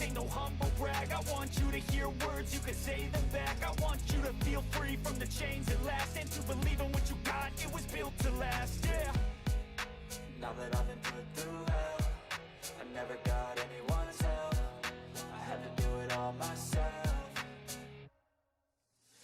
ain't no humble brag. I want you to hear words, you can say them back. I want you to feel free from the chains at last, and to believe in what you got, it was built to last, yeah. Now that I've been put through hell, I never got anyone's help. I had to do it all myself.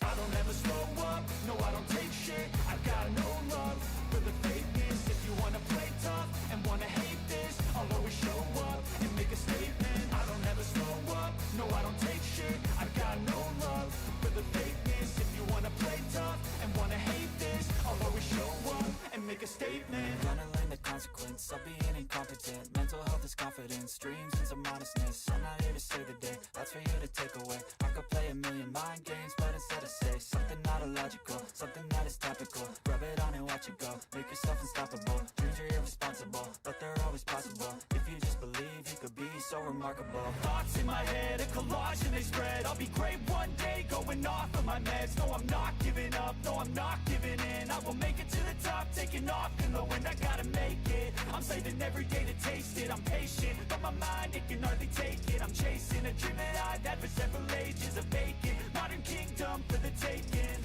I don't ever slow up, no I don't take shit. I got no love for the fakeness. If you wanna play tough and wanna hate this, I'll always show up and make a statement. I don't ever slow up, no I don't take shit. I got no love for the fakeness. If you wanna play tough and wanna hate this, I'll always show up and make a statement. Gonna learn the consequence of being incompetent. Mental health is confidence, dreams and some honestness. I'm not here to save the day, that's for you to take away. I could play a million mind games, but instead I say something not illogical, something that is topical. Rub it on and watch it go, make yourself unstoppable. Dreams are irresponsible, but they're always possible. If you just believe, you could be so remarkable. Thoughts in my head, a collage and they spread. I'll be great one day, going off of my meds. No, I'm not giving up, no, I'm not giving in. I will make it to the top, taking off in the wind. I gotta make it, I'm saving every day to taste it. I'm patient, but my mind, it can hardly take it. I'm chasing a dream that I've had for several ages, a vacant modern kingdom for the taking.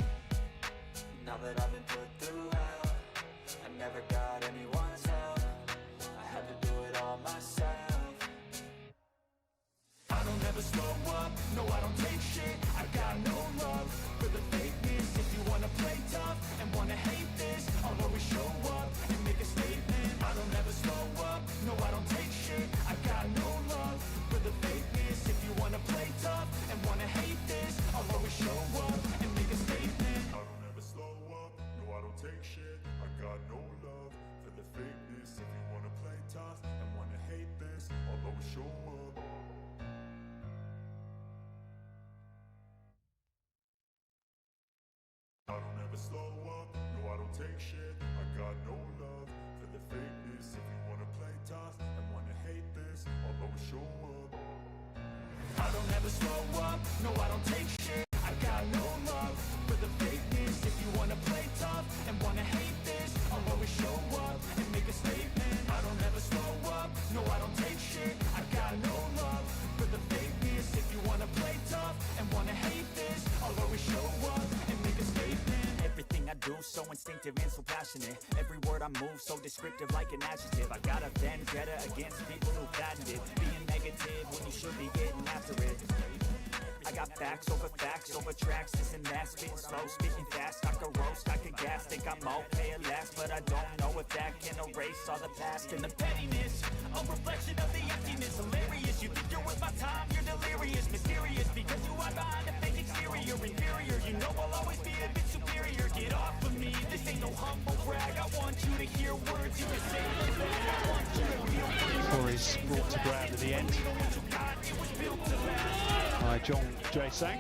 Now that I've been put through hell, I never got anyone's help. I had to do it all myself. I don't ever slow up, no I don't take shit. I got no love for the fakeness. If you wanna play tough and wanna hate this, I'll always show up and make a statement. I don't ever slow up, no I don't take shit. I got no love for the fakeness. If you wanna play tough and wanna hate this, I'll always show up and make a statement. I don't ever slow up, no I don't take shit. I got no love for the fakeness. If you wanna play tough and wanna hate this, I'll always show up. I don't ever slow up, no I don't take shit. I got no love for the fakeness. If you wanna play tough and wanna hate this, I'll always show up. I don't ever slow up, no I don't take shit. I got no love for the fakeness. If you wanna play tough and wanna hate this, I'll always show up and make a statement. I don't ever slow up, no I don't take shit. I got no love for the fakeness. If you wanna play tough and wanna hate this, I'll always show up and make a statement. Everything I do so instinctive and so passionate. Every word I move so descriptive like an adjective. I got a vendetta against people who patented being negative when you should be getting after it. I got facts over tracks, this and that, spitting slow, speaking fast. I could roast, I could gas, think I'm okay at last, but I don't know if that can erase all the past. And the pettiness, a reflection of the emptiness. Hilarious, you think you're worth my time, you're delirious. Mysterious, because you are behind a fake exterior. Inferior, you know I'll always be a bit superior. Get off of me, this ain't no humble brag. I want you to hear words, you can say them back. I want you to feel free. Corey's brought to ground at the end by John J. Sang.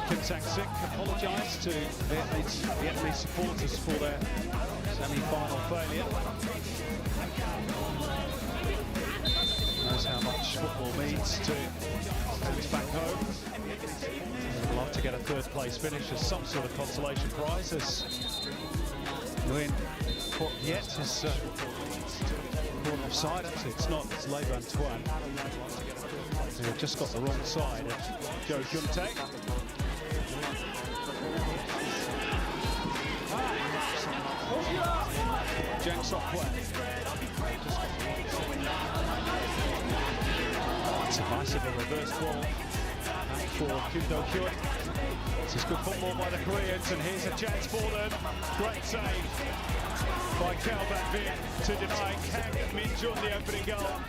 Kim Sang-sik apologised to Vietnamese supporters for their semi-final failure. Knows how much football means to students back home. They'd love to get a third place finish as some sort of consolation prize, as Nguyen Viet has caught offside. Actually, it's not, it's Le Van Tuan. They've just got the wrong side of Joe Juntae. Jang Sok Hwan. It's a nice little reverse ball for Kim Do Kyun. This is good football by the Koreans, and here's a chance for them. Great save by Kao Van Vin to deny Kang Min-jun the opening goal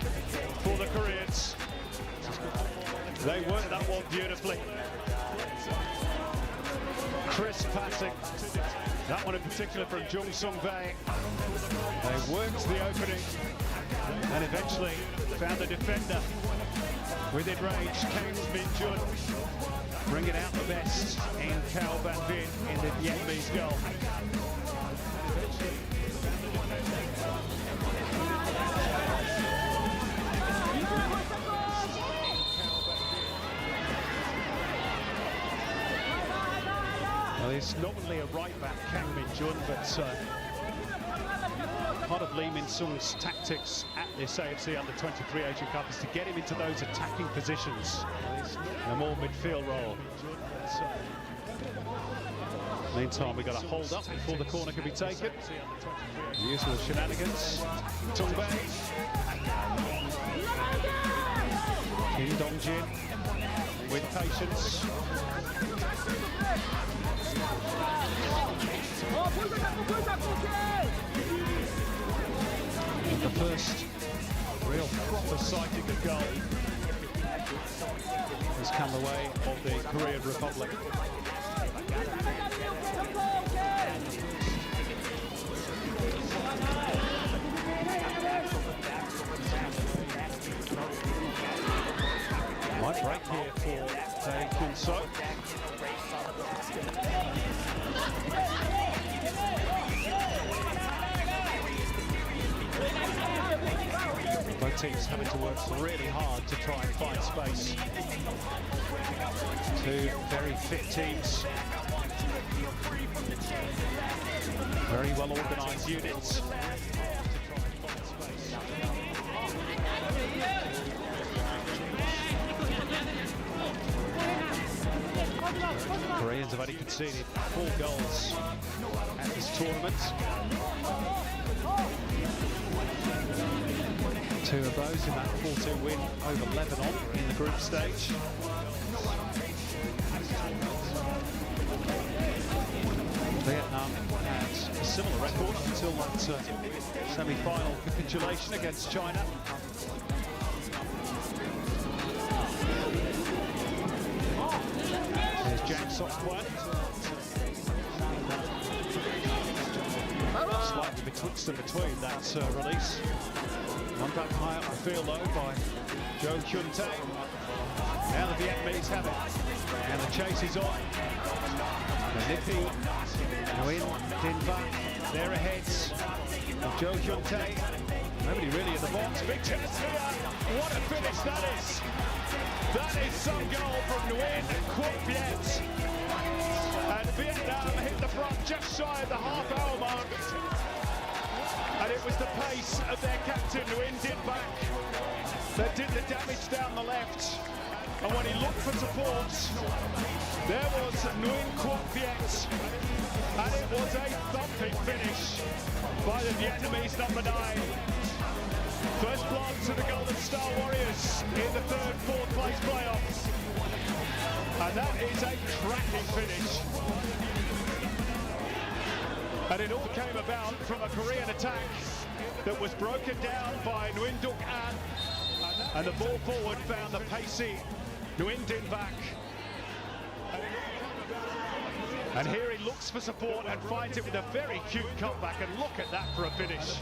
for the Koreans. They worked that one beautifully. Crisp passing. That one in particular from Jung Sung-bae. They worked the opening and eventually found the defender within range. Kang Min-jun bringing out the best in Kao Van Vin in the Vietnamese goal. Well, he's normally a right back, Kang Min Jun, but part of Lee Min Sung's tactics at this AFC Under-23 Asian Cup is to get him into those attacking positions, in a more midfield role. Meantime, we've got to hold up before the corner can be taken. Usual shenanigans. Tung Bei. Kim Dong Jin with patience. The first real proper sighting of goal has come the way of the Korean Republic. Might break here for Tae Kyun-so. Both teams having to work really hard to try and find space. Two very fit teams. Very well organised units. Koreans have only conceded 4 goals at this tournament. 2 of those in that 4-2 win over Lebanon in the group stage. Vietnam had a similar record until that semi-final capitulation against China. There's Jang Sok-kwan. Slightly betwixt and between that release. One back high up the field though by Jo Hyun-tae. Now the Vietnamese have it. And the chase is on. The nippy Nguyen Din Bach. They're ahead of Jo Hyun-tae. Nobody really in the box. Big chance here. What a finish that is. That is some goal from Nguyen Quoc Viet. And Vietnam hit the front just shy of the half-hour mark. And it was the pace of their captain, Nguyen Din Bach, that did the damage down the left. And when he looked for support, there was Nguyen Quoc Viet. And it was a thumping finish by the Vietnamese number 9. First blood to the Golden Star Warriors in the 3rd, 4th place playoffs. And that is a cracking finish. And it all came about from a Korean attack that was broken down by Nguyen Duc An. And the ball forward found the pacey Nguyen Din Bach. And here he looks for support and finds it with a very cute comeback. And look at that for a finish.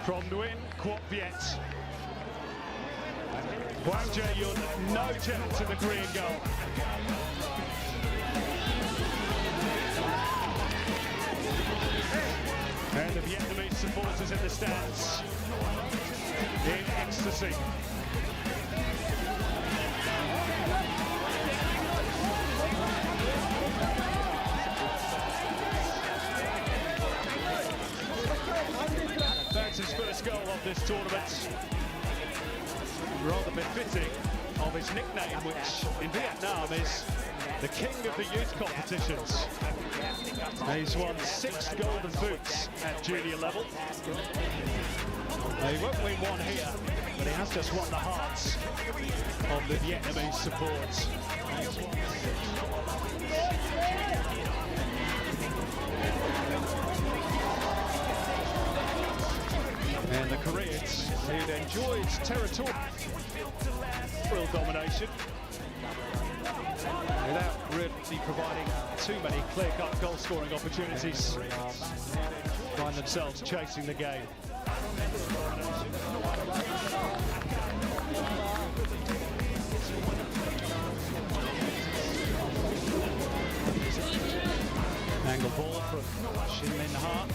From Nguyen Quoc Viet. Hwang Jae-yun, no chance in the Korean goal. And the Vietnamese supporters in the stands in ecstasy. That's his first goal of this tournament. Rather befitting of his nickname, which in Vietnam is the king of the youth competitions. He's won 6 golden boots at junior level. He won't win one here, but he has just won the hearts of the Vietnamese support. And the Koreans, who'd enjoyed territorial domination without really providing too many clear-cut goal-scoring opportunities, find themselves chasing the game. Angle ball from Shin Min Ha.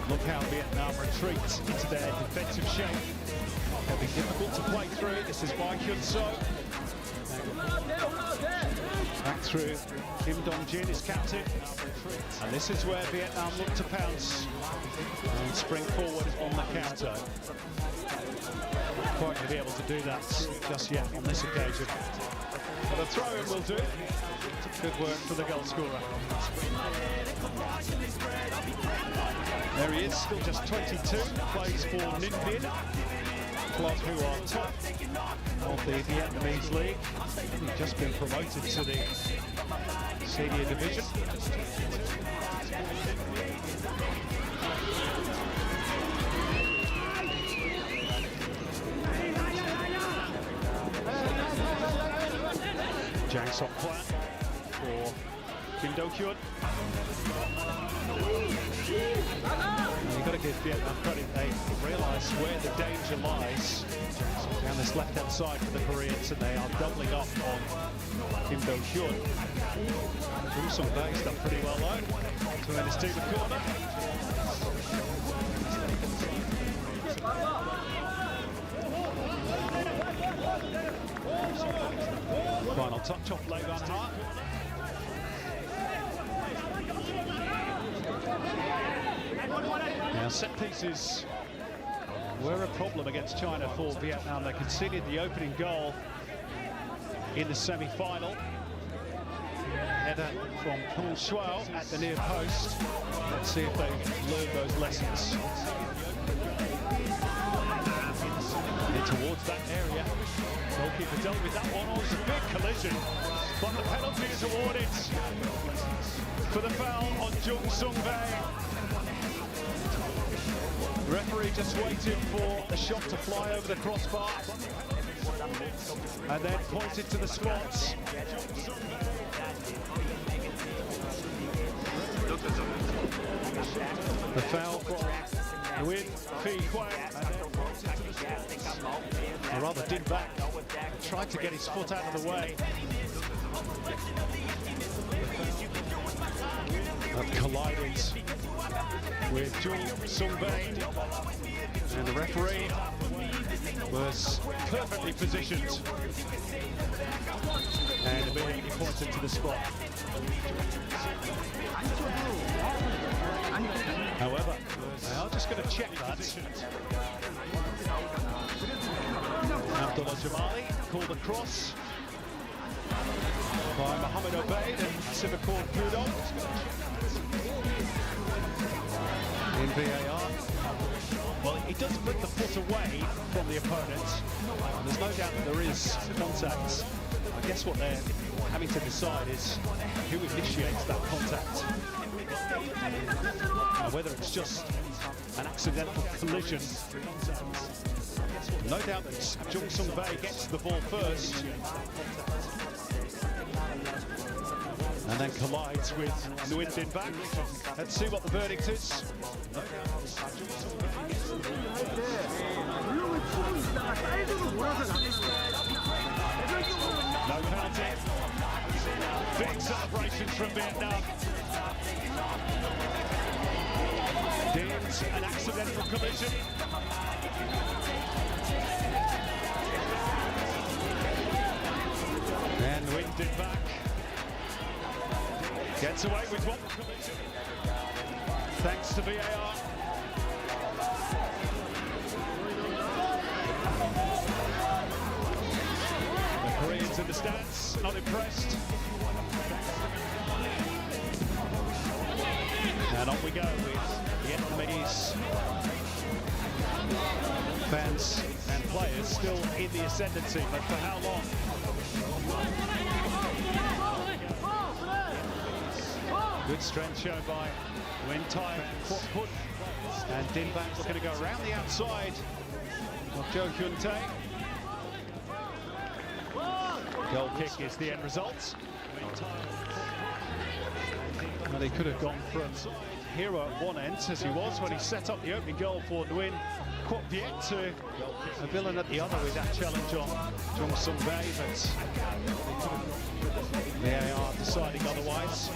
Look how Vietnam retreats into their defensive shape. It'll be difficult to play through. This is Bae Kyun-so. Back through, Kim Dong-jin is captain. And this is where Vietnam look to pounce and spring forward on the counter. Not quite going to be able to do that just yet on this occasion. But a throw-in will do. Good work for the goal scorer. There he is, still just 22, plays for Ninh Binh, club who are top of the Vietnamese league. He's just been promoted to the senior division. Jang Sok Kwan for Kim Do-kyun. You've got to give Vietnam credit, they realise where the danger lies down this left-hand side for the Koreans, and they are doubling up on Kim Do-kyun. Jung Sung-bae's done pretty well though, to win his team a corner. Final touch off Lei Van Ha. Now set pieces were a problem against China for Vietnam. They conceded the opening goal in the semi-final. Header from Paul Schwal at the near post. Let's see if they learn those lessons. And towards that area. Goalkeeper dealt with that one. Oh, it's a big collision. But the penalty is awarded for the foul on Jung Sung-bae. Referee just waited for the shot to fly over the crossbar and then pointed to the spots. The foul from Nguyen Phi Quang, or rather Din back, tried to get his foot out of the way. That collided with Jung Sung-bae, and the referee was perfectly positioned and immediately pointed to the spot. However, they are just going to check that. Abdullah Jamali called a cross by Mohamed Obeid and Sivakorn Pudong. In VAR. Well, he does put the foot away from the opponent. There's no doubt that there is contact. I guess what they're having to decide is who initiates that contact. Whether it's just an accidental collision. No doubt that Jung Sung-bae gets the ball first and then collides with Nguyen Din back. Let's see what the verdict is. No penalty. Big celebrations from Vietnam. Din's an accidental collision. And Nguyen Din back. Gets away with one collision. Thanks to VAR. The Koreans in the stands, not impressed. And on we go with Vietnamese fans and players still in the ascendancy, but for how long? Good strength shown by Nguyen Tai Phuc, and Din back looking to go around the outside of Jo Hyun Tae. Goal kick is the end result. Well, he could have gone from hero at one end, as he was when he set up the opening goal for Nguyen Quoc Viet, to a villain at the other with that challenge on Jung Sung-bae, but VAR deciding otherwise.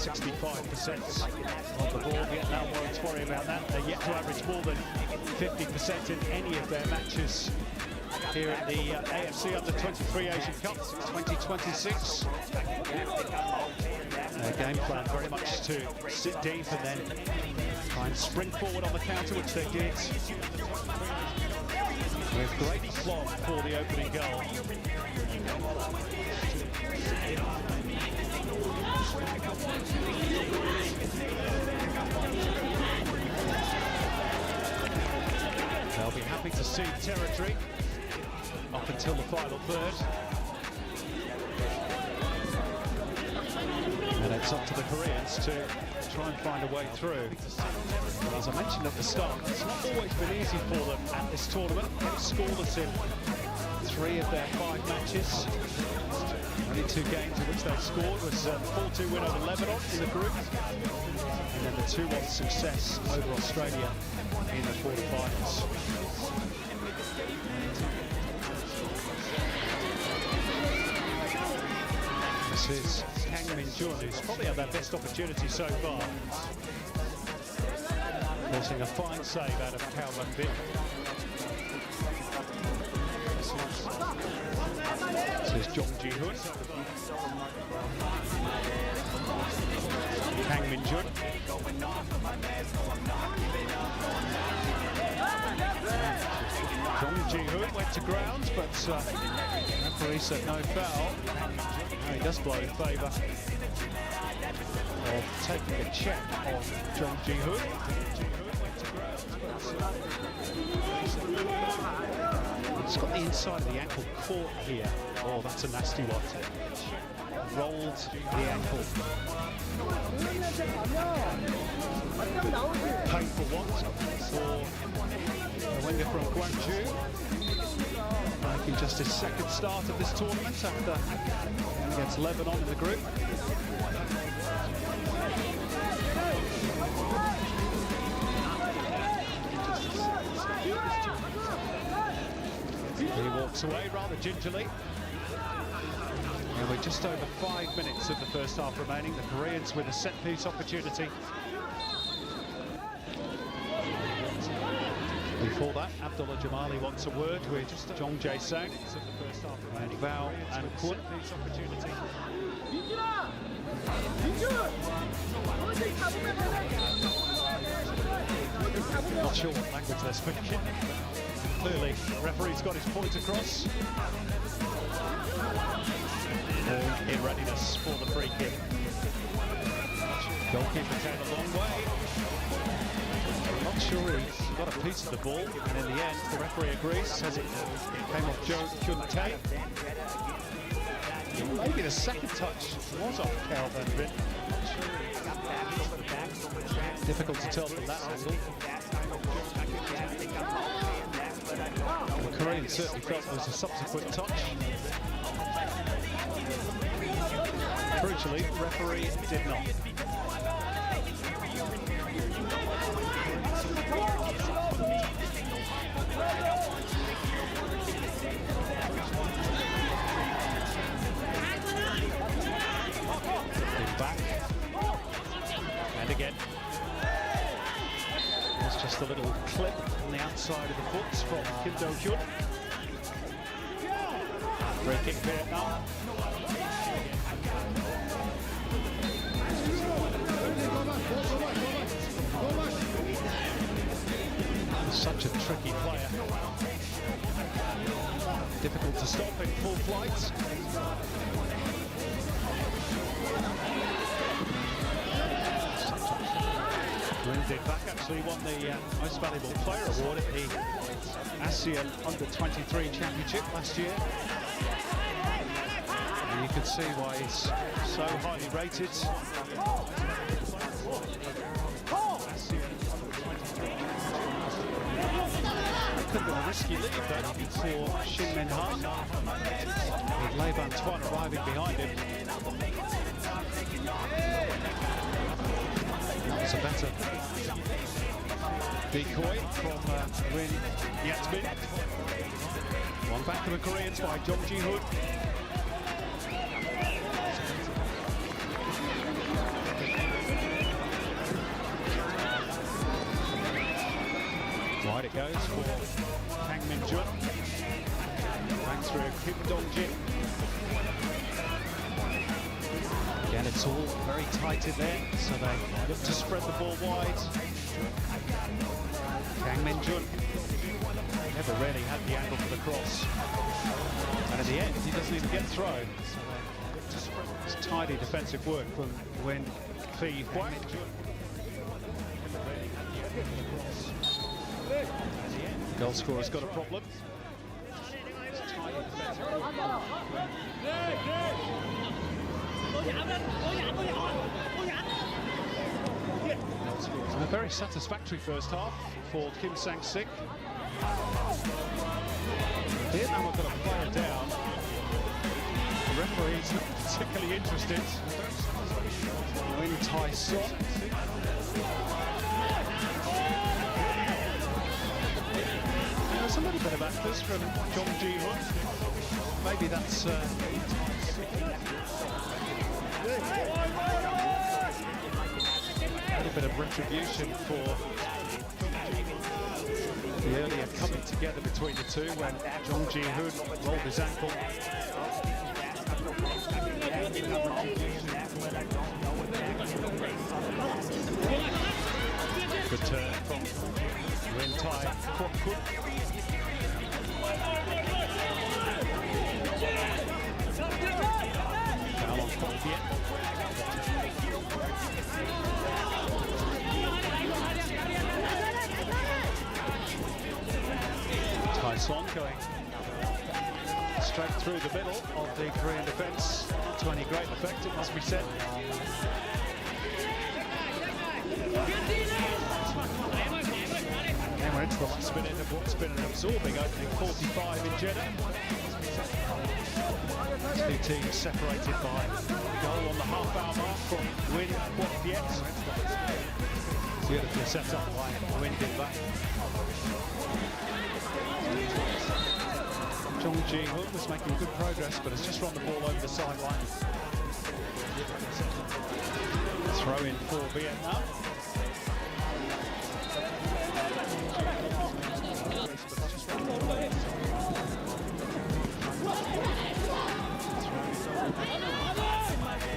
65% of the ball. Vietnam won't worry about that. They're yet to average more than 50% in any of their matches here at the AFC U23 Asian Cup 2026. Their game plan very much to sit deep and then try and spring forward on the counter, which they did with great aplomb for the opening goal. They'll be happy to cede territory up until the final third. And it's up to the Koreans to try and find a way through. As I mentioned at the start, it's not always been easy for them at this tournament. They've scoreless in 3 of their 5 matches. Only 2 games in which they scored was a 4-2 win over Lebanon in the group, and then the 2-1 success over Australia in the quarterfinals. This is Kang Min-jun, who's probably had their best opportunity so far, forcing a fine save out of Kao Van-bin. This is Jong Ji-hoon. Kang Min-jun. Jong Ji-hoon went to ground, but referee said no foul. Now he does blow in favour of taking a check on Jong Ji-hoon. It's got the inside of the ankle caught here. Oh, that's a nasty one. Rolled the ankle. Painful one for the winger from Gwangju. Making just his 2nd start of this tournament after against Lebanon in the group. He walks away rather gingerly. And we're just over 5 minutes of the first half remaining. The Koreans with a set-piece opportunity. Before that, Abdullah Jamali wants a word with Jong Jae-sang. Of the first half remaining. Bao and Kwon. Opportunity. Not sure what language they're speaking. Clearly, referee's got his point across. In readiness for the free kick. Goalkeeper came a long way. I'm not sure he's got a piece of the ball, and in the end, the referee agrees, says it came off Joe Chun-tae. Maybe the second touch was off Kao Van-bin. Difficult to tell from that angle. The Koreans certainly felt there was a subsequent touch. Crucially, the referee did not. Back. And again. It's just a little clip on the outside of the foot from Kim Do-kyun. Free kick Vietnam. Such a tricky player. Difficult to stop in full flight. Did back actually won the Most Valuable Player Award at the ASEAN Under-23 Championship last year. And you can see why he's so highly rated. It could have been a risky lead though for Shin Min-ha, with Lei Van-tuan arriving behind him. It's a better decoy from Rin Yatmin. One back to the Koreans by Jong Ji-hoon. it goes for Kang Min-jun. Back through Kim Dong-jin. Again, it's all very tight in there, so they look to spread the ball wide. Kang Min-jun never really had the angle for the cross. And at the end, he doesn't even get thrown. So they look to spread. It's tidy defensive work from Wen Phi Huang. Goal scorer's got a problem. A very satisfactory first half for Kim Sang-sik. Vietnam have got a player down. The referee's not particularly interested. Win Tai Son. There's a little bit of actors from Jong Ji-hoon. Maybe that's a little bit of retribution for the earlier coming together between the two when Jong Ji-hoon rolled his ankle. Good turn from Wen Tai Kwok-kun. Foul on Kwok Viet. Tai Son going straight through the middle of the Korean defence. Not to any great effect, it must be said. And we're into the last minute of what's been an absorbing opening 45 in Jeddah. Two teams separated by a goal on the half-hour mark from Win Kwok Viet. Beautifully set up by Win Din Back. Jong Ji-hoon was making good progress, but has just run the ball over the sideline. Throw in for Vietnam.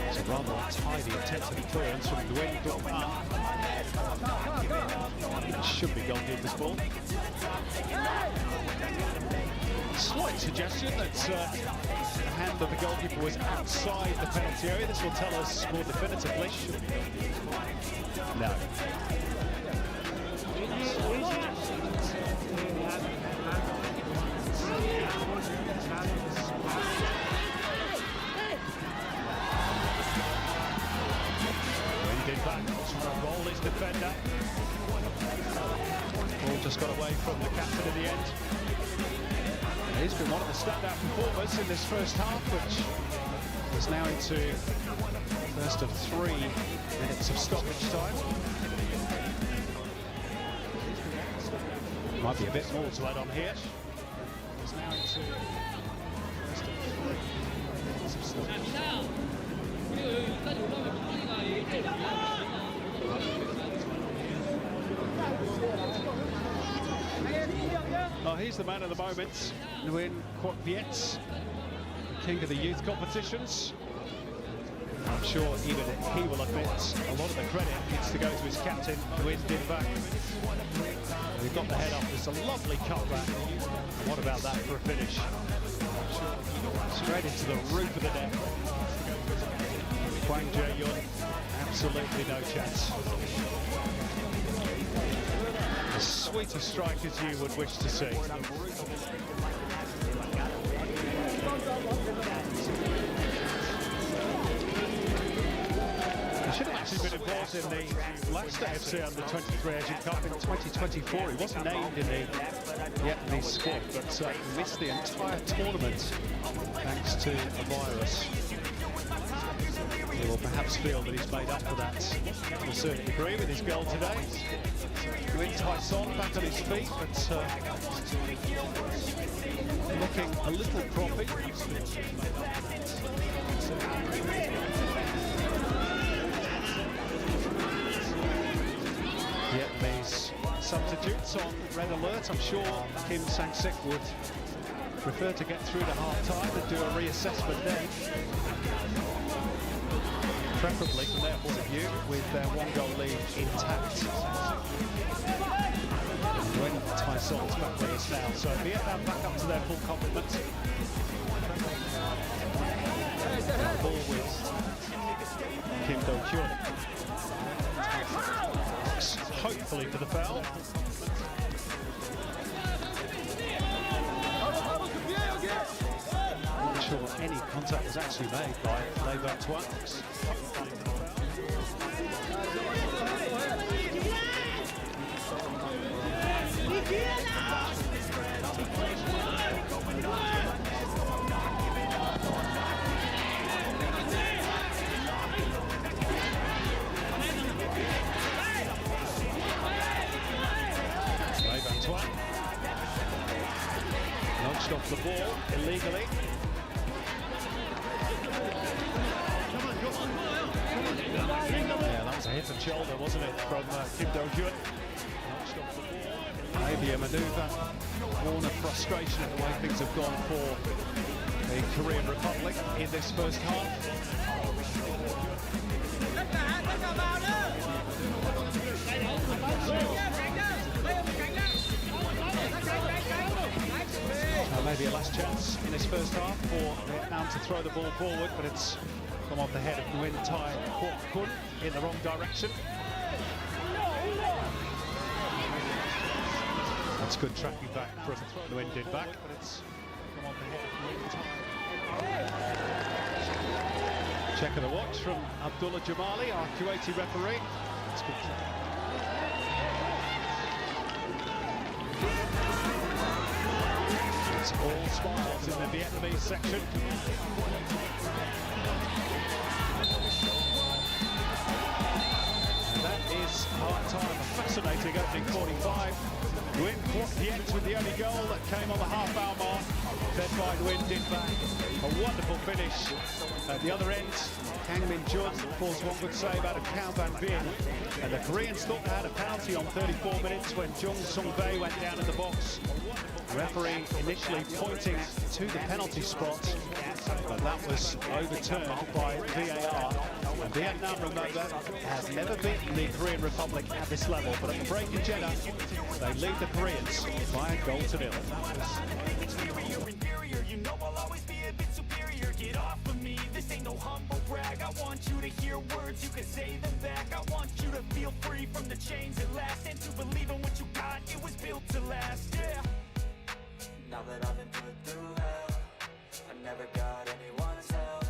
It's a rather tidy intensity clearance from Nguyen Dong Ah. Should be goal-kick this ball. Slight suggestion that the hand of the goalkeeper was outside the penalty area. This will tell us more definitively. No. Winded back, trying to roll his defender. Ball just got away from the captain in the end. He's been one of the standout performers in this first half, which is now into the first of 3 minutes of stoppage time. Might be a bit more to add on here. It's now into the first of 3 minutes of stoppage time. Oh, he's the man of the moment, Nguyen Kwok Viet, the king of the youth competitions. I'm sure even he will admit a lot of the credit needs to go to his captain, Nguyen Din Back. We've got the head up, it's a lovely cutback. And what about that for a finish? Straight into the roof of the net. Hwang Jae-yun, absolutely no chance. As sweet a strike as you would wish to see. He should have actually been involved in the last AFC Under-23 Asian Cup in 2024. He wasn't named in the Vietnamese squad, but missed the entire tournament thanks to a virus. He will perhaps feel that he's made up for that to a certain degree with his goal today. Nguyen Tai Son back on his feet, but looking a little proppy. Vietnamese substitutes on red alert. I'm sure Kim Sang-sik would prefer to get through to half-time and do a reassessment then. Preferably, from their point of view, with their one-goal lead intact. When Tyson's back with us now, so Vietnam back up to their full complement. The ball with Kim Do-kyun. Hopefully for the foul. I'm not sure any contact was actually made by Le Bertois. Nudged off the ball illegally. Yeah, that was a hit and shoulder, wasn't it, from Kim Do-kyun. Nudged off the ball. Maybe a manoeuvre born of frustration at the way things have gone for the Korean Republic in this first half. Maybe a last chance in this first half for Vietnam to throw the ball forward, but it's come off the head of Nguyen Thai Quoc Kun in the wrong direction. That's good tracking back from Nguyen did back, but it's come off the head of Nguyen Thai. Check of the watch from Abdullah Jamali, our Kuwaiti referee. It's good. It's all smiles in the Vietnamese section. And that is half-time. A fascinating opening 45. Nguyen Quoc Viet with the only goal that came on the half-hour mark. Fed by Nguyen Dinh Bac. A wonderful finish at the other end. Kang Min Jun forced one good save out of Cao Van Bien. And the Koreans thought they had a penalty on 34 minutes when Jung Sung-bae went down in the box. Referee initially pointing to the penalty spot, but that was overturned by VAR. And Vietnam, remember, has never beaten the Korean Republic at this level, but at the break in Jeddah, they lead the Koreans by a goal to nil. You know I'll always be a bit superior. Get off of me, this ain't no humble brag. I want you to hear words, you can say them back. I want you to feel free from the chains at last, and to believe in what you got, it was built to last, yeah. Now that I've been put through hell, I never got anyone's help.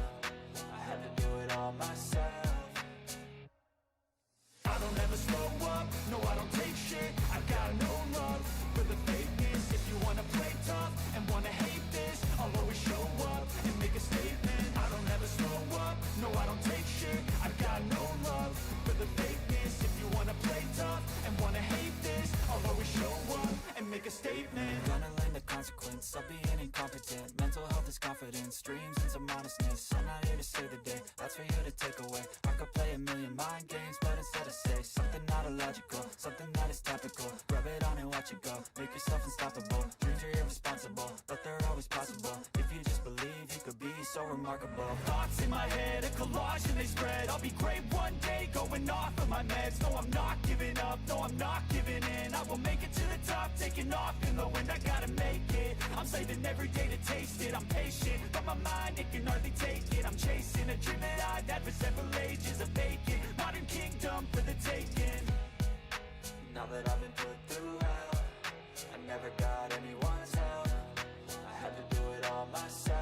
I had to do it all myself. I don't ever slow up, no I don't take shit. I got no love for the fakeness. If you wanna play tough and wanna hate this, I'll always show up and make a statement. I don't ever slow up, no I don't take shit. I got no love for the fakeness. If you wanna play tough and wanna hate this, I'll always show up and make a statement. Consequence of being incompetent. Mental health is confidence, dreams and some honestness. I'm not here to save the day, that's for you to take away. I could play a million mind games, but instead I say something not illogical, something that is topical. Rub it on and watch it go, make yourself unstoppable. Dreams are irresponsible, but they're always possible. If you just believe, you could be so remarkable. Thoughts in my head, a collage and they spread. I'll be great one day, going off of my meds. No, I'm not giving up, no, I'm not giving in. I will make it to the top, taking off in the wind. I gotta make it, I'm saving every day to taste it. I'm patient, but my mind, it can hardly take it. I'm chasing a dream that I've had for several ages. A vacant, modern kingdom for the taking. Now that I've been put through hell, I never got anyone's help. I had to do it all myself.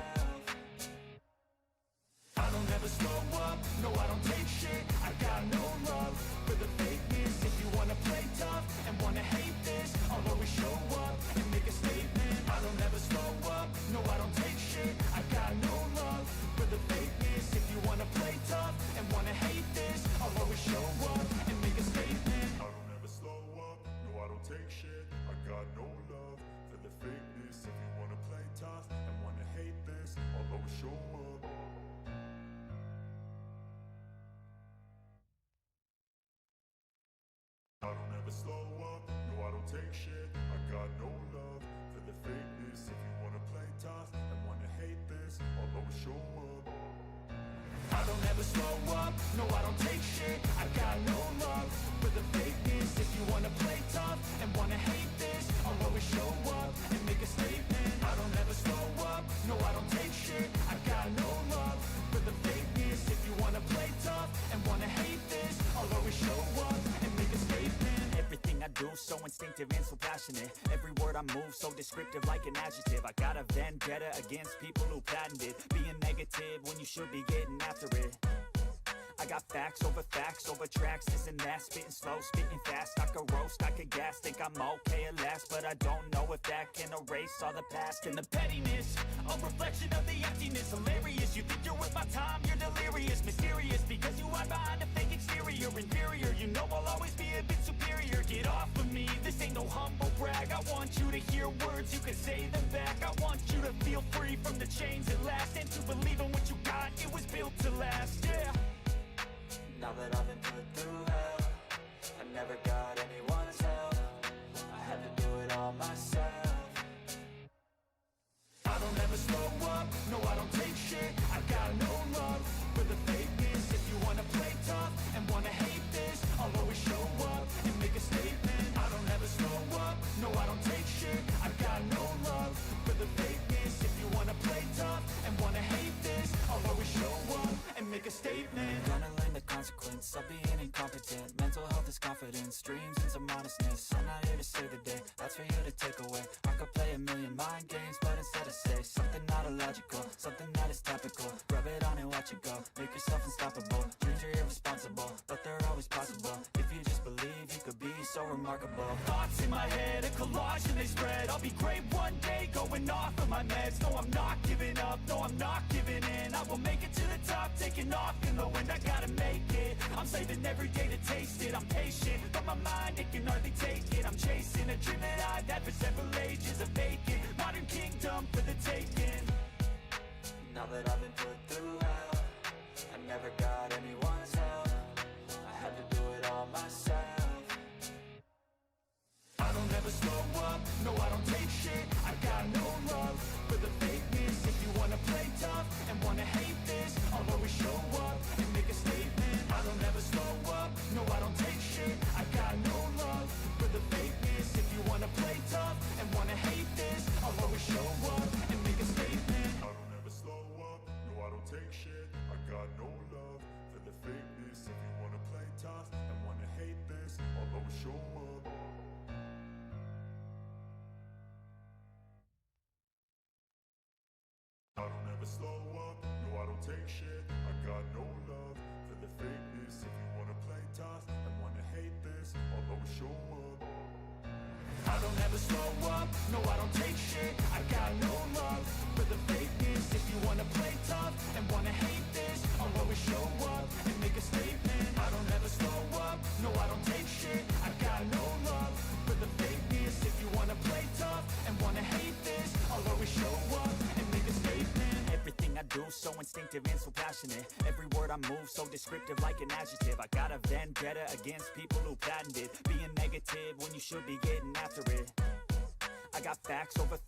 I don't ever slow up, no I don't take shit. I got no love for the fakeness. If you wanna play tough and wanna hate this, I'll always show up and make a statement. I don't ever slow up, no I don't take shit. I got no love for the fakeness. If you wanna play tough and wanna hate this, I'll always show up and make a statement. I don't ever slow up, no I don't take shit. I got no love for the fakeness. If you wanna play tough and wanna hate this, I'll always show up. I don't ever slow up, no I don't take shit. I got no love for the fakeness. If you wanna play tough and wanna hate this, I'll always show up. I don't ever slow up, no I don't take shit. I got no love for the fakeness. If you wanna play tough and wanna hate this, I'll always show up and make a statement. I don't ever slow up, no I don't take shit. I got no love for the fakeness. If you wanna play tough and wanna hate this, I'll always show up and make a statement. Everything I do so instinctive and so passionate. Every word I move so descriptive like an adjective. I got a vendetta against people who patented being negative when you should be getting after it. I got facts over tracks, this and that. Spitting slow, spitting fast. I could roast, I could gas. Think I'm okay at last, but I don't know if that can erase all the past. And the pettiness, a reflection of the emptiness. Hilarious, you think you're worth my time, you're delirious. Mysterious, because you hide behind a fake exterior. Inferior, you know I'll always be a bit superior. Get off of me, this ain't no humble brag. I want you to hear words, you can say them back. I want you to feel free from the chains at last, and to believe in what you got, it was built to last, yeah. Now that I've been put through hell, I never got anyone's help. I had to do it all myself. I don't ever slow up, no I don't take shit. I got no love for the fakeness. If you wanna play tough and wanna hate this, I'll always show up and make a statement. I don't ever slow up, no I don't take shit. I got no love for the fakeness. If you wanna play tough and wanna hate this, I'll always show up and make a statement. Gonna learn the consequence of being incompetent. Mental health is confidence, dreams and some modestness. I'm not here to save the day, that's for you to take away. I could play a million mind games, but instead I say something not illogical, something that is topical. Rub it on and watch it go, make yourself unstoppable. Dreams are irresponsible, but they're always possible. If you just believe, you could be so remarkable. Thoughts in my head, a collage and they spread. I'll be great one day, going off of my meds. No, I'm not giving up, no, I'm not giving in. I will make it to the top, taking off in the wind. I gotta make it, I'm saving every day to taste it. I'm patient, but my mind, it can hardly take it. I'm chasing a dream that I've had for several ages. A vacant, modern kingdom for the taking. Now that I've been put through hell, I never got anyone's help. I had to do it all myself. I don't ever slow up, no I don't take shit. I got no love for the fakeness. If you wanna play tough and wanna hate this, I'll always show up and make a statement. I don't ever slow up, no I don't take shit. I got no love for the fakeness. If you wanna play tough and wanna hate this, I'll always show up and make a statement. I don't ever slow up, no I don't take shit. I got no love for the fakeness. If you wanna play tough and wanna hate this, I'll always show up. I don't ever slow up, no I don't take shit. I got no love for the fakeness. If you wanna play tough and wanna hate this, I'll always show up. I don't ever slow up, no I don't take shit. I got no love for the fakeness. If you wanna play tough and wanna hate this, I'll always show up and make a statement. I don't ever slow up, no I don't take shit. I got no love for the fakeness. If you wanna play tough and wanna hate this, I'll always show up and make a statement. Everything I do so instinctive and so passionate. Every word I move so descriptive like an adjective. I got a vendetta against people who patented being negative when you should be getting after it. I got facts over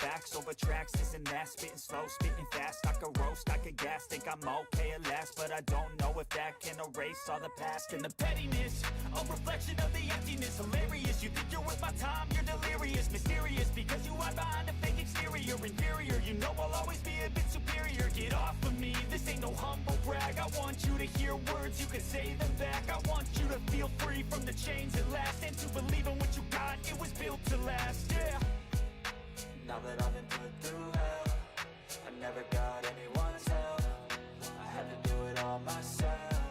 tracks, this and that. Spitting slow, spitting fast. I could roast, I could gas. Think I'm okay at last, but I don't know if that can erase all the past. And the pettiness, a reflection of the emptiness. Hilarious, you think you're worth my time, you're delirious. Mysterious, because you hide behind a fake exterior. Inferior, you know I'll always be a bit superior. Get off of me, this ain't no humble brag. I want you to hear words, you can say them back. I want you to feel free from the chains at last, and to believe in what you got, it was built to last, yeah. Now that I've been put through hell, I never got anyone's help. I had to do it all myself.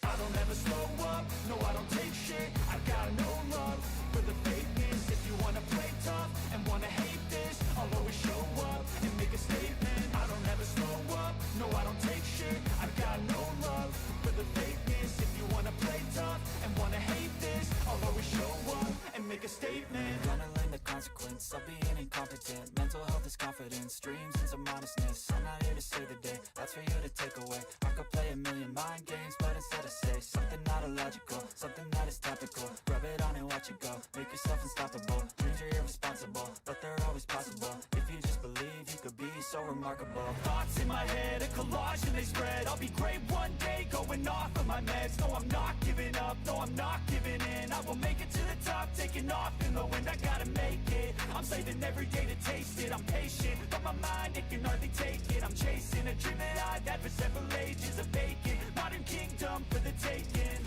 I don't ever slow up, no I don't take shit. I got no love for the fakeness. If you wanna play tough and wanna hate this, I'll always show up and make a statement. I don't ever slow up, no I don't take shit. I got no love for the fakeness. If you wanna play tough and wanna hate this, I'll always show up and make a statement. Gonna learn the consequence of being incompetent. Mental health is confidence, dreams into modestness. I'm not here to save the day, that's for you to take away. I could play a million mind games, but instead I say something not illogical, something that is topical. Rub it on and watch it go, make yourself unstoppable. Dreams are irresponsible, but they're always possible. If you just believe, you could be so remarkable. Thoughts in my head, a collage and they spread. I'll be great one day, going off of my meds. No, I'm not giving up, no, I'm not giving in. I will make it to the top, taking off in the wind. I gotta make it, I'm saving every day to taste it. I'm patient, but my mind, it can hardly take it. I'm chasing a dream that I've had for several ages. A vacant, modern kingdom for the taking.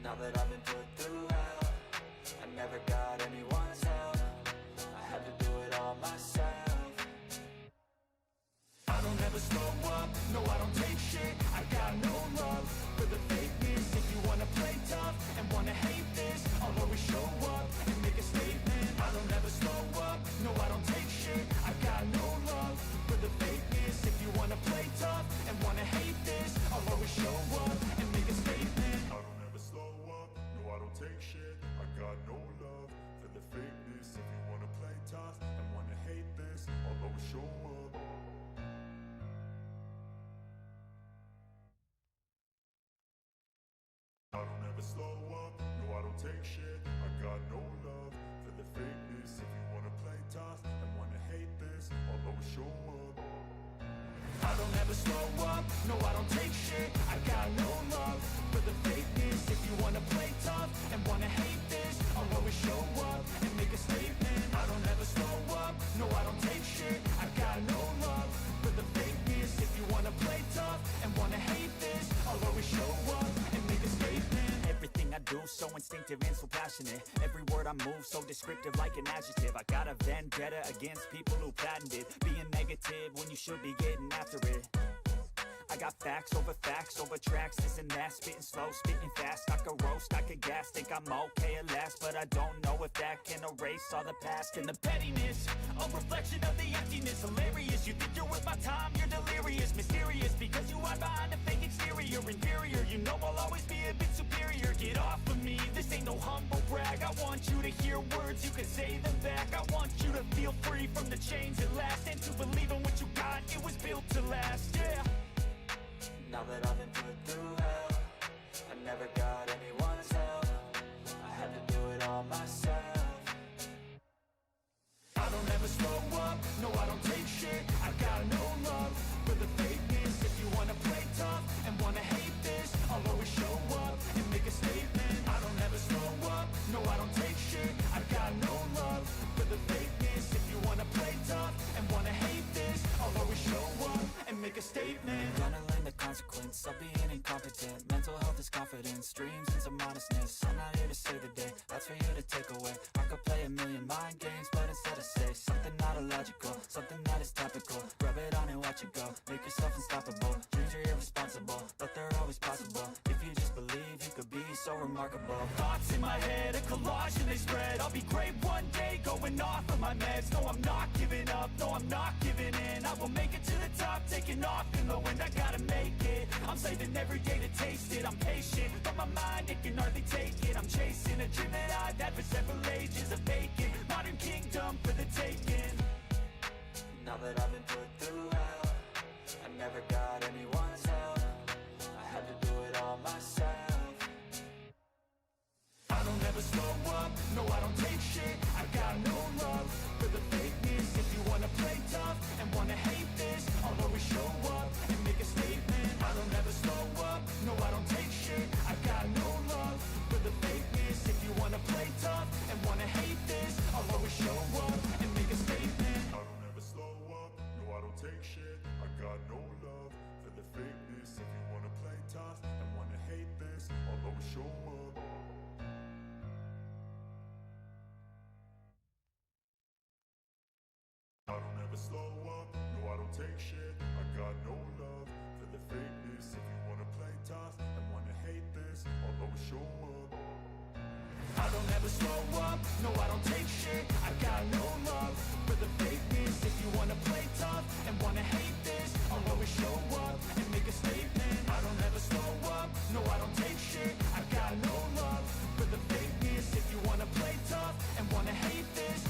Now that I've been put through hell, I never got anyone's help. I had to do it all myself. I don't ever slow up, no I don't take shit. I got no love for the fakeness. If you wanna play tough and wanna hate this, I'll always show up and make a statement. I don't ever slow up, no I don't take shit. I got no love for the fakeness. If you wanna play tough and wanna hate this, I'll always show up and make a statement. I don't ever slow up, no I don't take shit. I got no love for the fakeness. If you wanna play tough and wanna hate this, I'll always show up. I don't ever slow up, no I don't take shit. I got no love for the fakeness. If you wanna play tough and wanna hate this, I'll always show up. I don't ever slow up, no I don't take shit. I got no love for the fakeness. If you wanna play tough and wanna hate this, I'll always show up and make a statement. I don't ever slow up, no I don't take shit. I got no love for the fakeness. If you wanna play tough and wanna hate this, I'll always show up and make a statement. Everything I do so instinctive and so passionate. Every word I move so descriptive like an adjective. I got a vendetta against people who patented being negative when you should be getting after it. I got facts over tracks, this and that. Spitting slow, spitting fast. I could roast, I could gas. Think I'm okay at last, but I don't know if that can erase all the past. And the pettiness, a reflection of the emptiness. Hilarious, you think you're worth my time, you're delirious. Mysterious, because you hide behind a fake exterior. Inferior, you know I'll always be a bit superior. Get off of me, this ain't no humble brag. I want you to hear words, you can say them back. I want you to feel free from the chains at last, and to believe in what you got, it was built to last, yeah. Now that I've been put through hell, I never got anyone's help. I had to do it all myself. I don't ever slow up, no I don't take shit. I got no love for the fakeness. If you wanna play tough and wanna hate this, I'll always show up and make a statement. I don't ever slow up, no I don't take shit. I got no love for the fakeness. If you wanna play tough and wanna hate this, I'll always show up and make a statement. Gonna learn the consequence of being incompetent. Mental health is confidence, dreams into modestness. I'm not here to save the day, that's for you to take away. I could play a million mind games, but instead I say something not illogical, something that is topical. Rub it on and watch it go, make yourself unstoppable. Dreams are irresponsible, but they're always possible. If you just believe, you could be so remarkable. Thoughts in my head, a collage and they spread. I'll be great one day, going off of my meds. No, I'm not giving up, no, I'm not giving in. I will make it to the top, taking off in the wind. I gotta make it, I'm saving every day to taste it. I'm patient, but my mind, it can hardly take it. I'm chasing a dream that I've had for several ages. A vacant, modern kingdom for the taking. Now that I've been put through hell, I never got anyone's help. I had to do it all myself. I don't ever slow up, no I don't take shit. I got no love for the fakeness. If you wanna play tough and wanna hate this, I'll always show up and make a statement. I don't ever slow up, no I don't take shit. I got no love for the fakeness. If you wanna play tough and wanna hate this, I'll always show up and make a statement. I don't ever slow up, no I don't take shit. I got no love for the fakeness. If you wanna play tough and wanna hate this, I'll always show up. I don't ever slow up, no I don't take shit. I got no love for the fakeness. If you wanna play tough and wanna hate this, I'll always show up. I don't ever slow up, no I don't take shit. I got no love for the fakeness. If you wanna play tough and wanna hate this, I'll always show up and make a statement. I don't ever slow up, no I don't take shit. I got no love for the fakeness. If you wanna play tough and wanna hate this,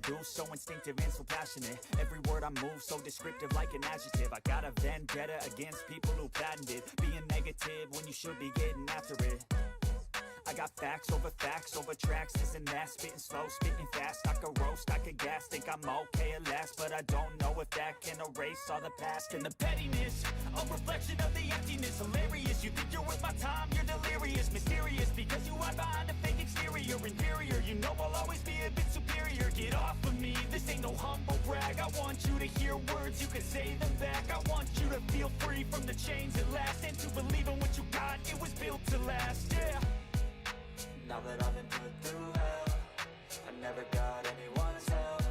do, so instinctive and so passionate. Every word I move, so descriptive like an adjective. I got a vendetta against people who patented being negative when you should be getting after it. I got facts over tracks, this and that. Spitting slow, spitting fast. I could roast, I could gas. Think I'm okay at last, but I don't know if that can erase all the past. And the pettiness, a reflection of the emptiness. Hilarious, you think you're worth my time, you're delirious. Mysterious, because you hide behind a fake exterior. Inferior, you know I'll always be a bit superior. Get off of me, this ain't no humble brag. I want you to hear words, you can say them back. I want you to feel free from the chains that last, and to believe in what you got, it was built to last, yeah. Now that I've been put through hell, I never got anyone's help.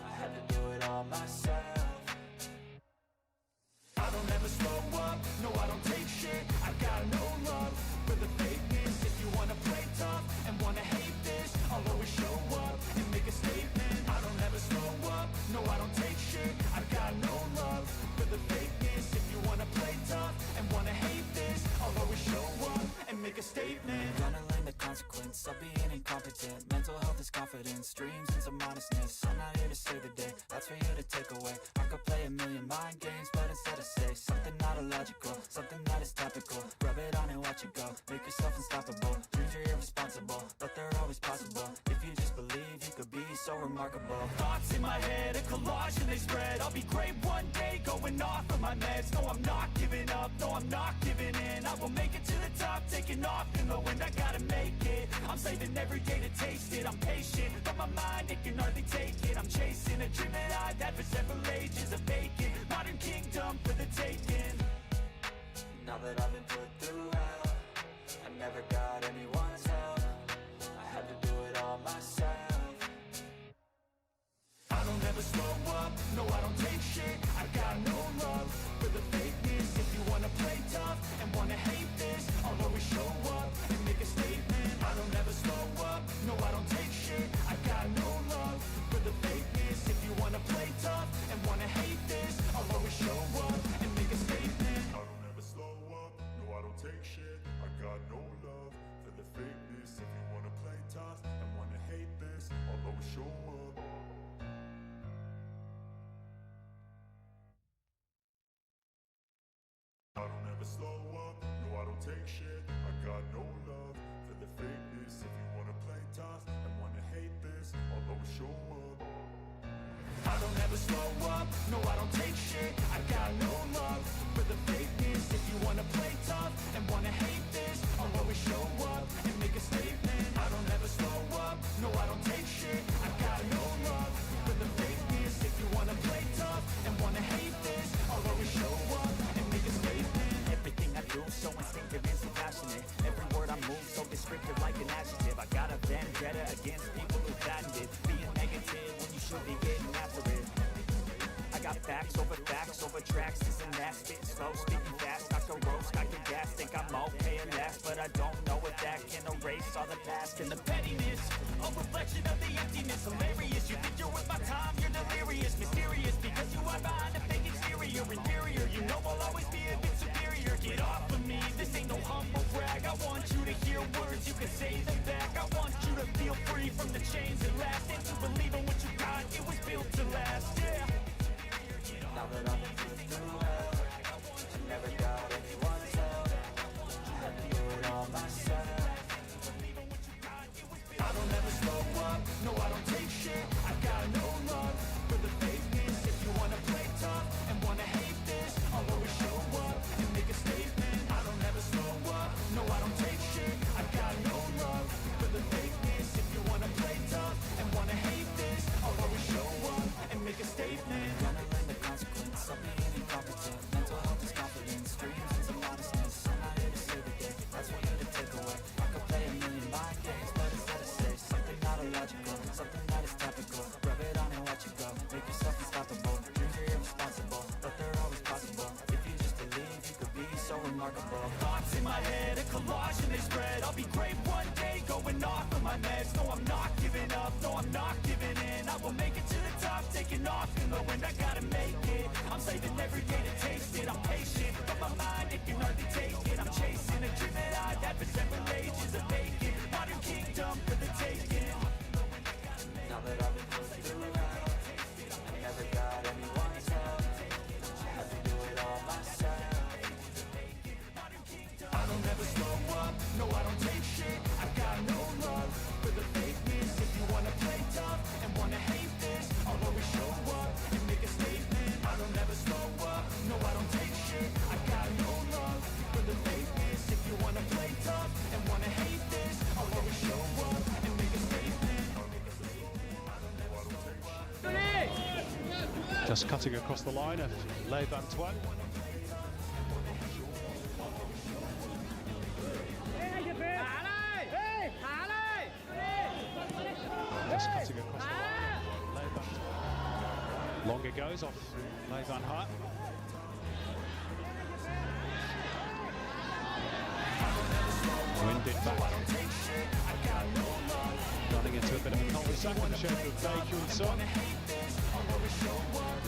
I had to do it all myself. I don't ever slow up, no I don't take shit. I got no love for the fakeness. If you wanna play tough and wanna hate this, I'll always show up and make a statement. I don't ever slow up, no I don't take shit. I got no love for the fakeness. If you wanna play tough and wanna hate this, I'll always show up and make a statement. Gonna learn the consequence of being incompetent. Mental health is confidence, dreams and some honestness. I'm not here to save the day, that's for you to take away. I could play a million mind games, but instead I say something not illogical, something that is topical. Rub it on and watch it go, make yourself unstoppable. Dreams are irresponsible, but they're always possible. If you just believe, you could be so remarkable. Thoughts in my head, a collage and they spread. I'll be great one day, going off of my meds. No, I'm not giving up, no, I'm not giving in. I will make it to the top, taking off in the wind. I gotta make it, I'm saving every day to taste it. I'm patient, but my mind, it can hardly take it. I'm chasing a dream that I've had for several ages. A vacant, modern kingdom for the taking. Now that I've been put through hell, I never got anyone's help. I had to do it all myself. I don't ever slow up, no I don't take shit. I got no love for the fakeness. If you wanna play tough and wanna hate this, I'll always show up and make a statement. I don't ever slow up, no I don't take shit. I got no love for the fakeness. If you wanna play tough and wanna hate this, I'll always show up and make a statement. I don't ever slow up, no I don't take shit. I got no love for the fakeness. If you wanna play tough and wanna hate this, I'll always show up. I don't ever slow up, no I don't take shit. I got no love for the fakeness. If you wanna play tough and wanna hate this, I'll always show up. I don't ever slow up, no I don't take shit. I got no love for the fakeness. If you wanna play tough and wanna hate this, I'll always show up and make a statement. I don't ever slow up, no I don't take shit. I got no love for the fakeness. If you wanna play tough and wanna hate this, I'll always show up and make a statement. Everything I do, so instinctive and so passionate. Every word I move, so descriptive like an adjective. I got a vendetta against people who patented being negative when you should be getting after it. I got facts over tracks, this and that. Spitting slow, spitting fast. I could roast, I could gas. Think I'm okay at last, but I don't know if that can erase all the past. And the pettiness, a reflection of the emptiness. Hilarious, you think you're worth my time, you're delirious. Mysterious, because you hide behind a fake exterior. Inferior, you know I'll always be a bit superior. Get off of me, this ain't no humble brag. I want you to hear words, you can say them back. I want you to feel free from the chains that last, and to believe in what you got, it was built to last, yeah. Now that I've been put through hell, I never got anyone's help. I had to do it all myself. I don't ever slow up, no I don't take shit. I got no love for the fakeness. If you wanna play tough and wanna hate this, I'll always show up and make a statement. I don't ever slow up, no I don't take shit. I got no love for the fakeness. If you wanna play tough and wanna hate this, I'll always show up and make a statement. Gonna learn the consequence of being incompetent. Mental health is confidence, dreams and some honestness. I'm not here to save the day, that's for you to take away. I could play a million mind games, but instead I say something not illogical, something that is topical. Rub it on and watch it go, make yourself unstoppable. Dreams are irresponsible, but they're always possible. If you just believe, you could be so remarkable. Thoughts in my head, a collage and they spread. I'll be great one day, going off of my meds. No, I'm not giving up, no, I'm not giving in. I will make it to the top, taking off in the wind. I gotta make it, I'm saving every day to taste it. I'm patient, but my mind, it can hardly take it. I'm chasing a dream that I've had for several ages. A vacant, modern kingdom for the taking. Now that I've been put through Just cutting across the line of Lev Antoine. Just cutting across the line. Lev Antoine. Long it goes off Lev Van Hart. Winded back. Running into a bit of a cul-de-sac in the shape of Baekhyun Son.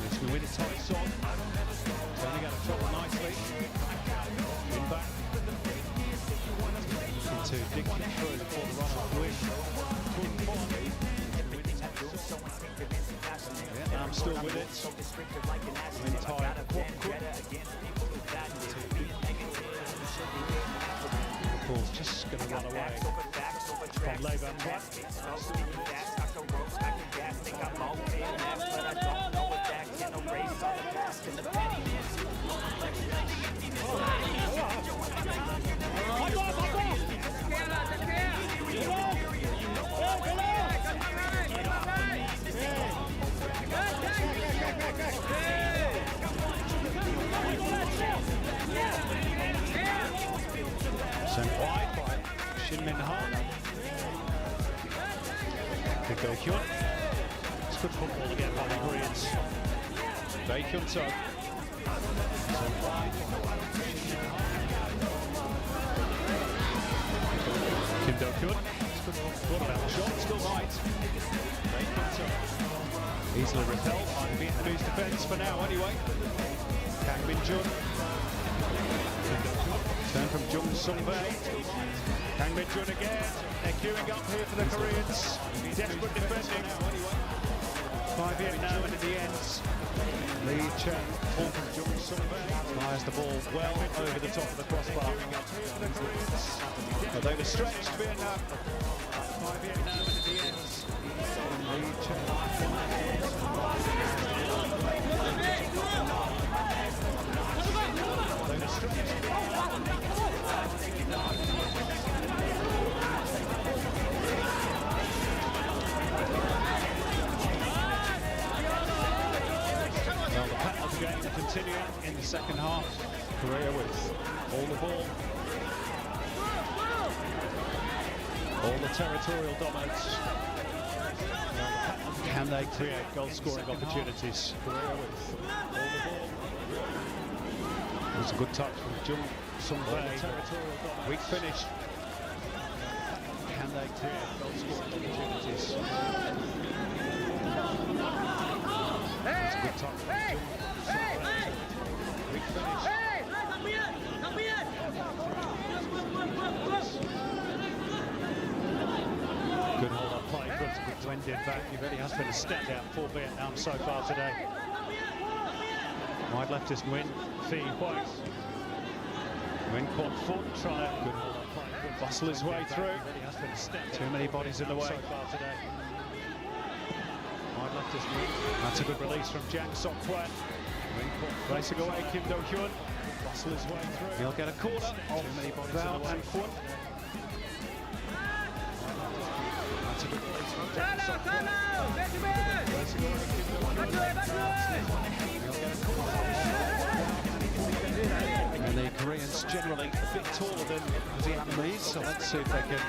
It's going to win it tight Son. Turning out of trouble nicely. In back. Into digging through before the run-off win. Vietnam still with it. In tight. Ball's just going to run away from Lev Antoine. Sent wide by Shin Min Ha. Good Baekhyun. It's good football again by the Koreans. Baekhyun Son. Sent wide. Kim Do-kyun. What about the shot? Still right. Baekhyun Son. Easily repelled by the Vietnamese defence for now anyway. Kang Min-jun. Turn from Jung Sung-bae. Kang Min-jun again. They're queuing up here for the Koreans. Desperate defending by Vietnam, and in the end, Lee Chen, all from Jung Sung-bae, fires the ball well over the top of the crossbar. But they were stretched, Vietnam, by Vietnam, and in the end, Lee Chen. Well, the pattern of the game continuing in the second half. Korea with all the ball. All the territorial dominance. Can they create goal-scoring opportunities? Korea with all the ball. It was a good touch from Jung Sung-bae. Weak finish. Can they create goal-scoring opportunities? It's a good touch from Jung Sung-bae. Weak finish. Good hold-up play, good to end it back. He really has been a standout for Vietnam so far today. Wide left is Nguyen Phi Huang. Nguyen Quan Phuc trying to bustle his way through. Too many bodies in the way so far today. Wide left is Nguyen. That's a good release from Jang Sok Kwan. Racing away, Kim Do-kyun. Bustle his way through. He'll get a corner off Val and Kwon. That's a good release from Jang Sok Kwan. Racing away, Kim Do-kyun. And the Koreans generally a bit taller than the Vietnamese, so let's see if they can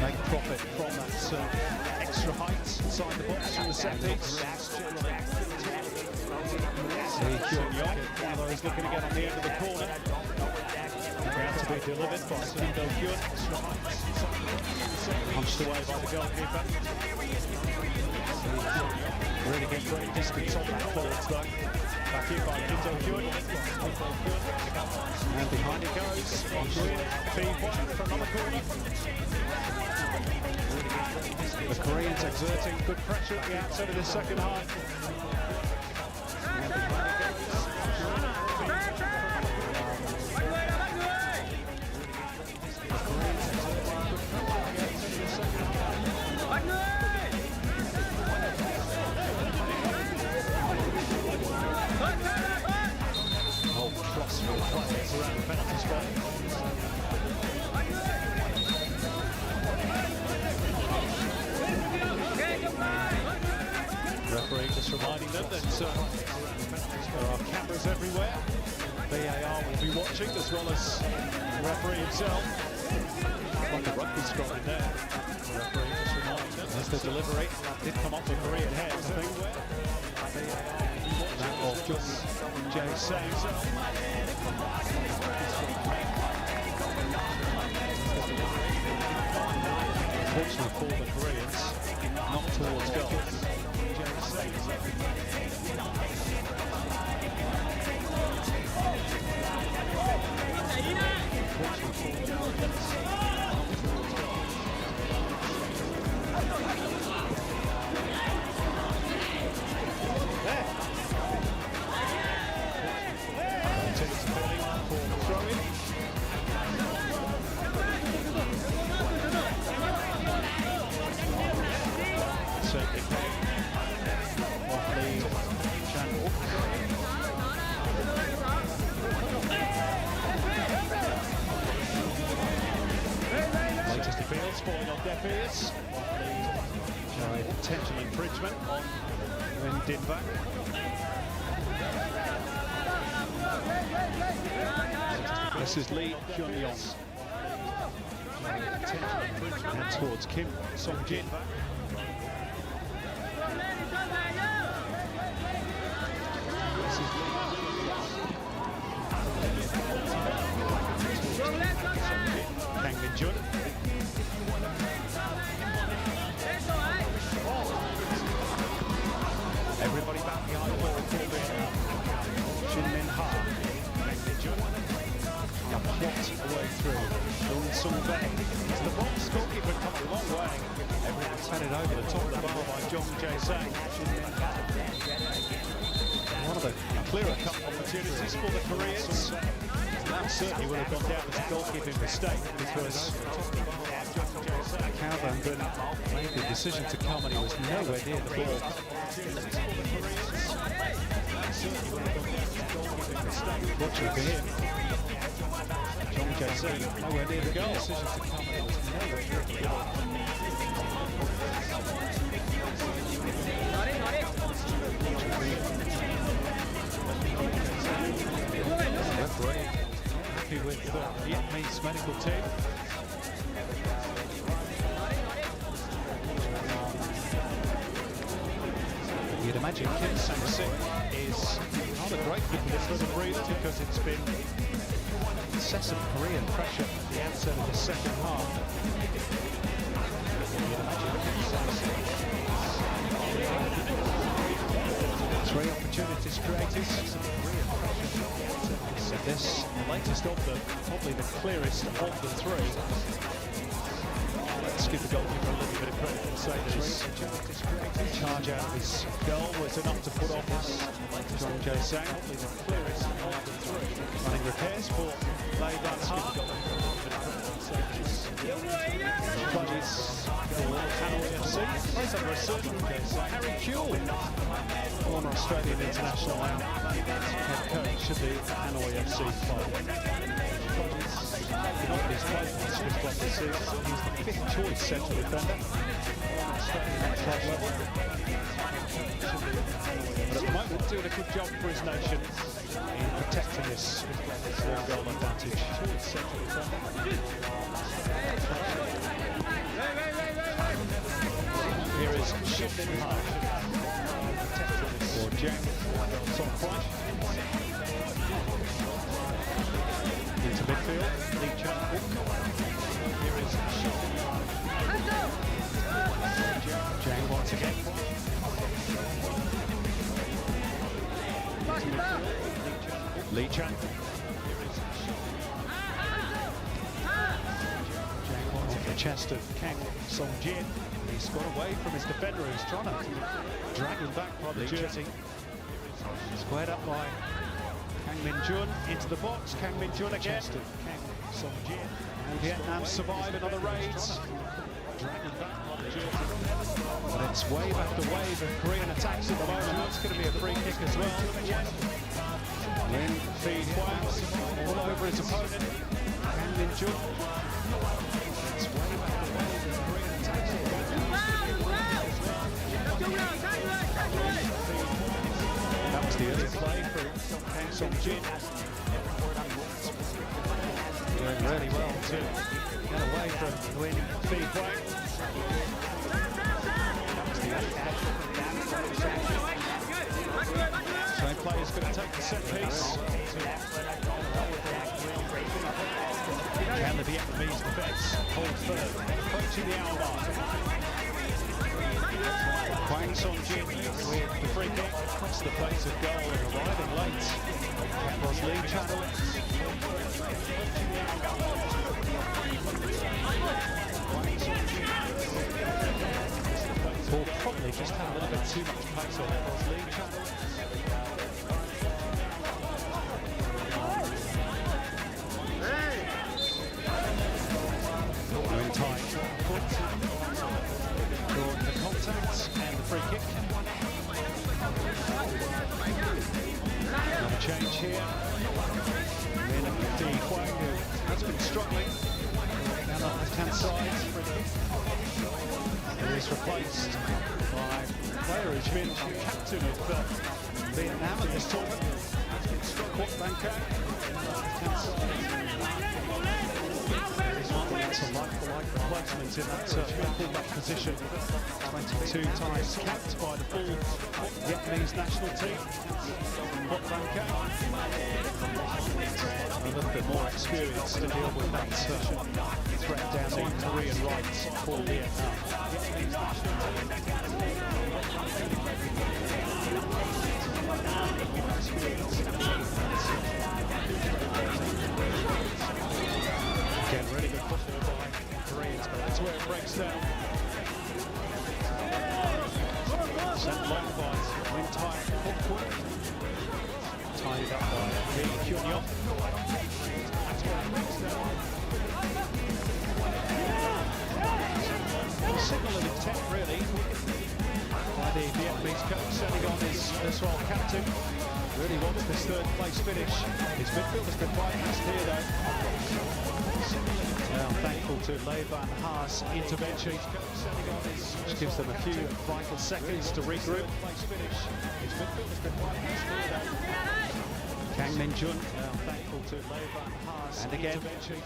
make profit from that extra height inside the box from the set piece. See Hyun Yong, one of those looking to get on the end of the corner. About to be delivered by Kim Do-kyun. Punched away by the goalkeeper. Really get great distance on that forwards though. Back in by Kim Do-kyun. And behind it goes. Nguyen Phi Huang from another corner. The Koreans exerting good pressure at the outset of the second half. And behind it goes. The Koreans exerting good pressure at the outset of the second half. Crossfield players around the penalty spot. Just reminding them that there are cameras everywhere. VAR will be watching, as well as the referee himself. Like a rugby scrum in there. The referee just reminding them as they deliberate. Did come up with Korean heads, I think. That of John J. Sang. Unfortunately for the Koreans, not towards goal. Falling off deaf ears by potential infringement on Dinbak. This is Lee Kyun-yong. Potential infringement towards Kim Song-jin. This is Kang Min-jun. Everybody back behind the ball for Shin Min-ha. Plot away through. Yoon Sung-bae to the box. Goalkeeper come a long way. Everyone's headed over the top of the bar by Jong Jae-sang. One of the clearer cut opportunities for the Koreans. That certainly would have gone down as a goalkeeping mistake, because Cao Van-bin made the decision to come and he was nowhere near the ball. Watching for him, Jong Jae-sang nowhere near the goal. Decision to come and he was nowhere near the goal. Referee happy with the Vietnamese medical team. You'd imagine Kim Sang-sik is rather grateful for this little breather, because it's been incessant Korean pressure at the outset of the second half. You'd imagine Kim Sang-sik. 3 opportunities created. This, the latest of them, probably the clearest of the 3. Let's give the goalkeeper a little bit of credit and say that his charge out of his goal was enough to put off his Jong Jae-sang. Probably the clearest of the 3. Running repairs for Lee Dan-ha. Budgies for Hanoi FC. Plays under a certain Harry Kewell, former Australian international and head coach of the Hanoi FC club. Not his played for the Swiss club this season. He's the 5th choice central defender at club level. But at the moment, doing a good job for his nation in protecting this goal advantage. Here is Shin Min-ha for Jang Song-kwai. Into midfield, Lee Chan-wook. Here is Shin Min-ha. Jang once again. Lee Chan. Jang once at the chest of Kang Song-jin. He's got away from his defender, who's trying to drag him back by the jersey. Squared up by Kang Min-jun into the box. Kang Min-jun again. Kang Song-jin. Vietnam survive another raids. Dragging back by the jersey. But it's wave after wave of Korean attacks at the moment. That's going to be a free kick as well. Lin Fi-hwa all over his opponent. Kang Min-jun. It's wave after wave of Korean attacks at the moment. Song Jin doing really well to get away from Nguyen Phi Huang. Same player's going to take the set piece. Can the Vietnamese defence hold firm? Approaching the hour mark. Hwang Song-jin with the free kick across the face of goal and arriving late across league channel. Ball probably just had a little bit too much pace on it across league channel. Going tight. Foot. Drawing the contact and the free kick. Another change here. Nguyen Phi Huang, who has been struggling down the left-hand side. He is replaced by a player who's been captain of Vietnam at this tournament. Quoc Van Cang. That's a like-for-like replacement in that full-back position. 22 times capped by the full Vietnamese national team. Quoc Van Cang. A little bit more experience to deal with that threat down the Korean right for Vietnam. Again, really good football by Koreans, but that's where it breaks down. Sent long by Wing Tai Hook. Tied up by Lee Kyun-yong. That's where it breaks down. Signal of intent, really, by the Vietnamese coach, setting on his erstwhile captain. Really wants this third place finish. His midfield has been quite fast here, though. Now thankful to Lê Van Haar's intervention, which gives them a few vital seconds to regroup. Kang Min-jun, now thankful to Lê Van Haar's intervention,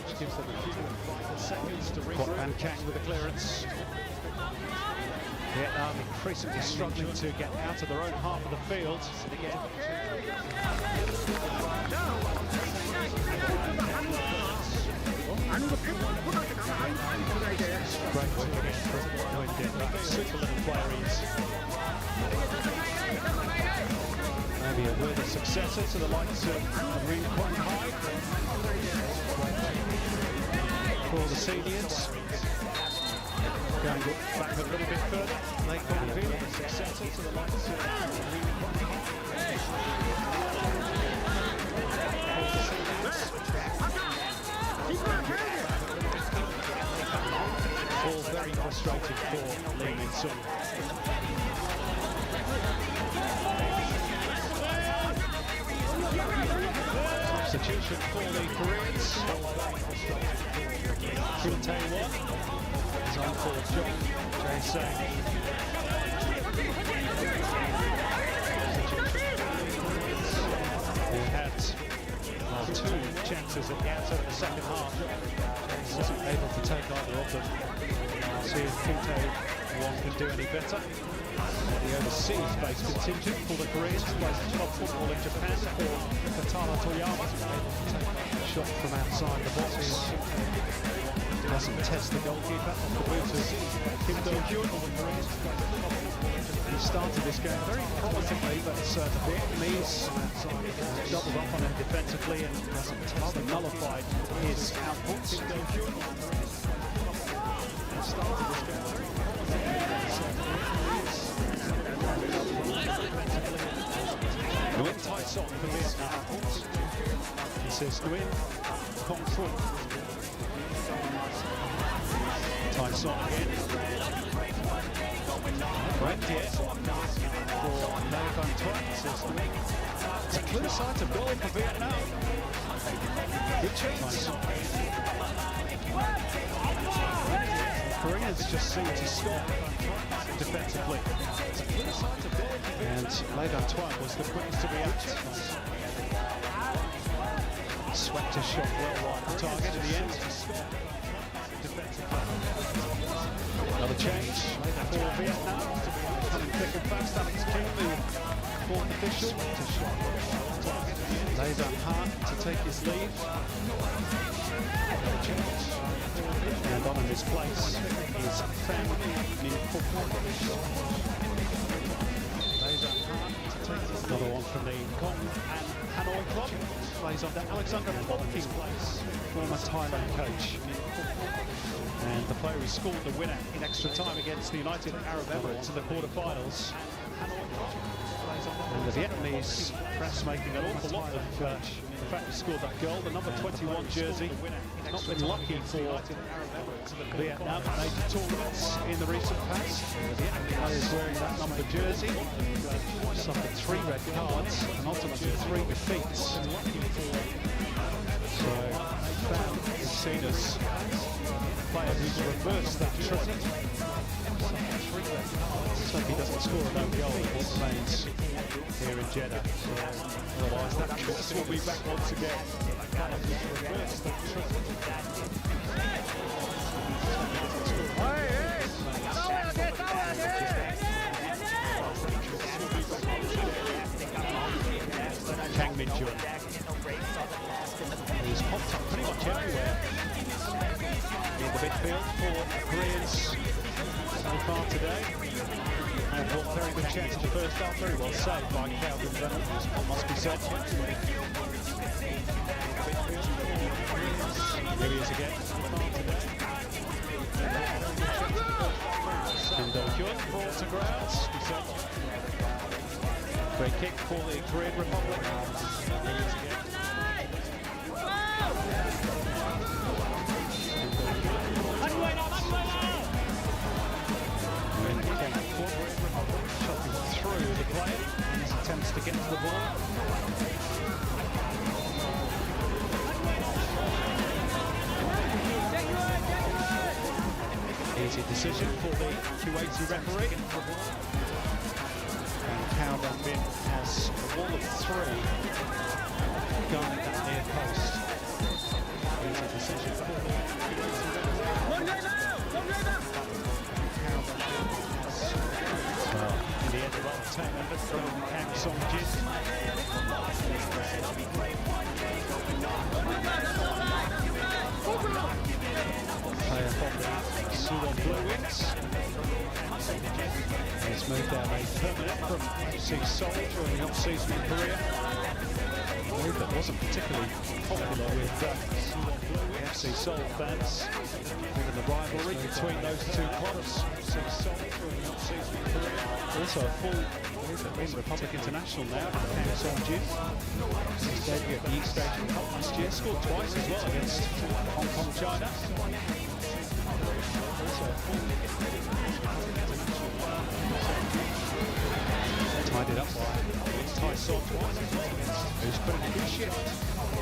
which gives them a few vital seconds to regroup. Quoc Van Cang with the clearance. Vietnam increasingly struggling to get out of their own half of the field. And again. Great work again from Nguyen Dinh. Super little player he is. Maybe a worthy successor to the likes of Marine Quang Hai for the seniors. Going back a little bit further, Lake Bonville, successor to the likes of all very frustrating for Lee Min-sung. Substitution for the Koreans. Kim Tae-won is on for John Jae-sang. Who had two chances at the outset of the second half. Wasn't able to take either of them. See if Kim Tae-won can do any better. The overseas-based contingent for the Koreans plays top football in Japan for Katana Toyama. Able to take a shot from outside the box. Doesn't test the goalkeeper on the boot of Kim Do-hyun. He started this game very promisingly, but the Vietnamese doubled up on him defensively and rather nullified his output. Kim Do-hyun started this game very Nguyen Tai Son for Vietnam. This is Nguyen Kong Phuong. Tai Son again. Right here for Lê Van Thuận. It's a clear sight of goal for Vietnam. Good chance. Koreans just seem to stop. defensively. And Antoine was the quickest to react. Swept his shot well wide the target in the end. Another change for Vietnam. Coming thick and fast, Alex King, the fourth official. Leiban Hart to take his leave. Another change. And on in his place is Pham Minh Phúc. Another one from the Kong and Hanoi club. Plays under Alexander Polking's place, former Thailand coach. And the player who scored the winner in extra time against the United Arab Emirates in the quarterfinals. And the Vietnamese perhaps making an awful lot of the fact he scored that goal. The number 21 jersey, not been lucky for Vietnam at major tournaments in the recent past. Players wearing that number jersey suffered 3 red cards and ultimately 3 defeats. So Pham is seen as a player who's reversed that trend. So if he doesn't score a lone goal, he remains here in Jeddah. Otherwise, that curse will be back once again. Kang Min-jun. He's popped up pretty much everywhere in the midfield for Koreans so far today. And got very good chance in the first half, very well saved by Calvin Reynolds, must be said. Here he is again. Indo ball to ground. Great kick for the Korean Republic. Here he is again. Chopping through the player in his attempts to get to the ball. Easy decision for the Kuwaiti referee. And Cao Bin has a wall of 3 guarding that near post. Easy decision for the Kuwaiti referee. In the end, well taken from Kang Song-jin. Player from the Suwon Blue Wings. He's moved out made permanent from FC Seoul during the off-season in Korea. A move that wasn't particularly popular with FC Seoul fans, given the rivalry between those two clubs. FC Seoul during the off-season in Korea. Also a full Republic international now, Kang Song-jin. His debut at the East Asian Cup last year, scored twice as well against Hong Kong, China. Also a full tied it up by Tai Son, who's put in a good shift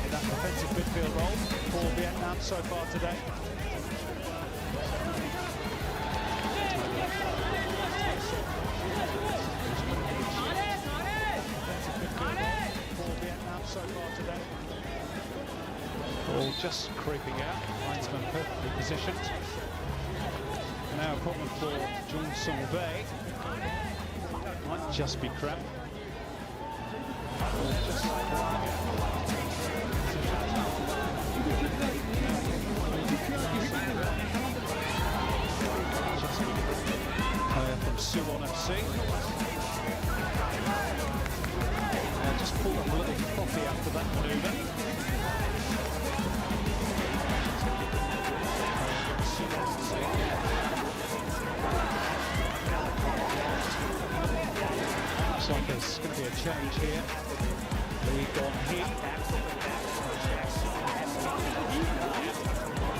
in that defensive midfield role for Vietnam so far today. Ball just creeping out, linesman perfectly positioned. Now a problem for Jung Sung-bae. Might just be crap. Player from Suwon FC. And just pulled up a little coffee after that manoeuvre. Looks like there's going to be a change here. Lead on here.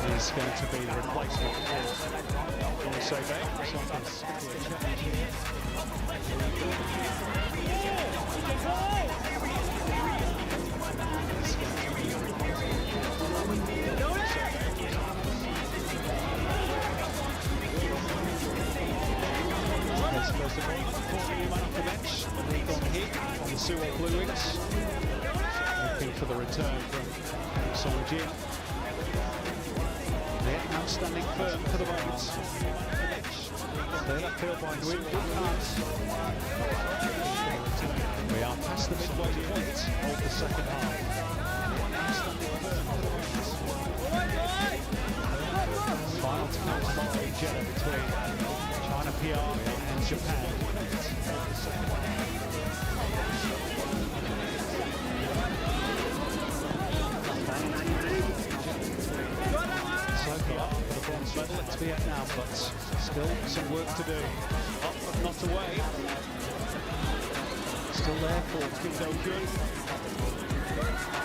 He's going to be the replacement for Sobe. Looks like there's going to be a change here. on the Suwon Blue Wings. Looking for the return from Song Jin. Vietnam standing firm for the moment. They're upfield by Nguyen. We are past the midway point of the second half. Final to come tomorrow in Jeddah between China PR and Japan. So far for the bronze medal, it's Vietnam, but still some work to do. Up but not away. Still there for Kim Do-kyun.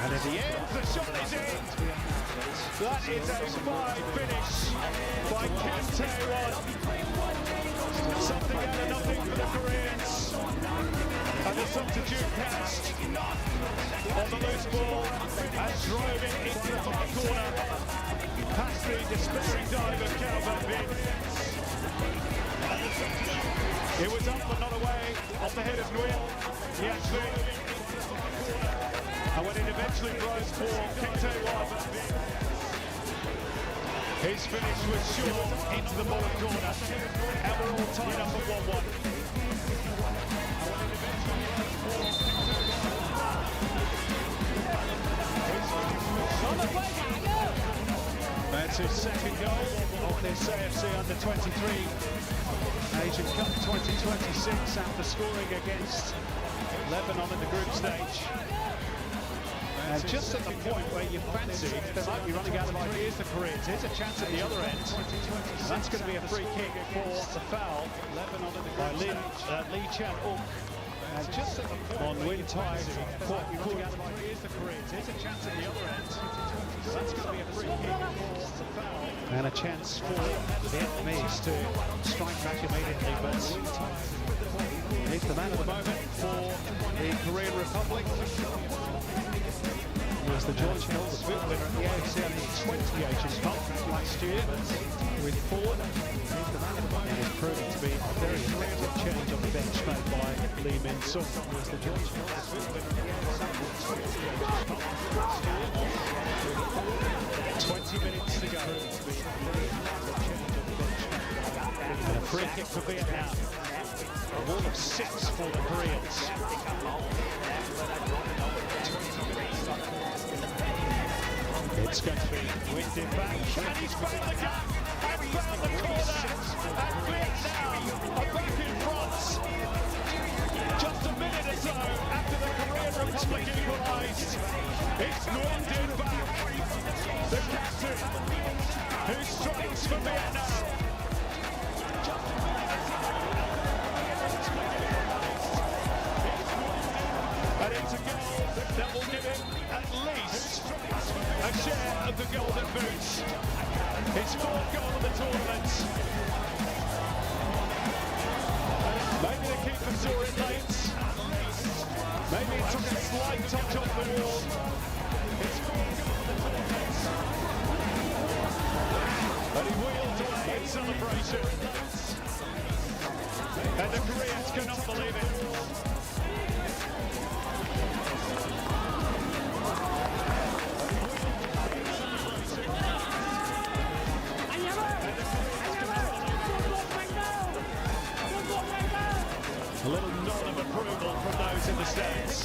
And at the end, the shot is in. That is a fine finish by Kim Tae-won. Something out of nothing for the Koreans. And the substitute cast on the loose ball and drove it into the far corner. Past the despairing dive of Cao Van-Vin. It was up but not away off the head of Nguyen. He actually, and when it eventually rose for Kim Tae-won, his finish was short into the bottom corner, and we're all tied up at 1-1. That's his second goal of this AFC Under-23 Asian Cup 2026 after scoring against Lebanon in the group stage. And just at the point where you fancy they might be running out of ideas, the Koreans. Here's a chance at the other end. That's going to be a free kick for the foul by Lee Chan-uk. And just at the point on Nguyen Thai, running out of ideas, the Koreans. Here's a chance at the other end. That's going to be a free kick for the foul. And a chance for the Vietnamese to strike back immediately, but he's the man of the moment for the Korean Republic. He was the joint winner at the AFC U23 Asian Cup last year with Ford. And is proving to be a very effective change on the bench made by Lee Min-sung. He was the joint winner at the AFC U23 20 minutes to go. And a free kick for Vietnam. A wall of 6 for the Koreans. It's going to be winded back, and he's found the gap, and found the corner, and Vietnam are back in front. Just a minute or so after the Korean Republic equalised, it's winded back, the captain, who strikes for Vietnam. And it's a goal that will give him at least a share of the golden boots. His 4th goal of the tournament. Maybe the keeper saw it late. Maybe it took a slight touch off the wall. His 4th goal of the tournament. But he wheeled away in celebration. And the Koreans cannot believe it. A little nod of approval from those in the stands.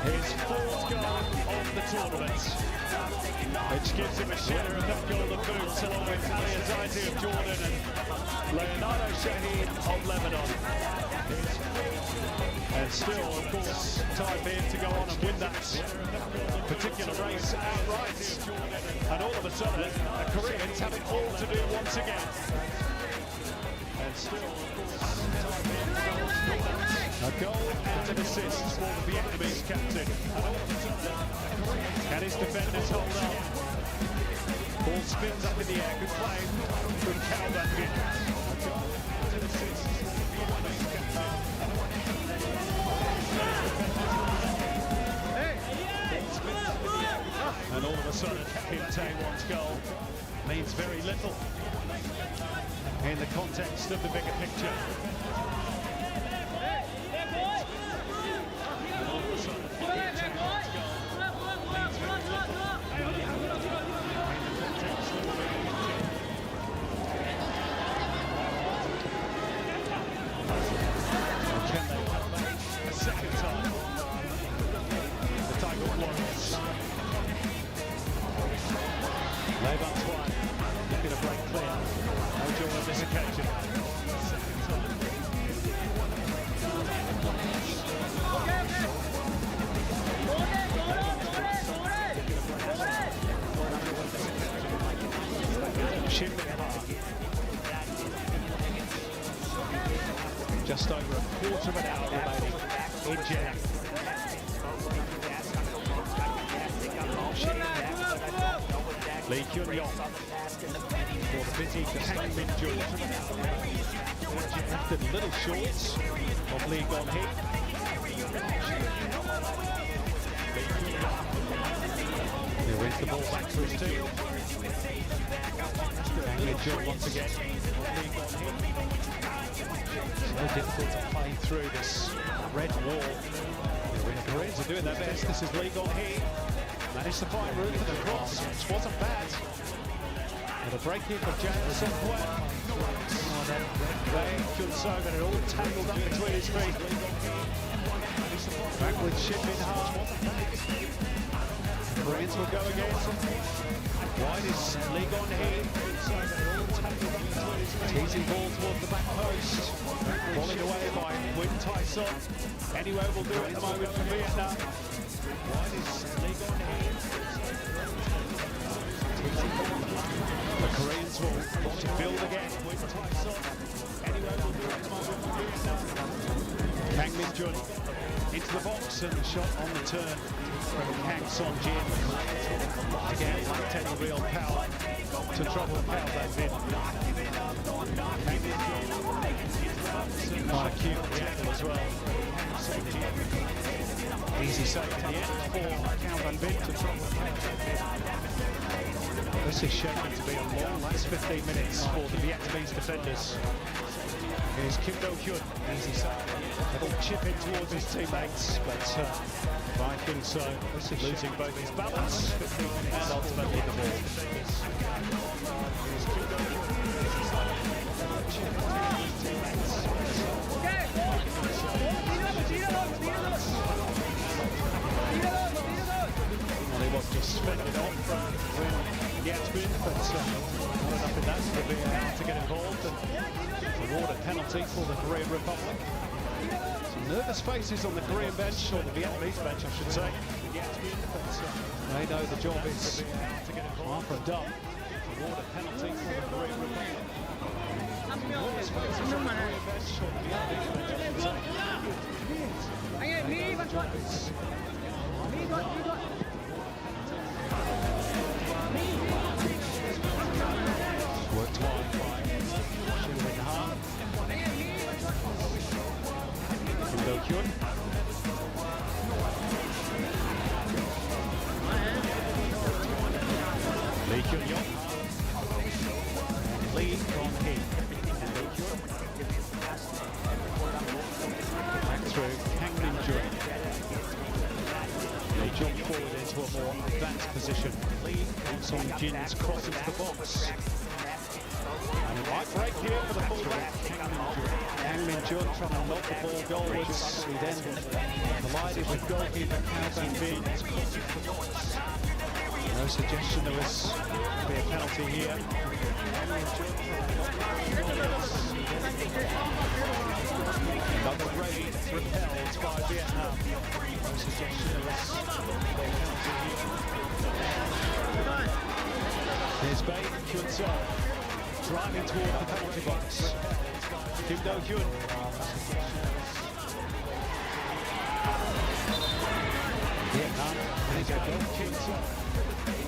His 4th goal of the tournament, which gives him a share of that golden boots along with Ali Azazi of Jordan and Leonardo Shaheen of Lebanon. And still, of course, time for him to go on and win that particular race outright. And all of a sudden, the Koreans have it all to do once again. And still, of course, a goal and an assist for the Vietnamese captain. And his defenders hold up. Ball spins up in the air. Good play from Cao Van-Vin. A goal and an assist for the Vietnamese captain. And all of a sudden, Kim Tae-won's goal means very little in the context of the bigger picture. Can they come back a second time? The Tiger Warriors. Levantoine looking to break clear. No joy on this occasion. Second time. Just over a quarter of an hour remaining in Jeddah. Lee Kyun-yong for the busy Kang Min-jun. After the little shorts of Lee Gon-hee. He wins the ball back to his team. Kang Min-jun once again. So difficult to play through this red wall. The Koreans are doing their best. This is Lee Gon-hee. Managed to find room for the cross, which wasn't bad. And a break here for Jang Sung-hwan. Oh, that Ray Kyun-so got it all tangled up between his feet. Back with Shin Min-ha. Koreans will go again. Wide is Lee Gon-hee. Teasing ball towards the back post. Volleyed away by Win Tai-son. Anyway, will do it at the moment for Vietnam. Wide is Lee Gon-hee. The Koreans will look to build again. Win Tai-son. Anyway, will do it at the moment for Vietnam. Kang Min-jun into the box and the shot on the turn from Kang Son-jin. Again, lacked any real power to trouble Pao Van-vin. Kang Min-jun. Quite a cute tackle as well. Easy save at the end for Pao Van-vin to trouble Pao Van-vin. This is shaping to be a long last 15 minutes for the Vietnamese defenders. Here's Kim Do-hyun, easy save. Little chip in towards his teammates, but by doing so, losing both his balance and ultimately the ball. Here's Kim Do-hyun, easy save. Chip in towards his teammates. Well, he was just suspended off from when Yasmin, but not enough in that for the VAR to get involved and award a penalty for the Korean Republic. Some nervous faces on the Korean bench, or the Vietnamese bench, I should say. They know the job is half a done. Award a penalty for the Korean Republic. Nervous faces on the Korean bench, or the Vietnamese bench, I should say. They know the job is worked hard by Shin Min-ha. Kim Do-hyun. Lee Kyun-yong. Lee Gon-hee. Kim Do-hyun. Back through Kang Min-jun. They jump forward into a more advanced position. Lee Song-jin's cross into the box. And a right break here for the fullback, Kang Min-jun trying to knock the ball goalwards. He then collided with goalkeeper Pao Van-vin. No suggestion there was to be a penalty here. Another raid repelled by Vietnam. No suggestion there was to be a penalty here. Here's Bae Kyun-so driving toward the penalty box. Kim Do-hyun. Vietnam, and he's a goal kick.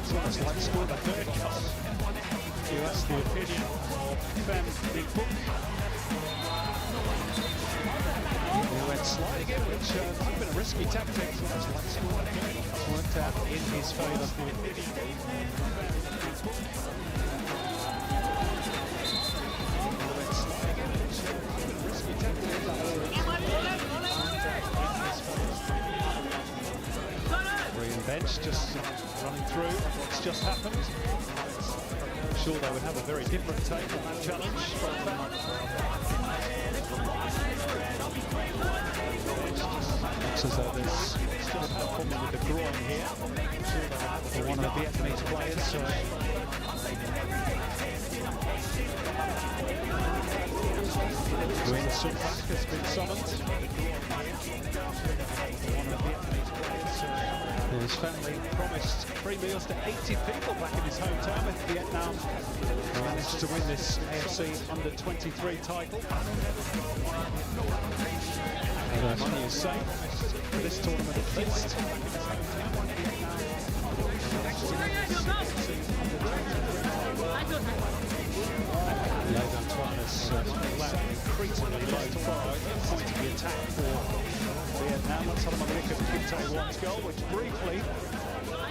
It's almost like scored a third goal. You ask the opinion of Pham Minh Phúc. He went sliding in, which might have been a risky tactic. Almost like scored a third goal. Worked out in his favour. It's just running through what's just happened. I'm sure they would have a very different take on that challenge. Looks as though there's still a problem with the groin here for one of the Vietnamese players. Nguyen Xuân Phuc has been summoned. One of the Vietnamese players. His family promised free meals to 80 people back in his hometown with Vietnam. Managed to win this AFC Under-23 title. Money is safe for this tournament at least. Antoine has allowed increasingly low fire point of the attack for Vietnam. Let's have a look at Kim Tae-won's goal, which briefly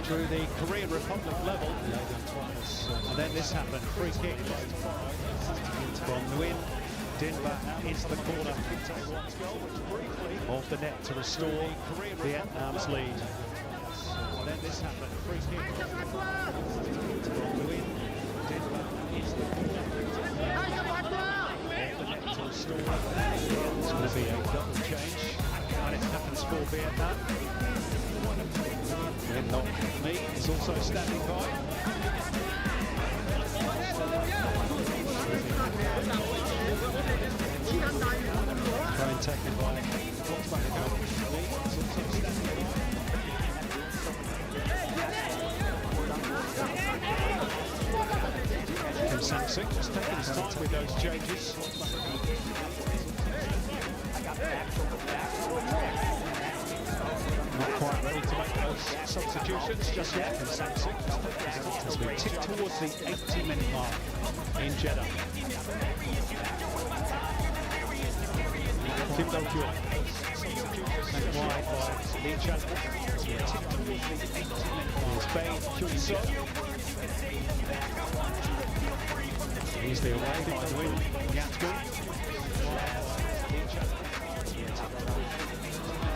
drew the Korean Republic level. And then this happened, free kick from Nguyen into the corner. Kim Tae-won's goal, which briefly off the net to restore Vietnam's lead. And then this happened, free kick from Nguyen into the corner. It's going to be a double change, and it happens for Vietnam. And not me is also standing by. Try and taken by what's back to go. Lee is also standing by. Kim Sang-sik just taking his time with those changes. Not quite ready to make those substitutions just yet. Kim Sang-sik as we tick towards the 80-minute mark in Jeddah. Kim Do-kyun sent wide by Lee Chan-wook as we tick towards the 80-minute mark. Bae Hyun-suk. Easily away by Nguyen Xuân.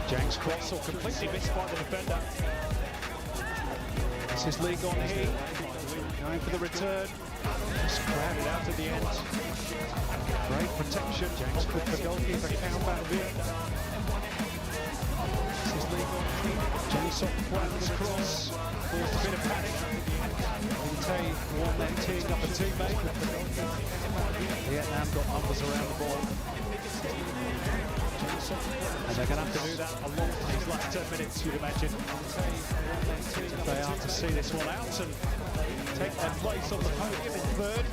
Jang's cross or completely missed by the defender. This is Lee Gon-hee going for the return. Just crowded out at the end. Great protection. Jang's good for goalkeeper Cao Viet. This is Lee Gon-hee. Jang Sok-hwan's cross caused a bit of panic. Tae-won then teeing up a teammate. Vietnam got numbers around the ball. And they're going to have to do that a lot in these last 10 minutes, you'd imagine. If they are to see this one out and take their place on the podium in third.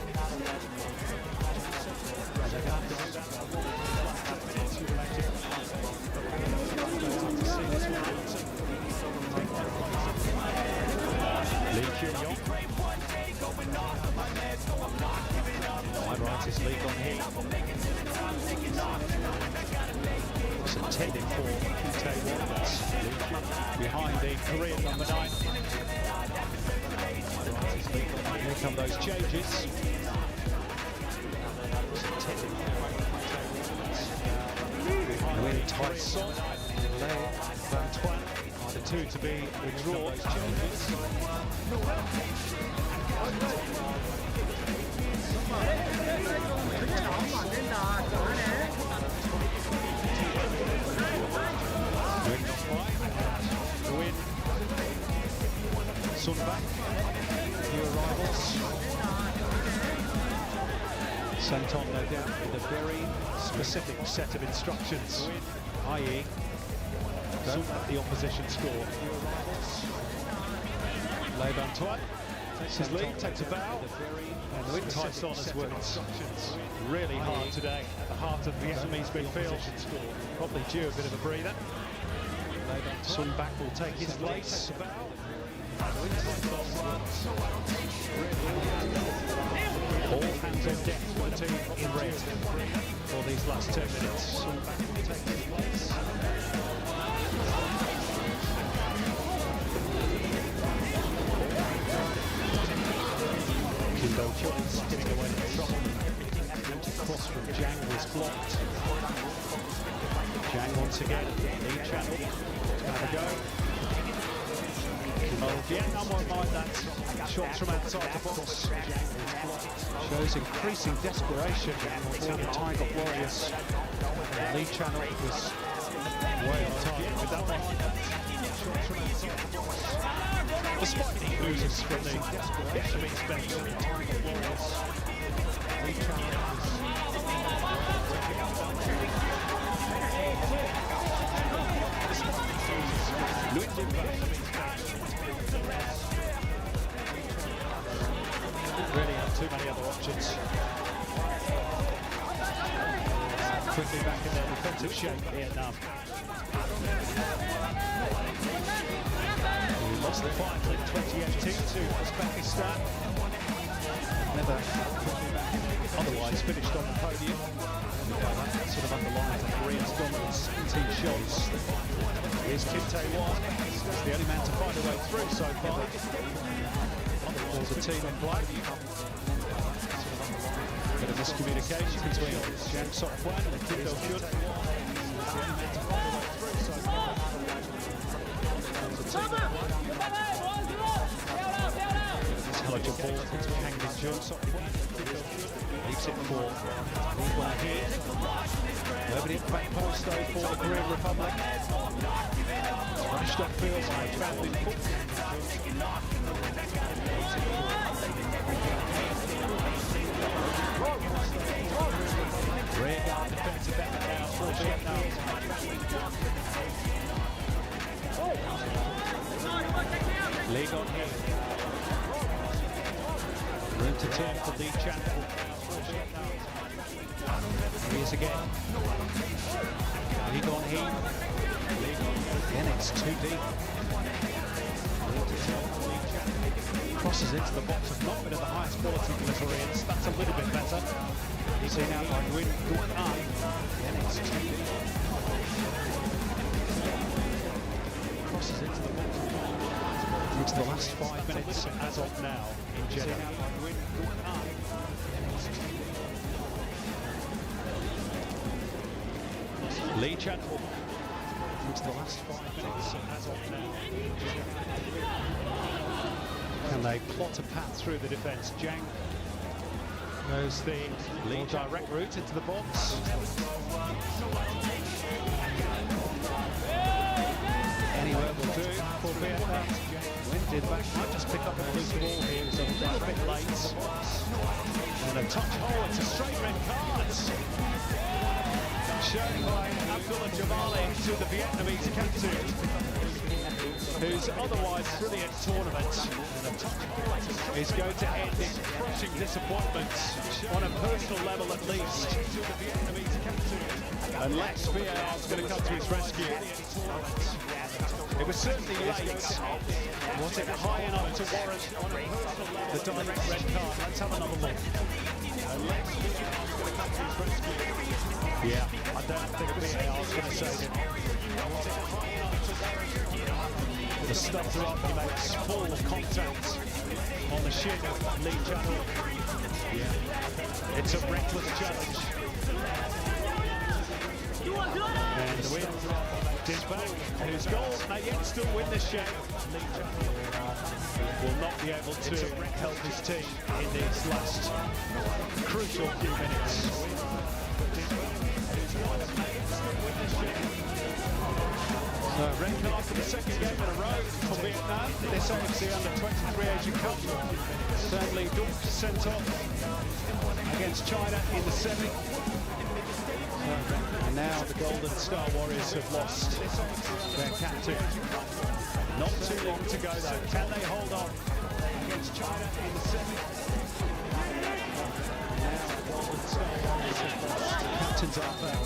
And they're going to have to do that a lot in these last 10 minutes, you'd imagine. To see this one out and take their place. Lee Kyung-yong. Wide right is Lee Gon-hee. It's intended for Kim Tae-won, but behind the Korean number 9. Here come those changes. It's intended for Tae-son and Lee Van-tuan are the two to be withdrawn. Nguyen Xuân Phuc, new arrivals. Sent on, no doubt, with a very specific set of instructions, i.e. don't let the opposition score. Lee Van-tuan. His lead takes a bow, and Nguyen Tae-son has worked really hard today at the heart of Vietnamese midfield. Probably due a bit of a breather. Xuân Phuc will take his place. All hands on deck for the team in red for these last 10 minutes. Xuân Phuc will take his place. Kim Do-kyun is getting away from trouble. Empty cross from Jang was blocked. Jang once again, lead channel. Have a go. Vietnam won't mind that. Shots from outside the box. Shows increasing desperation for the Tiger Warriors. The lead channel was way on target with that one. Shots from outside the box. Despite the losers from the Vietnamese bench, Tiger Warriors. Lead channel was really have too many other options. Quickly back in their defensive shape, Vietnam. We lost the final in 2018 to Uzbekistan. Never otherwise finished on the podium. That sort of underlines the Koreans' dominance, 17 shots. Here's Kim Tae-won. He's the only man to find a way through so far. There's a team in black. Bit of miscommunication between Jang Sok-hwan and Kim Do-hyun. Intelligent ball between Kang Min-jung. Leaves it for Lee here. Nobody at the back post though for the Korean Republic. Punished upfield by Fan Bin-fook. Rear guard defensive effort now for Vietnam. League on here. Room to turn for Lee Chan-ho. Here he is again. League on here. Again, it's too deep. Crosses into the box, have not been of the highest quality for the Koreans. That's a little bit better. He's in out by Win Duan. Again, it's too deep. Crosses into the box. Into the last 5 minutes as of now in Jeddah. Lee Chan-ho. Into the last 5 minutes as of now. Can they plot a path through the defence? Jang knows the more direct route into the box. Anywhere will do for Vietnam. Winded back, might just pick up a loose ball here. He's a little bit late. And a touch hole, it's a straight red card. Shown by Abdullah Jamali to the Vietnamese captain, whose otherwise brilliant tournament is going to end in crushing disappointment on a personal level at least, unless VAR is going to come to his rescue. It was certainly late. Was it high enough to warrant the direct red card? Let's have another look. Yeah, I don't think VAR is going to save it. The stutter up, he makes full contact on the shin of Lee Chan-ho. Yeah, it's a reckless challenge. And the win is back, whose goal may yet still win this game. Lee Chan-ho will not be able to help his team in these last crucial few minutes. So red card for the second game in a row for Vietnam. This obviously under 23 Asian Cup. Sadly, Duc sent off against China in the semi. And now the Golden Star Warriors have lost their captain. Not too long to go though. Can they hold on against China in the semi? Now the Golden Star Warriors have lost. Captain's up there.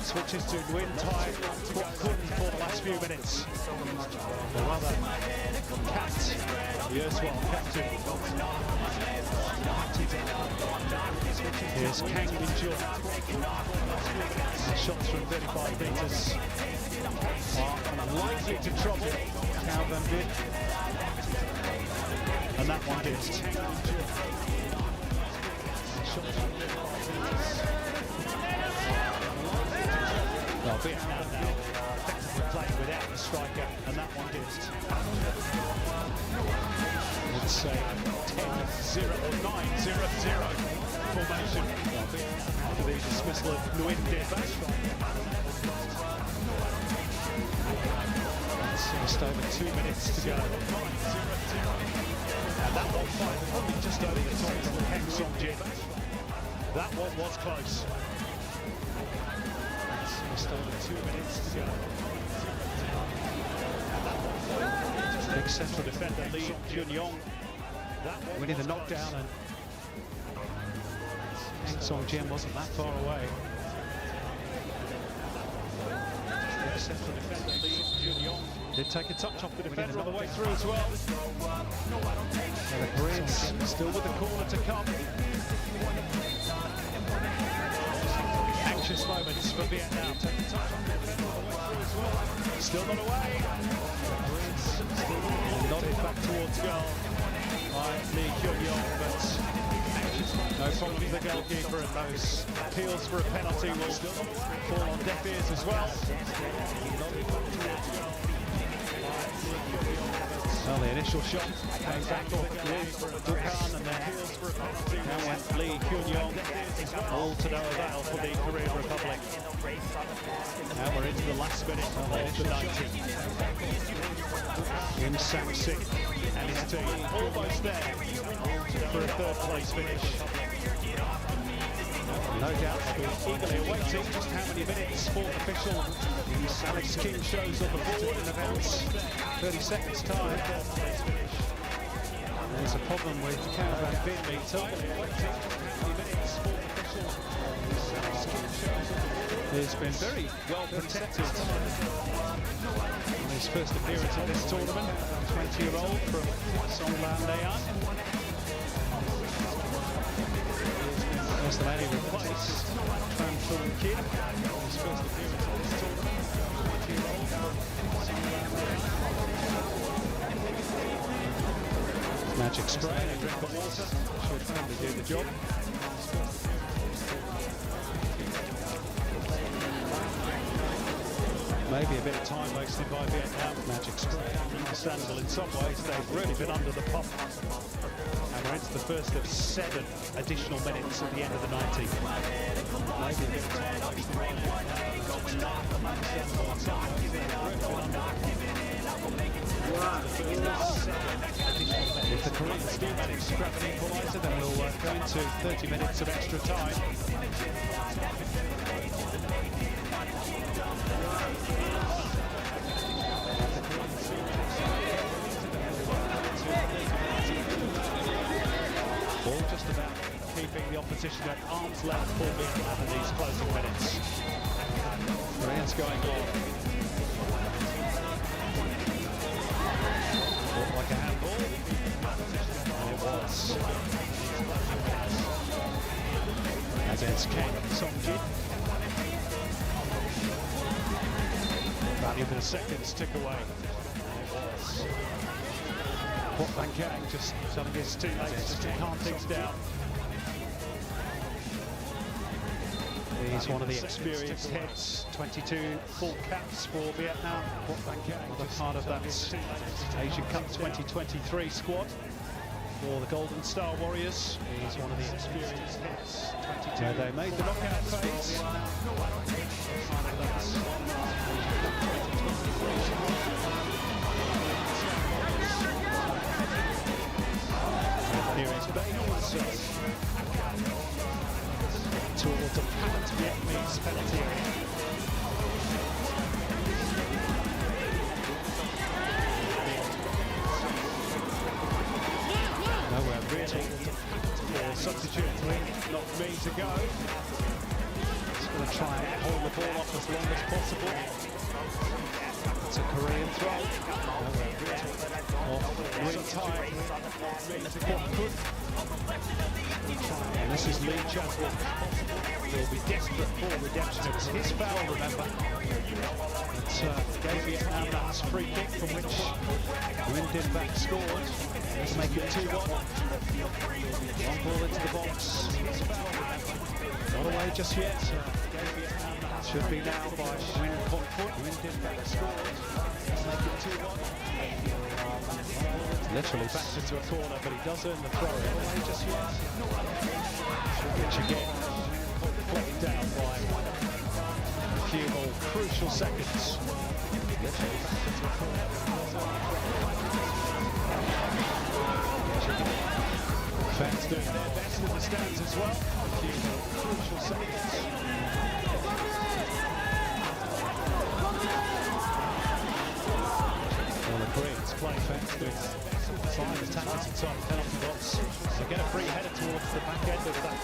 Switches to Nguyen Thai Kun for the last few minutes. Or rather, Cat, the erstwhile captain. Here's Kang Min-jung. Shots from 35 metres are likely to trouble Cao Van Binh. And that one is shots from 35 metres. Well, Vietnam now effectively playing without the striker, and that one is 9-0-0 formation after the dismissal of Nguyen Deba. Just over 2 minutes to go. And that one fight only just over the top of Heng Jin. That one was close. Just over 2 minutes to go. And that one fight, big central defender Lee Jun-yong winning the knockdown, and Heng Jin wasn't that far away. Big central defender Lee Jun-yong did take a touch off the defender on the way through as well. And the Koreans still with the corner to come. Anxious moments for Vietnam. Take a touch off the defender on the way through as well. Still not away. The Koreans still nodded back towards goal by Lee Kyun-yong, but no problem for the goalkeeper, and those appeals for a penalty will fall on deaf ears as well. Well, the initial shot came back off Tarkam, and then now went Lee Kyun-yong, all to no avail for the Korean Republic. Now we're into the last minute of the 90. Kim Sang-sik and his team almost there for a third place finish. No doubt they'll be eagerly awaiting just how many minutes fourth official Alex King shows on the board in about 30 seconds time. There's a problem with Caravan Bin meter. He's been very well protected in his first appearance at this tournament. 20-year-old from Songlam Daean. There's the man he replaced, Tran Thun Kim, his first appearance at this tournament. 20-year-old from Songlam Daean. Magic spray and a drink of water should probably do the job. Maybe a bit of time wasted by Vietnam. Magic spray, understandable in some ways. They've really been under the pump. And we're into the first of 7 additional minutes at the end of the 90. Maybe a bit of time wasted by If the Koreans do manage to grab an equaliser, then we'll go into 30 minutes of extra time. All just about keeping the opposition at arm's length for Vietnam in these closing minutes. Koreans going long. Looked like a handball. And it was. Against Kang Song-jin. Valuable seconds tick away. And it was. Kwok Ban-kang just telling his teammates to calm things down. He's one of the experienced heads, 22 full caps for Vietnam. Kwok Ban-kang was part of that Asian Cup 2023 squad for the Golden Star Warriors. He's one of the experienced heads, 22. They made the knockout phase. Here is Baines towards a packed Vietnamese penalty area. Nowhere really for substitute not me to go. Just going to try and hold the ball off as long as possible. It's a Korean throw. Nowhere really ring time. And this is Lee Chadwick. He'll be desperate for redemption. It was his foul, remember. It gave Vietnam that free kick from which Nguyen Deba scored. Let's make it 2-1. One ball into the box. Not away just yet. Should be now by Nguyen Deba scored. Let's make it 2-1. Literally backed into a corner, but he does earn the throw away just yet. Which again, played down by a few more crucial seconds. Literally backed into a corner. Fans doing their best in the stands as well. A few more crucial seconds. Well, the Koreans play fans doing their best all the time. The tackles inside the penalty box. They get a free header towards the back end of that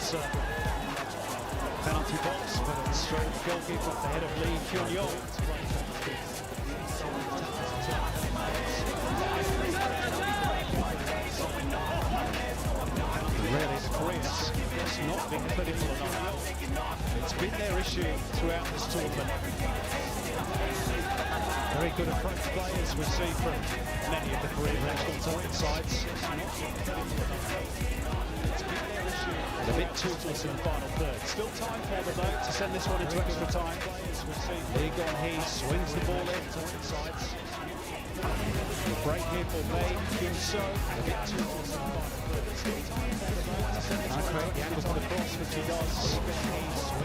penalty box, but it's straight goalkeeper at the head of Lee Kyun-yong. Really, the Koreans just not being clinical enough. It's been their issue throughout this tournament. Very good approach players we see from many of the Korean national sides. It's been their issue. And a bit toothless in the final third. Still time for them though to send this one into extra time. Lee Gon-hee swings the ball in to the sides. The break here for Bae Kyun-so. A bit toothless in the final third. Now create the angle for the cross, which he does.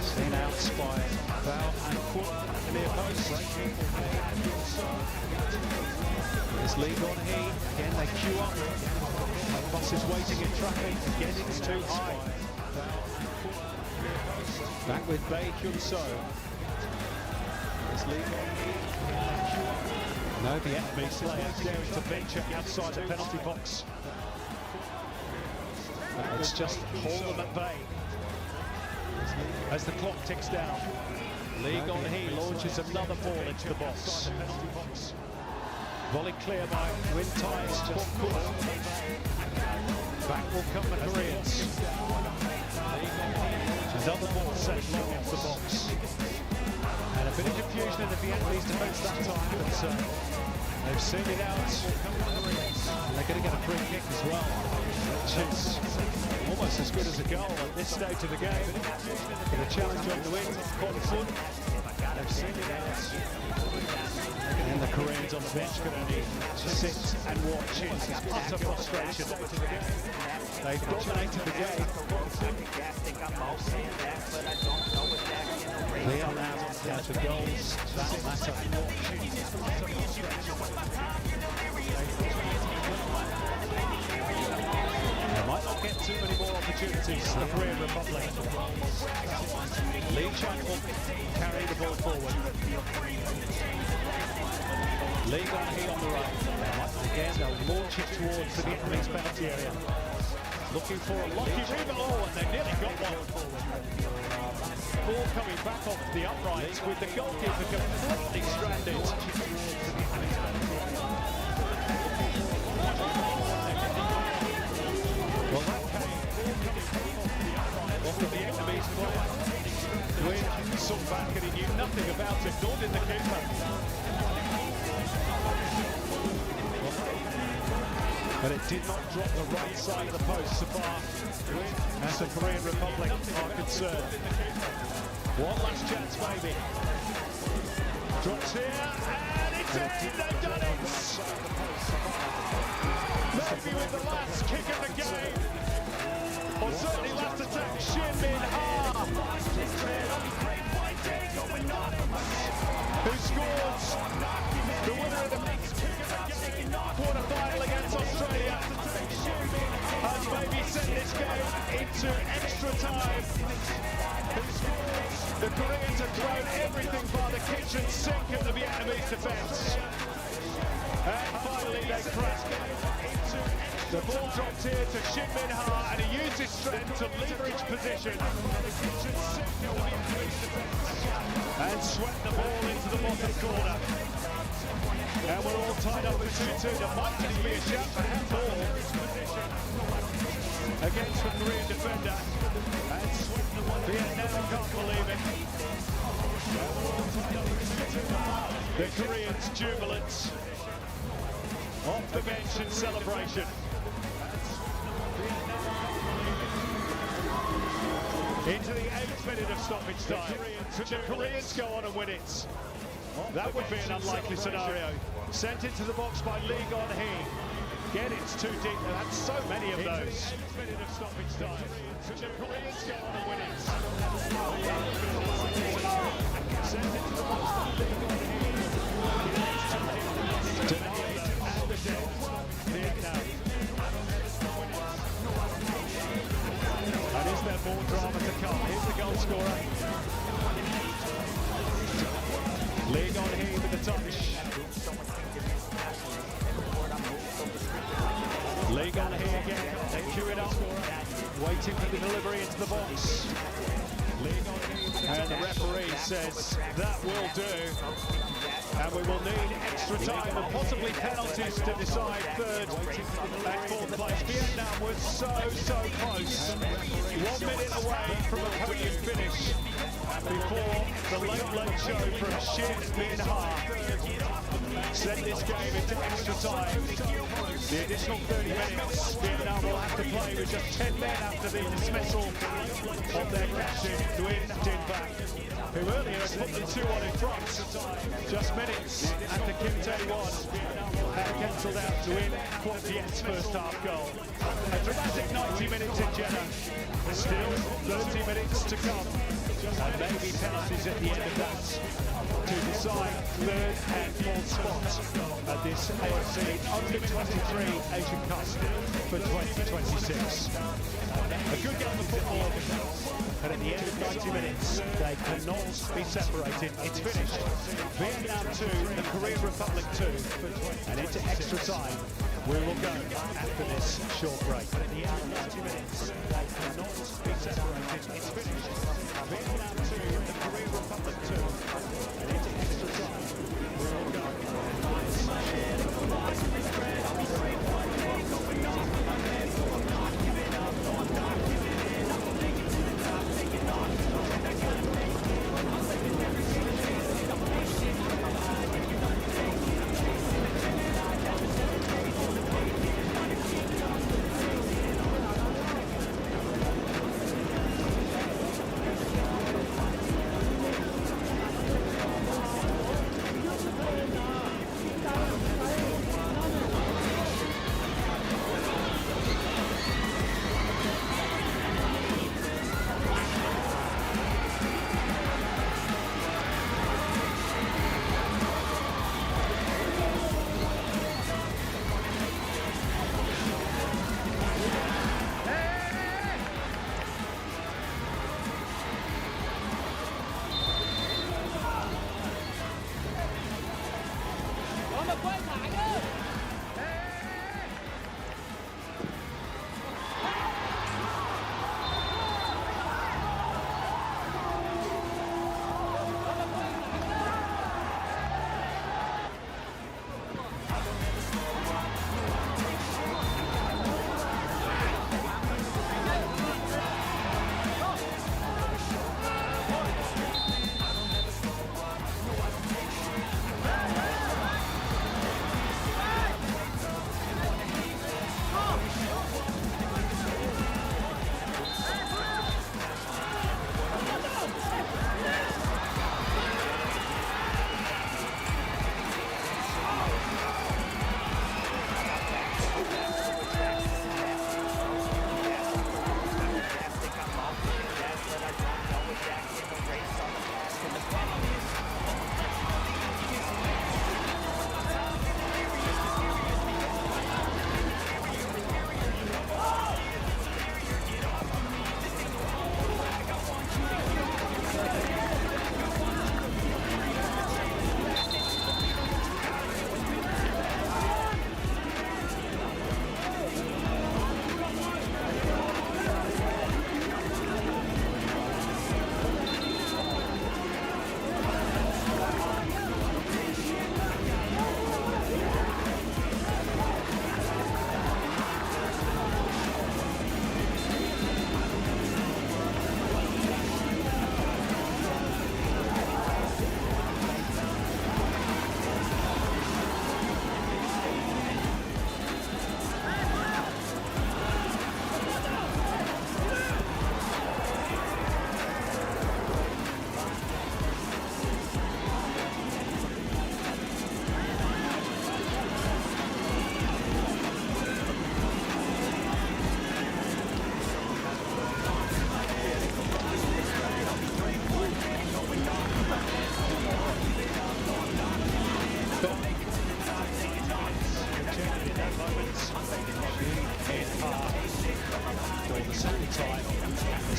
Seen out by Bao and Kwon at the near post. There's Lee Gon-hee. Again, they queue up. The bus is waiting in traffic. Again, it's too high. Back with Bae Kyun-so. There's Lee Gon-hee. No, the Vietnamese players daring to venture outside the penalty box. It's just hold them at bay. As the clock ticks down, Lee Gon-hee launches another ball into the box. Volley clear by Win Ties to Kwon. Back will come the Koreans. Another ball sent long into the box. And a bit of confusion in the Vietnamese defence that time, but they've seen it out. And they're going to get a free kick as well, which is almost as good as a goal at this stage of the game. For the challenge on the wing, Kwon. They've seen it out. And the Koreans on the bench can only sit and watch in utter frustration. They've dominated the game. They are now on count of goals. That'll matter. They might not get too many more opportunities, the Korean Republic. Lee Chang-wook carrying the ball forward. Lee Gon-hee on the right. Again, they'll launch it towards the Vietnamese penalty area. Looking for a lucky rebound. Oh, and they nearly got one. Ball coming back off the uprights with the goalkeeper completely stranded. Well, that came off the Vietnamese player. Nguyen saw back and he knew nothing about it, nor did the keeper. But it did not drop the right side of the post so far as the Korean Republic are concerned. One last chance, maybe. Drops here, and it's in! They've done it! Maybe with the last kick of the game, or certainly last attack, Shin Min-ha, who scores the winner of the next kick of the game quarter-final against Australia, has maybe sent this game into extra time. The Koreans have thrown everything by the kitchen sink at the Vietnamese defence. And finally they crack. The ball dropped here to Shin Min-ha and he used his strength to leverage position. And swept the ball into the bottom corner. And we're all tied up with 2-2. There might just be a shout for handball against the Korean defender. And Vietnam can't believe it. The Koreans jubilant. Off the bench in celebration. Into the 8th minute of stoppage time. The Koreans go on and win it. That would be an unlikely scenario. Sent into the box by Lee Gon-hee. Again, it's too deep. They've had so many of those. 8th minute of stoppage time. The Koreans go on and win it. Send it to the box. And is there more drama to come? Here's the goal scorer. League on here with the touch. League on here again. They queue it up. Waiting for the delivery into the box. And the referee says that will do. And we will need extra time and possibly penalties to decide third and fourth place. Vietnam was so close. 1 minute away from a podium finish before the late show from Shin Min Ha sent this game into extra time. The additional 30 minutes, Vietnam will have to play with just 10 men after the dismissal of their captain, Nguyen Din Bac, who earlier had put them 2-1 in front. Just minutes after Kim Tae-won had cancelled out to win Kwok Viet's first half goal. A dramatic 90 minutes in Jeddah. Still 30 minutes to come. And maybe penalties at the end of that to decide third and fourth spot at this AFC U23 Asian Cup for 2026. A good game of football. And at the end of 90 minutes, they cannot be separated. It's finished. Vietnam 2, the Korean Republic 2. And into extra time, we will go after this short break. But at the end of 90 minutes, they cannot be separated. It's finished. Vietnam 2, the Korean Republic 2. And into extra time, we will go.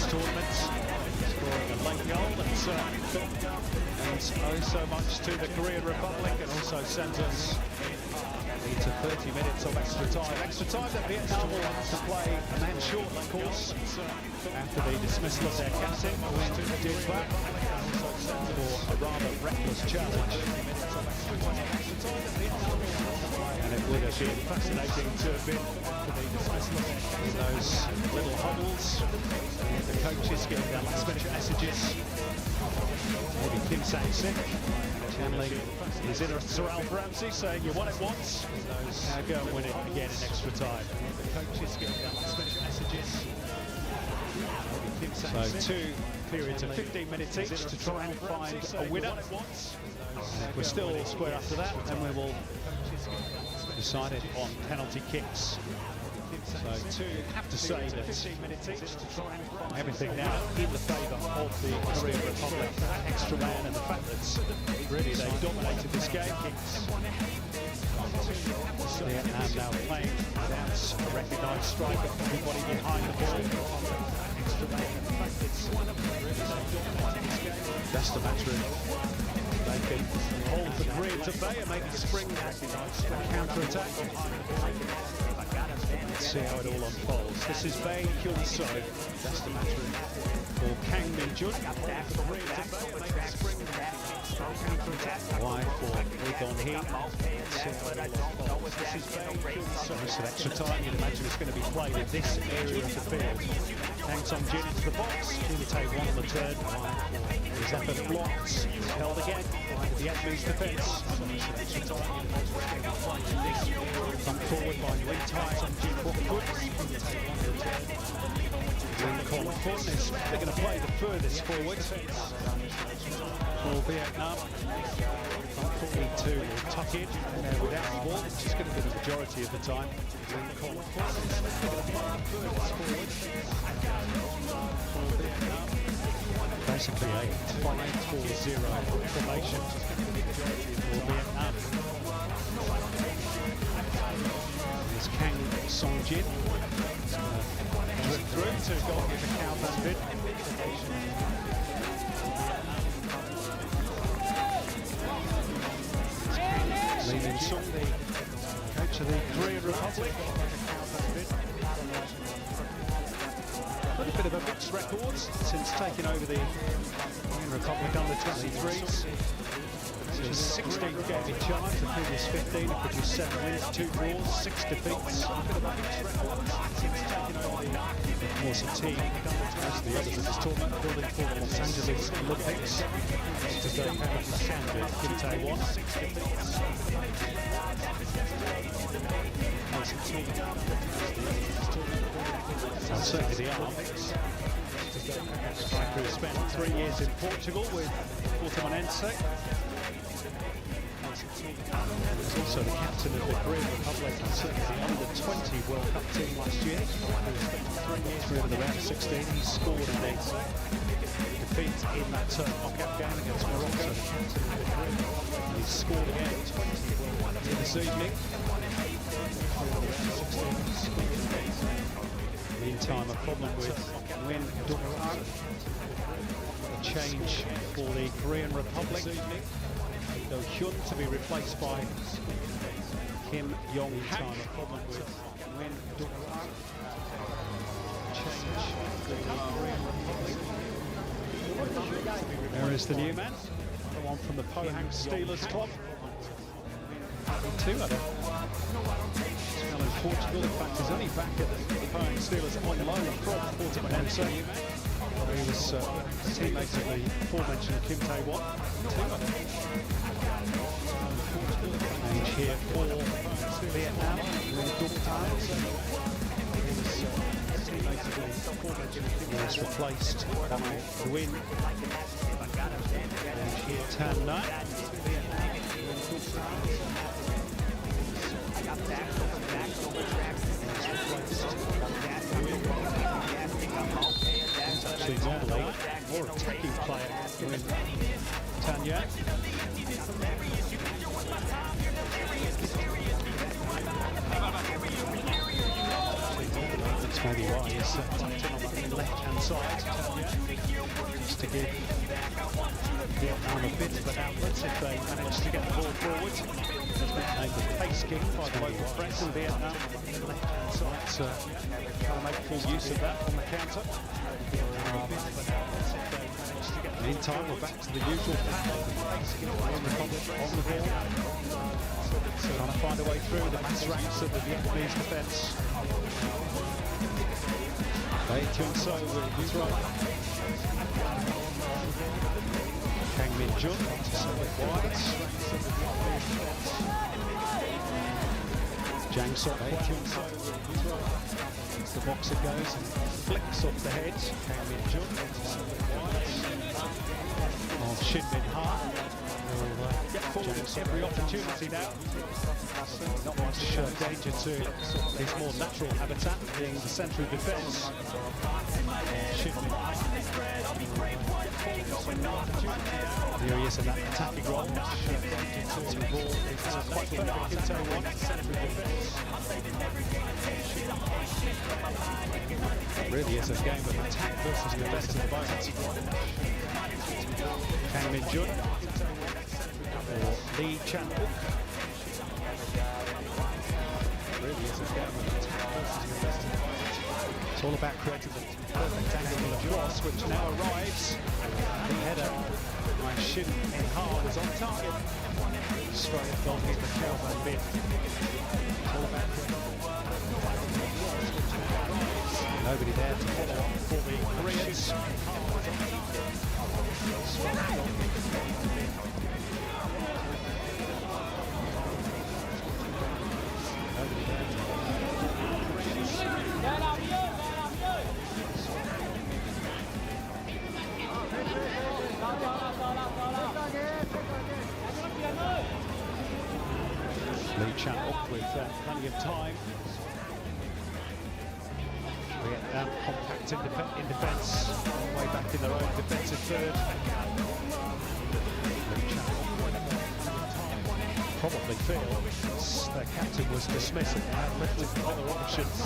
this tournament, scoring a late goal that means oh so much to the Korean Republic, and also sends us into 30 minutes of extra time. Extra time that Vietnam will have to play a man short, of course, after the dismissal of their captain, who did back for a rather reckless challenge. And it would have been fascinating to have been after the dismissal in those little huddles, the coaches giving their last minute messages. Maybe Kim Sang-sik channeling his inner Sir Alf Ramsey, saying you won it once, now go and win it again in extra time. The coaches giving their last minute messages. So 2 periods of 15 minutes each to try and find a winner. If we're still square after that, then we will decide it on penalty kicks. So have to say that everything now in the favour of the Korean Republic. Extra man, and the fact that really they dominated this game. Vietnam now playing without a recognised striker, everybody behind the ball. Extra man, and the fact that that's the matter. They can hold the Koreans at bay and maybe spring counter-attack. Let's see how it all unfolds. This is Bae Hyun-so, that's the matter, for Kang Min-jun. Wide for Lee Gon-hee. This is Bae Hyun-so. Some extra time, you'd imagine it's going to be played in this area of the field. Kang Sung-jin into the box. Kim Tae-won on the turn. His effort blocked. Held again by the enemy's defence. Come forward by Lee Tae-won. Is they're going to play the furthest forward for Vietnam. 42 will tuck in without the ball, which is going to be the majority of the time. Basically a 5-4-0 formation for Vietnam. There's Kang Sung-jin. Drip through to goalkeeper Cao Van Vin. Lee Min-sung, the coach of the Korean Republic. Got a bit of a mixed record since taking over the Korean Republic under 23s. His 16th game in charge, the previous 15, he produced 7 wins, 2 draws, 6 defeats. Of course, a team, as the others in this tournament, building for the Los Angeles Olympics. Today, Paris standard, Kim Tae-won. And certainly the arm. Striker who spent 3 years in Portugal with Portimonense. He's also the captain of the Korean Republic and certainly the under-20 World Cup team last year. He spent 3 years through the round of 16. He scored in the defeat in that knockout game against Morocco. And he scored again this evening. Meantime, a problem with Nguyen Duk-an. A change for the Korean Republic. Indo Hyun to be replaced by Kim Yong-hak. A problem with Nguyen Duk-an. Change for the Korean Republic. There is the new man, the one from the Pohang Steelers club. 2 at it. In Portugal, in fact, he's only back at the Pohang Steelers on loan from Portimonense. He was teammate of the aforementioned Kim Tae-won. Age here for Vietnam. He was replaced by Nguyen Tan Nhat. Actually, normally more attacking player than Tanya. That's maybe why he's tucked in on the left-hand side. to give Vietnam a bit of an outlet if they manage to get the ball forward. It's been named the pace king by the local press in Vietnam. Left-hand side to try and make full use of that on the counter. Meantime, we're back to the usual pattern. Pace king on the ball. Trying to find a way through the mass ranks of the Vietnamese defence. They tune so with his right. Kang Min Jun to send it wide. Jang Sok tune so with his right. As the boxer goes and flicks off the head. Kang Min Jun to send it wide. Of Shin Min Ha. Get forward every opportunity now. Not much danger to his more natural habitat, being the central defence. Here he is in that attacking role. The ball is quite perfect into one central defence. It really is a game of attack versus defence at the moment. Kang Min Jun or Lee Chan Wook. Really is a game of attack versus defence. It's all about creating the perfect angle of cross, which now arrives. The header by Shin Min Ha was on target. Straight goalkeeper Chow Van Bin. It's all about nobody there to follow up for the Koreans. Lee Chan Wook with plenty of time. Vietnam compact in defence, way back in their own defensive third. Lee Chan Wook probably feel their captain was dismissed and had lifted other options.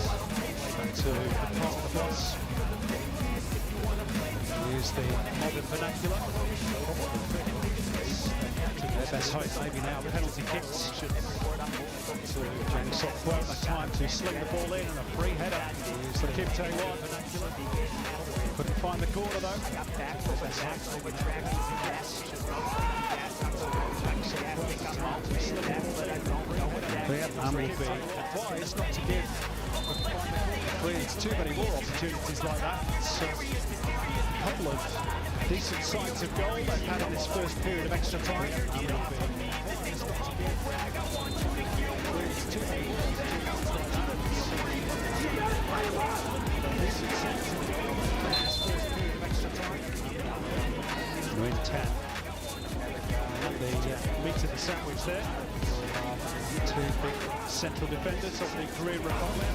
Back to the part of the bus. Use the modern vernacular. Their best hope maybe now penalty kicks. To Jang Sok won't have time to sling the ball in, and a free header for Kim Tae-won. Couldn't find the corner though. Vietnam will be advised not to give Koreans too many more opportunities like that. It's a couple of decent sights of goal they've had in this first period of extra time. We're in 10. The meat of the sandwich there. Two big central defenders of the Korean Republic.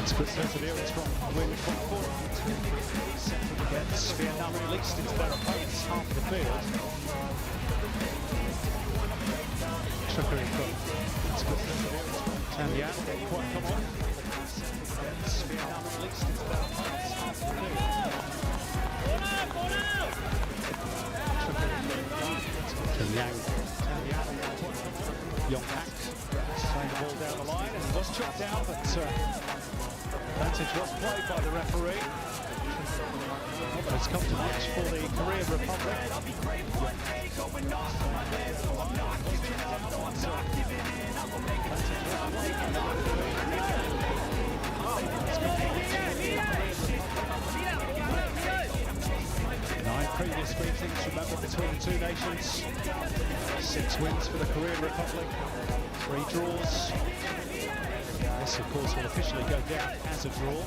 It's good perseverance from wing front foot. Central defence. Vietnam released into their opponent's half of the field. Trickery from. It's good perseverance from Tan Yan. Didn't quite come on. Vietnam released into their opponent's half of the field. Tan Yan. Yong Hak playing the ball down the line, and it was chopped down, but advantage was played by the referee. But it's come to much for the Korean Republic. Nine previous meetings, remember, between the two nations. 6 wins for the Korean Republic, 3 draws. This, of course, will officially go down as a draw.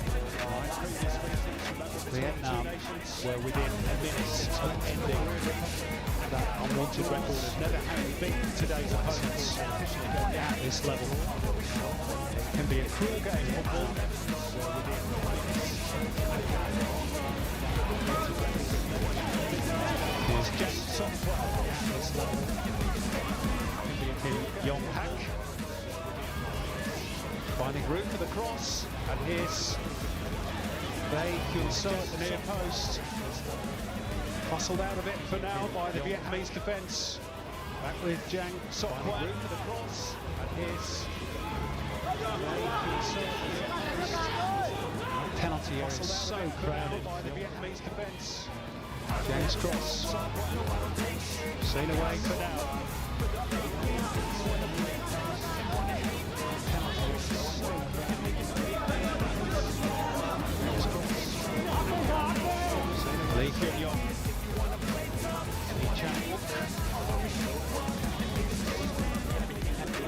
Vietnam were within minutes of ending that unwanted record of never having beaten today's opponents at this level. It can be a cruel game, football. Here's just some play at this level. Yong Hak. Finding room for the cross, and here's Bae Hyun-seo at the near post. Hustled out of it for now by the Vietnamese defence. Back with Jang Sok-hwan. Room for the cross, and here's Bae Hyun-seo at the near post. Penalty area is so crowded by the Vietnamese defence. Jang's cross. Seen away for now. Lee Kyun-yong. Lee Chang-wook.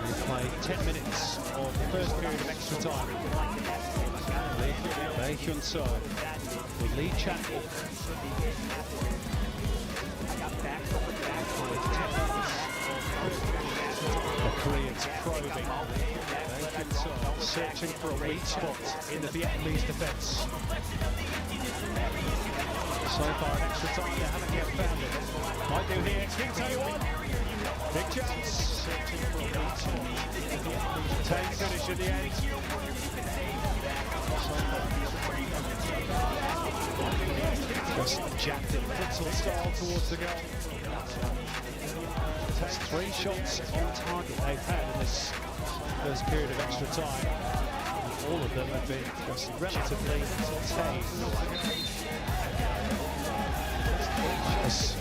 We played 10 minutes of the first period of extra time. Bae Hyun-seo with Lee Chang-wook. The Koreans probing. Bae Hyun-seo searching for a weak spot in the Vietnamese defence. So far in extra time, they haven't yet found it. Might do here. King Tae-won. Big chance. Searching for a weak spot. Tae finish in the end. Just jacked it, futsal style towards the goal. That's 3 shots on target they've had in this first period of extra time. All of them have been just relatively tame. Nice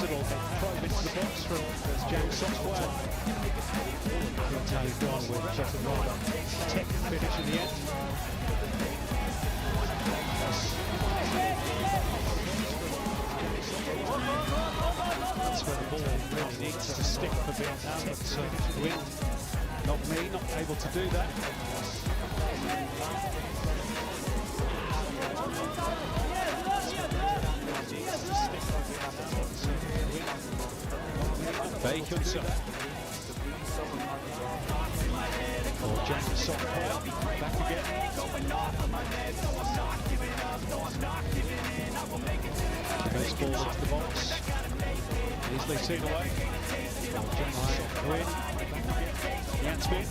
little probe into the box from Jang Sok-hwan. Tae's gone with just a rather tech finish in the end. That's where the ball really needs to stick for Vietnam, but Win, not me, not able to do that. Bae Hyun-seo. Or Jang Sok-hwan, back again. Goes forward to the box. Easily seen away. Jang Sok-hwan, Yan Smith.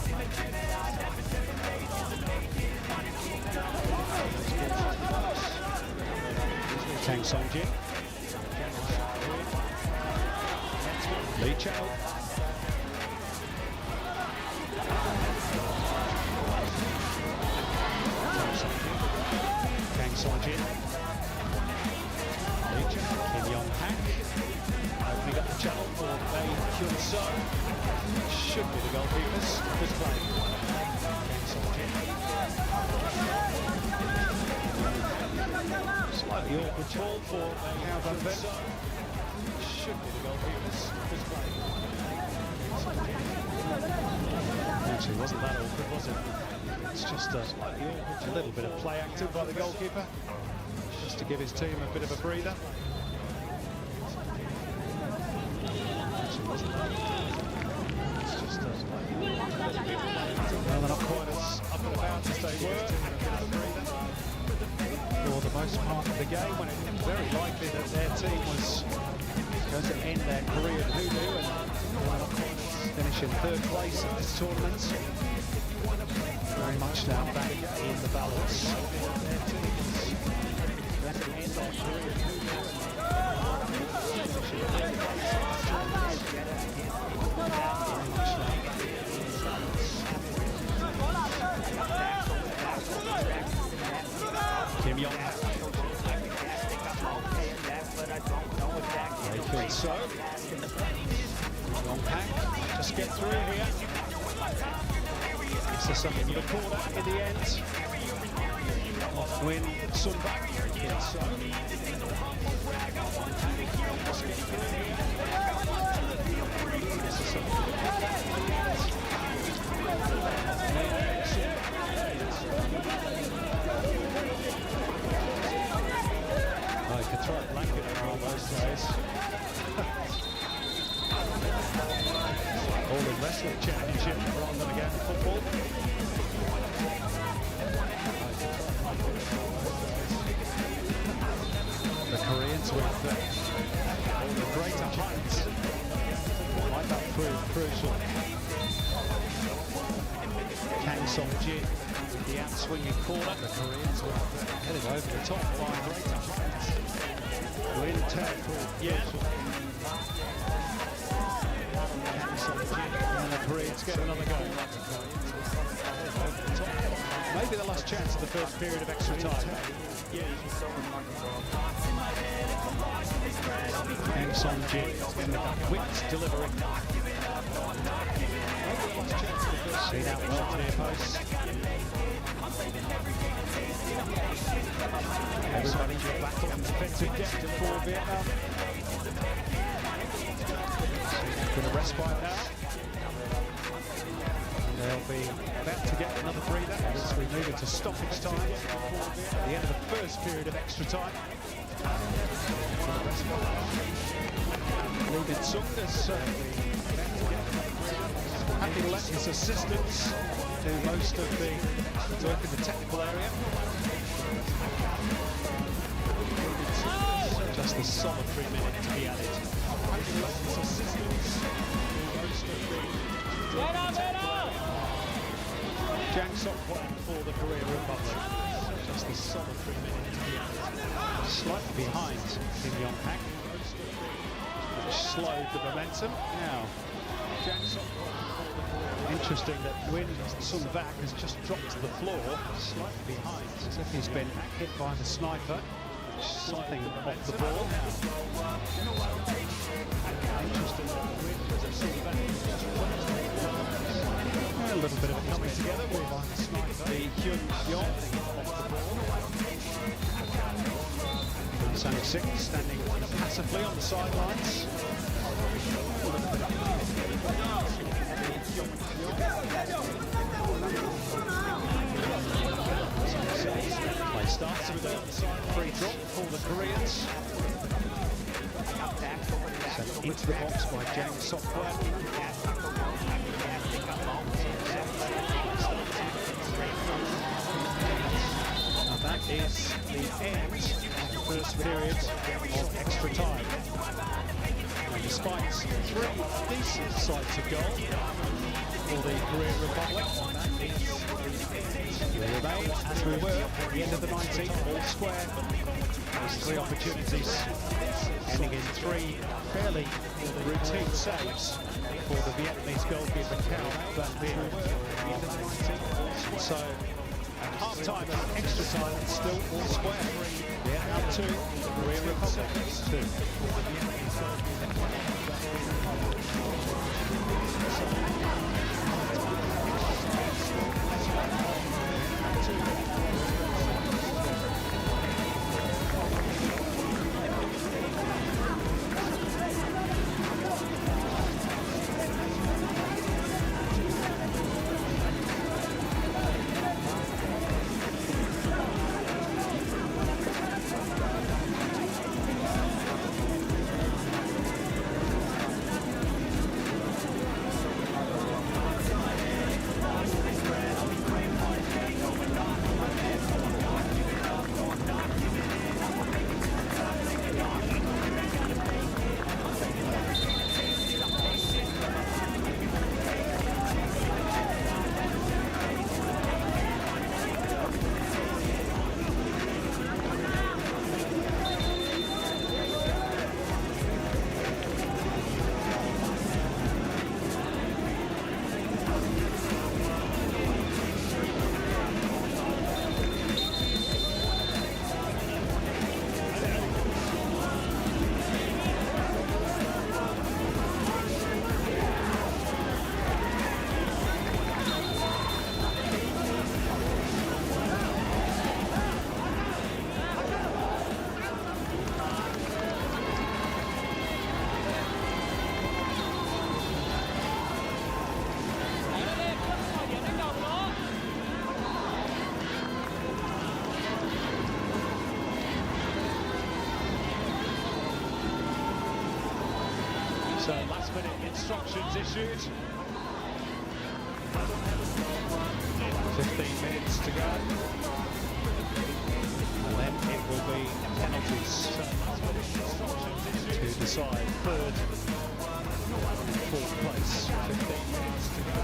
Kang Song-jin. Lee Chao. Kang Song-jin. Lee Chao. Kim Yong-hak. Opening up the channel for Bae Hyun-seo. Should be the goalkeepers. Good play. Kang Song-jin. Slightly awkward ball for Bae Hyun-seo. Should be the goalkeepers. Actually, wasn't that awkward, was it? It's just a little bit of play acting by the goalkeeper, just to give his team a bit of a breather. Actually, wasn't that? It's just well, they're not quite as up and about as they were. A bit of a breather for the most part of the game, when it was very likely that their team was going to end their career at hoodoo and finish in 3rd place at this tournament. Very much now back in the balance. Kim Yong-hak. So, Yong-hak, just get through here. Is there something you look forward at in the end? Off win, Sun-bak. So. I could throw a blanket over all those players. All in wrestling championship rather than again football. The Koreans with all the greater heights. Might that prove crucial? Kang Song-jin. the outswinging corner. The Koreans were headed over the top by greater height. Win 10 for Yin. And the Koreans get another go. Maybe the last chance of the first period of extra time. Hang Song Jin in the Wick's delivery. Seen out well to near post. Everybody back on defensive depth for Vietnam. Going to respite now. And they'll be about to get another breather as we move into stoppage time at the end of the first period of extra time. Ruben Sung is happy to let his assistants do most of the work in the technical area. Just a solitary minute to be added. Happy to let his assistants do most of the work in the technical area. Jang Sok Hwan for the Korean Republic. Just a solitary minute to be added. Slightly behind Kim Yong Hak, which slowed the momentum. Now, Jang Sok Hwan. Interesting that Win Sung Vak has just dropped to the floor, slightly behind, as if he's been hit by the sniper. Something off the ball. Interesting that Win Sung Vak has just dropped to the floor. A little bit of a coming together with the sniper. The Hyun Yong off the ball. Sang Sik standing passively on the sidelines. Play starts with a free drop for the Koreans. Sent into the box by Jang Sok Hwan. And that is the end of the first period of extra time. And despite three decent sides of goal for the Korean Republic, we remain as we were at the end of the 90th, all square. Those three opportunities ending in three fairly routine saves for the Vietnamese goalkeeper Cao Van Vien. So at half-time and extra time, it's still all square. Vietnam 2, Korean Republic 2. So last minute instructions issued. 15 minutes to go. And then it will be penalties to decide third and fourth place. 15 minutes to go.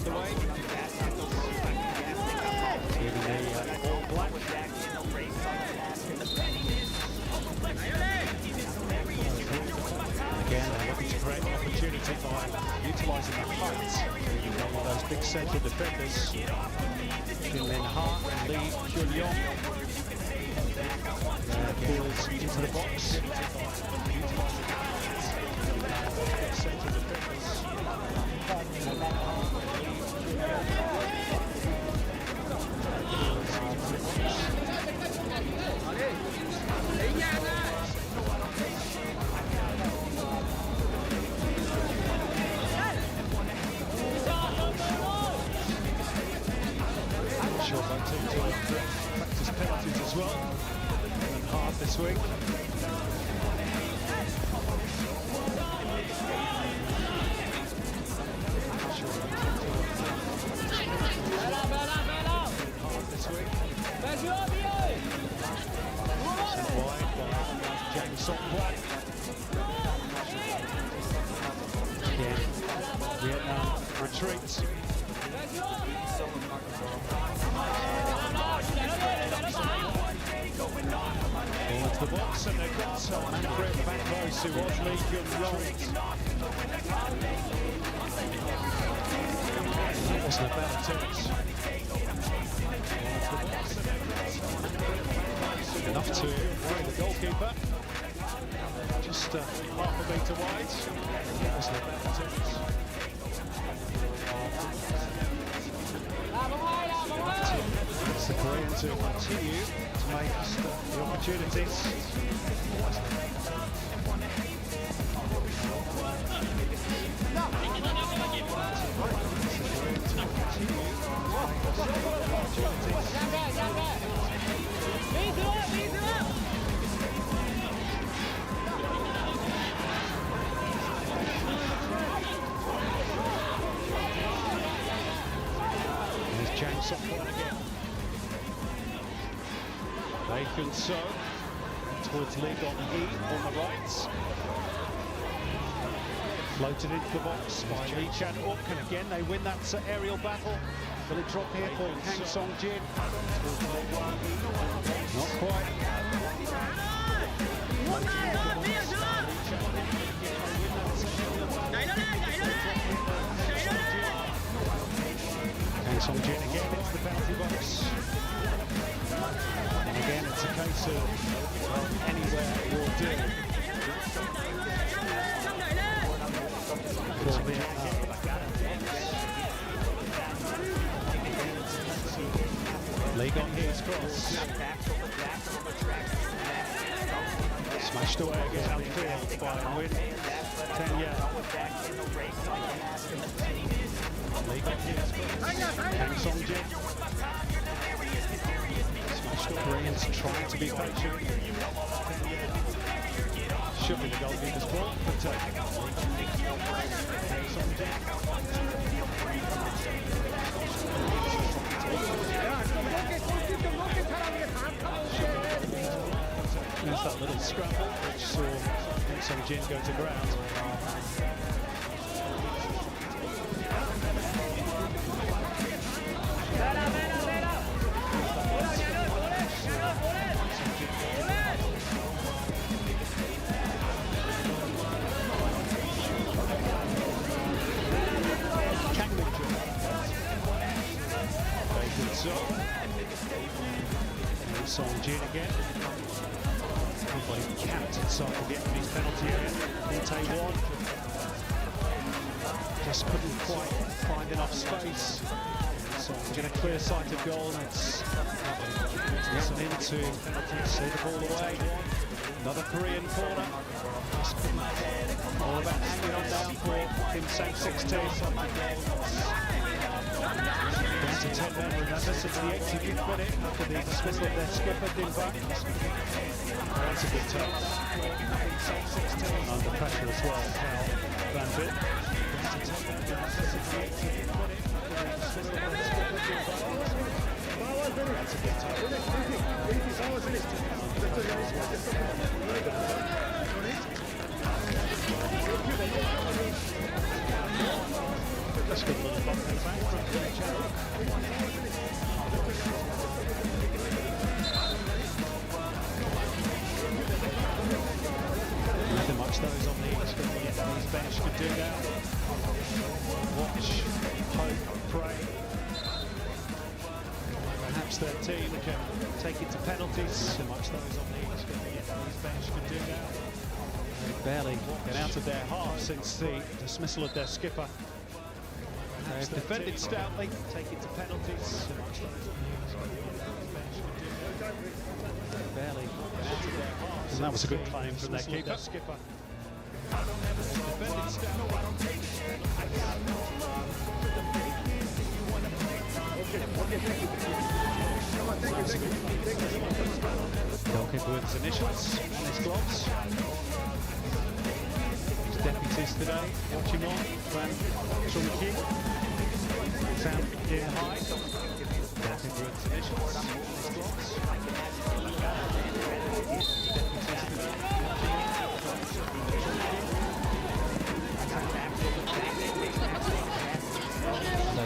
underway. Even the all black. Again, they're looking to create an opportunity by utilising the height. One of those big central defenders, Min Ha and Lee Kyun-yong. Balls into the box. Central defenders. Sure, both teams will practice penalties as well. And hard this week. Again, Vietnam retreats. Into the box, and they've got man at the back post who was Lee Kyun-yong. That wasn't a bad attempt. Enough to free the goalkeeper. Just half a metre wide. That wasn't a bad attempt. It's the Korean to continue to make the opportunities. There's Chang Sok-hwan again. Nathan So towards Lee Dong-hee on the right. Floated into the box by Lee Chan-wook, and again they win that aerial battle. Will it drop here for Kang Song-jin? Not quite. Kang Song-jin again into the penalty box. And again, it's a case of anywhere will do. For Vietnam. Lee got his cross. Smashed away again outfield by Win Ten-ya. Lee got his cross. Kang Song-jin. Koreans trying to be patient. Should be the goalkeeper's ball, but there's that little scramble which saw Kang Song-jin go to ground. Song-jin again. Everybody capped inside to get his penalty area. Tae-won just couldn't quite find enough space. Song-jin a clear sighted goal, and it's into penalty, see the ball away. Another Korean corner. Just all about hanging on down for Kim Sang-16. Down to 10 men, remember, since the 85th minute after the dismissal of their skipper, Dinbak. That's a good touch. Under pressure as well, Cal Van Vliet. That's a good touch. That's a good little bump in the back from the channel. Nothing much those on the Vietnamese bench could do now. Watch, hope, pray. Perhaps their team can take it to penalties. So much those on the Vietnamese bench could do now. They barely get out of their half since the dismissal of their skipper. They've defended stoutly, take it to penalties. So much those on the Vietnamese bench could do now. They barely get out of their half. And that was a good claim from their keeper. Goalkeeper with his initials on his gloves. His deputies today watching on. Van Chunki. Sound in high. Goalkeeper with his initials on his gloves.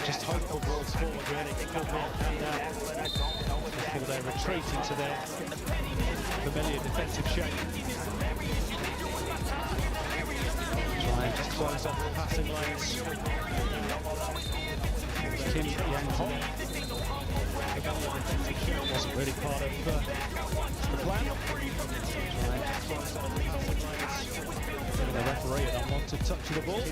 Just hopeful balls forward, really. Before they retreat into their familiar defensive shape. Try and just close off the passing lanes. Kim Yang-ho. Wasn't really part of the plan. Try and just close off the passing lanes. The referee an unwanted touch of the ball.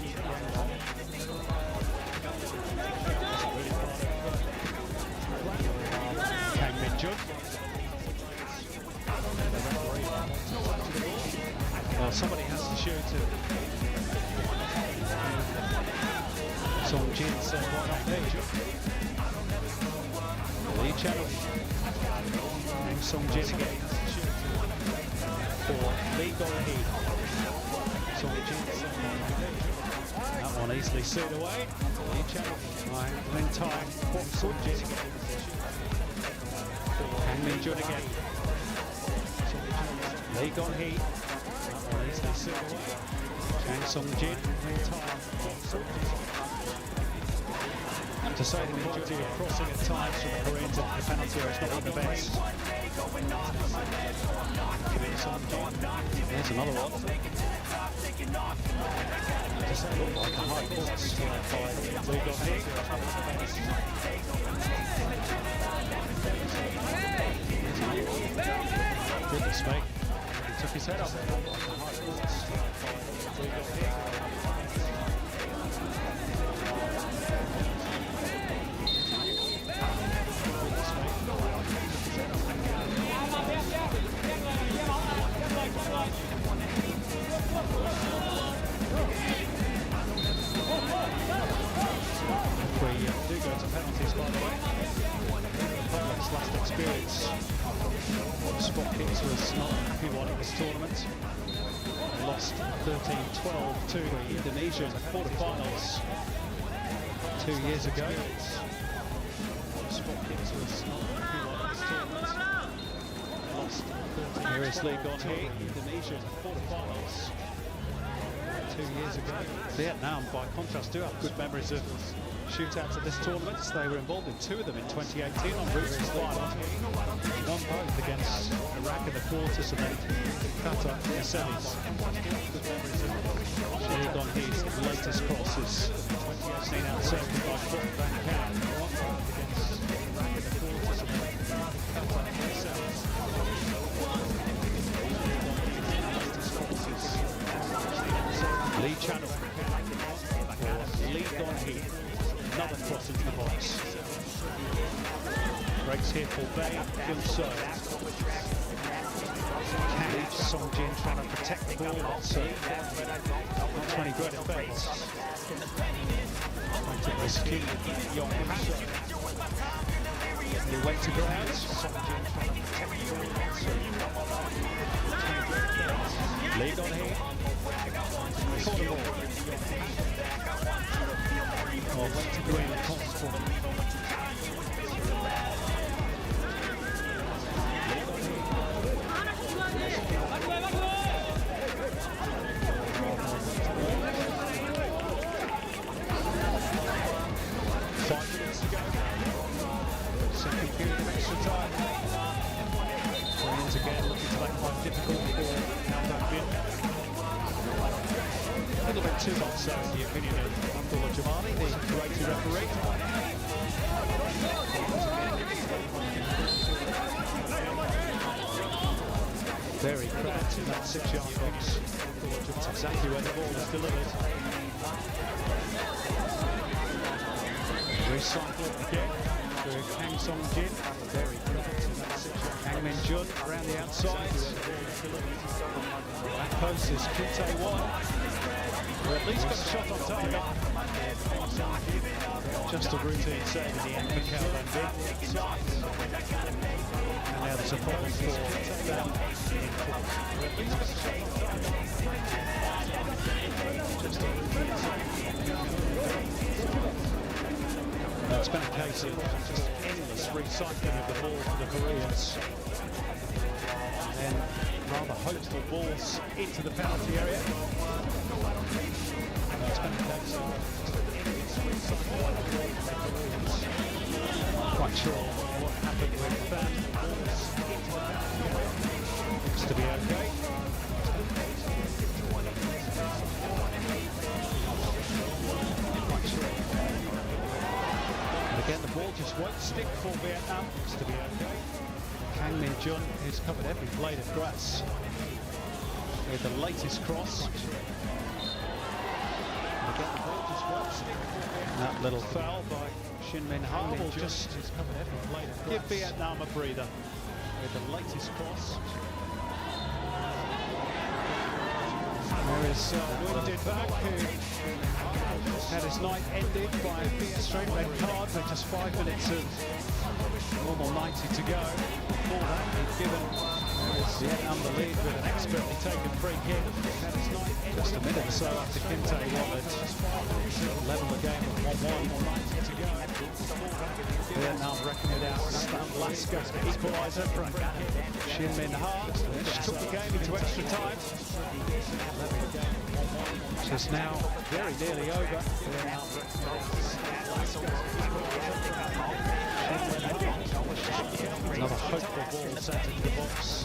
Well, somebody has to shoot it. Song Jin said, why not me? Lee Channel. And Song Jin again has to shoot it. For Lee Gong-hee. Song Jin said, why not me? That one easily sued away. Lee Channel. Lin Tai. Song Jin again. Kang Min-jun again. Lee Gong-hee. Easily sued away. Kang Song-jin. To say the quality of crossing at times from the Koreans into the penalty area is not on the bench. There's another one. To say look like a high cross by Lee Gong-hee. Goodness me. He took his head up. We do go to penalties, by the way. Poland's last experience. Spot kicks was not a happy one in this tournament. Lost 13-12 to Indonesia in the quarterfinals 2 years ago. Spot kicks was not a happy one in this tournament. Lost 13-12. Here is Lee Gong-hee, Indonesia in the quarterfinals 2 years ago. Vietnam, by contrast, do have good memories of shootouts at this tournament. They were involved in 2 of them in 2018 on route to the final. Won both against Iraq in the quarters and then Qatar in the semis. Lee Gong-hee's latest crosses seen out circled by Van Cam. Won both against Iraq in the quarters and then Qatar in the semis. Lee Channel for Lee Gong-hee. Another cross into the box. Breaks here for Bay. Good serve. Kang Song-jin trying to protect the ball. Not 20 great effects. Trying to rescue Yong-han. He went to ground. Song-jin trying to protect the ball. Lee Gong-hee. Corner ball. Went to green and Constable. too much so, in the opinion of Abdullah Jamali, the Kuwaiti referee. Very cramped in that 6-yard box. That's exactly where the ball was delivered. Recycle again for Kang Song Jin. Very cramped in that 6-yard. Kang Min Jun around the outside. That post is Kinte Won. Or at least got a shot on target. Just a routine save in the end for Cao Van Dijk. And now there's a problem for Van. It's been a case of just endless recycling of the ball for the Koreans. And then rather hopeful balls into the penalty area. It's been a case of just endless recycling of the ball for the Koreans. Quite sure what happened with Van. Balls into the penalty area. Looks to be okay. Again, the ball just won't stick for Vietnam. Looks to be okay. Kang Min Jun has covered every blade of grass with the latest cross. And again, the ball just won't stick for Vietnam. That little foul by Shin Min Ha will just covered every blade of grass. Give Vietnam a breather with the latest cross. There is wounded back who had his night ended by a straight red card with just 5 minutes of normal 90 to go. Before that, he'd given Vietnam the lead with an expertly taken free kick. Just a minute or so after Kinte Won had level the game at 1-1. to go. Vietnam reckon it out. Laska equaliser from Shin Min Ha. Just took the game into extra time. Just now very nearly over. Another hopeful ball sent into the box.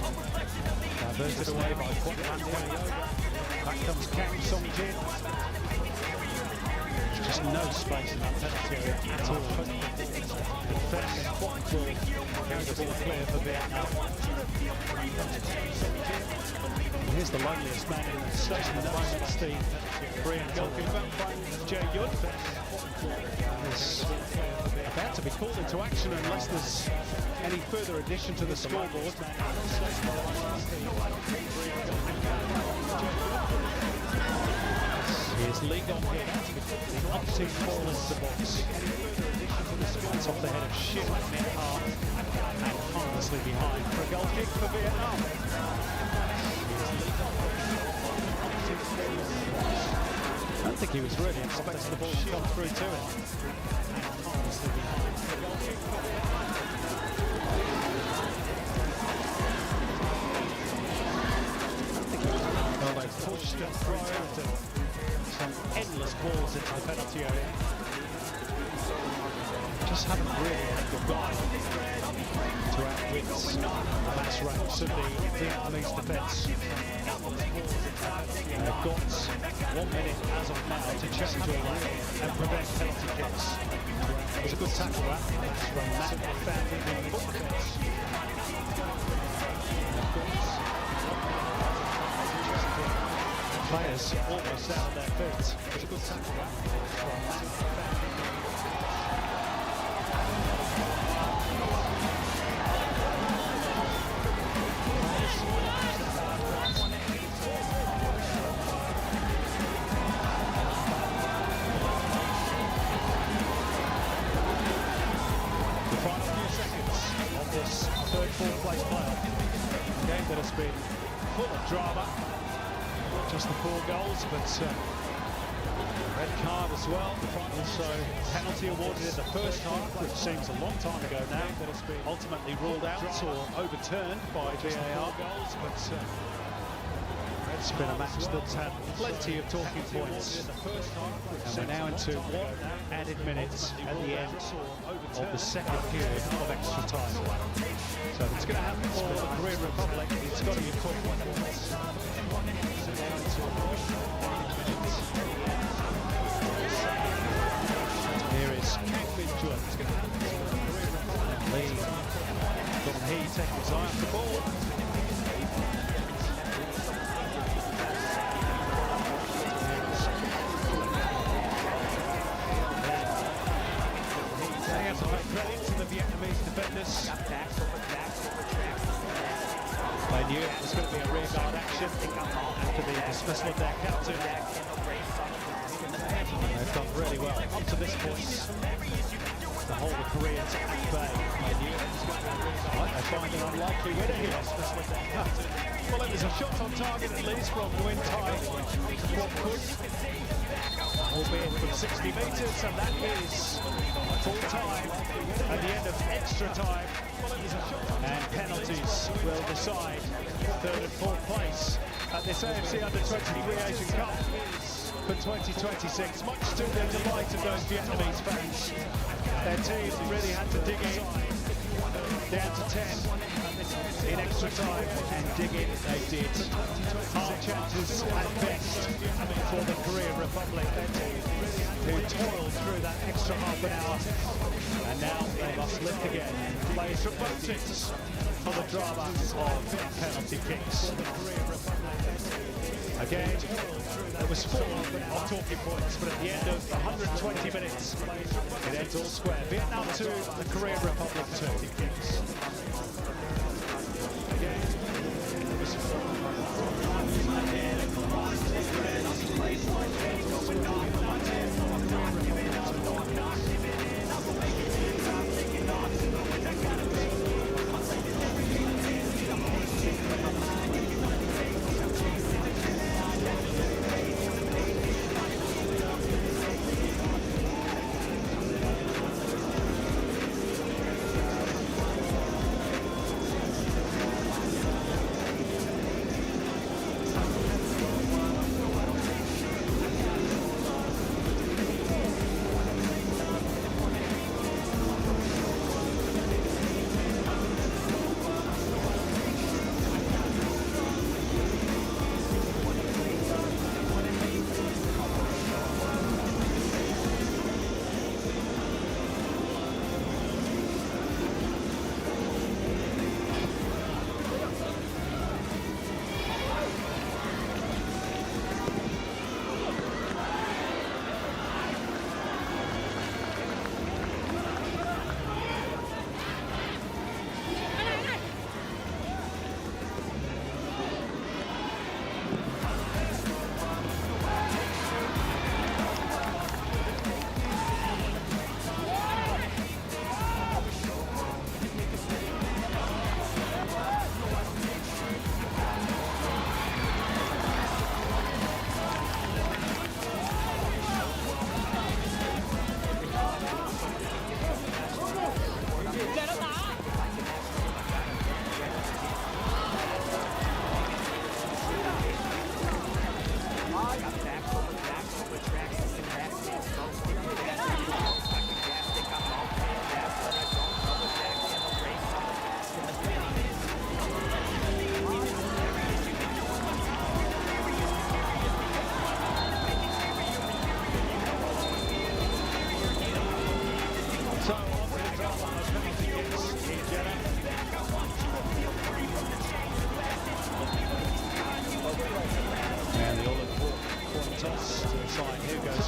Diverted away by Kwok Van. Back comes Kang Song Jin. There's just no space in that penalty area at all. Defence, Kwok ball, carries the ball clear for Vietnam. Here's the loneliest man in the station at the moment. It's the Korean goalkeeper, Jae Yun. Is about to be called into action unless there's any further addition to the scoreboard. Here's Lee Gong here. The umpteenth ball into the box. It's off the head of Shin Min Ha and harmlessly behind for a goal kick for Vietnam. I don't think he was really expecting the ball to come through to him. Well, they've pushed and thrown some endless balls into the penalty area. Just haven't really had the guy to outwit the mass ranks of the Vietnamese defence. And they've got 1 minute as of now to change all that and prevent penalty kicks. It was a good tackle that. That's from Matt Van in the defence. Players almost out of their feet. It was a good tackle that. From Matt Van. Fourth place playoff. A game that has been full of drama. Not just the 4 goals, but red card as well. Also penalty awarded in the first half, which seems a long time ago now. That has been ultimately ruled out or overturned by VAR. Goals, but it's been a match that's had plenty of talking points. And we're now into 1 added minutes at the end of the second period of extra time. So if it's going to happen for the Korean Republic, it's got to be put 1 points. Here is Kang Min-jun. And Lee Dong-hee taking his eye off the ball. They have to make credit to the Vietnamese defenders. They knew it was going to be a rear guard action after the dismissal of their captain. They've done really well up to this point to hold the Koreans at bay. They knew it was going to be a rear guard. They find an unlikely winner here. Well, it was a shot on target at least from Nguyen Tai Quoc Kun, albeit from 60 metres, and that is full time at the end of extra time. And penalties will decide third and fourth place at this AFC U23 Asian Cup for 2026. Much to the delight of those Vietnamese fans. Their team really had to dig in, down to 10 in extra time, and dig in they did. Half chances at best for the Korean Republic, who toiled through that extra half an hour, and now they must lift again. Players from both teams for the drama of penalty kicks. Again, there was 4 of talking points, but at the end of 120 minutes, it ends all square. Vietnam 2, the Korean Republic 2. Again, there was 4.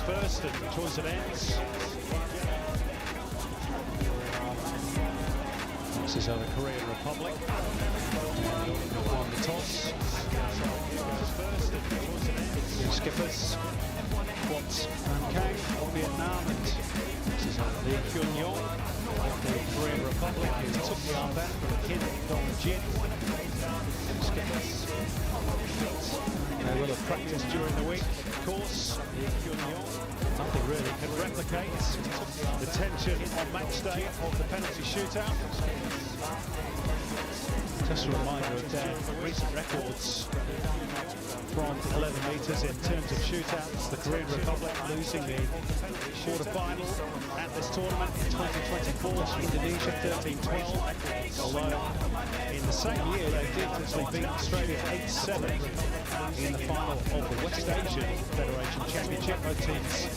First and choice of ends. This is the Korean Republic. On the toss. First and choice of ends. Skippers. Quoc Kang of Vietnam, and this is Lee Kyun-yong of the Korean Republic, who took the armband from Kim Dong-jin. Skippers. They will have practiced during the week, of course. Nothing really can replicate the tension action on match day of the penalty shootout. Just a reminder of their recent records from 11 metres in terms of shootouts. The Korean Republic losing the quarter-final at this tournament in 2024 to Indonesia 13-12. Although in the same year they did actually beat Australia 8-7 in the final of the West Asian Federation Championship. Both teams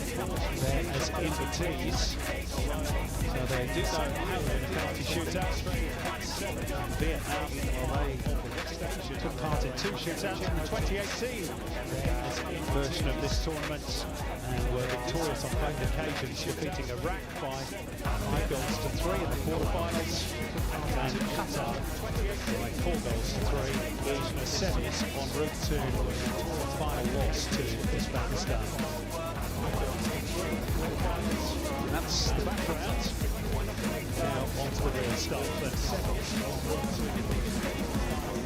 there as invitees. So they do know how to win a penalty shootout. Vietnam took part in 2 shootouts in 2018 as in version of this tournament and were victorious on both occasions, defeating Iraq by 5 goals to 3 in the quarterfinals and Qatar by 4 goals to 3 in the semis en route to a final loss to Uzbekistan. And that's the background. Now on to the real stuff.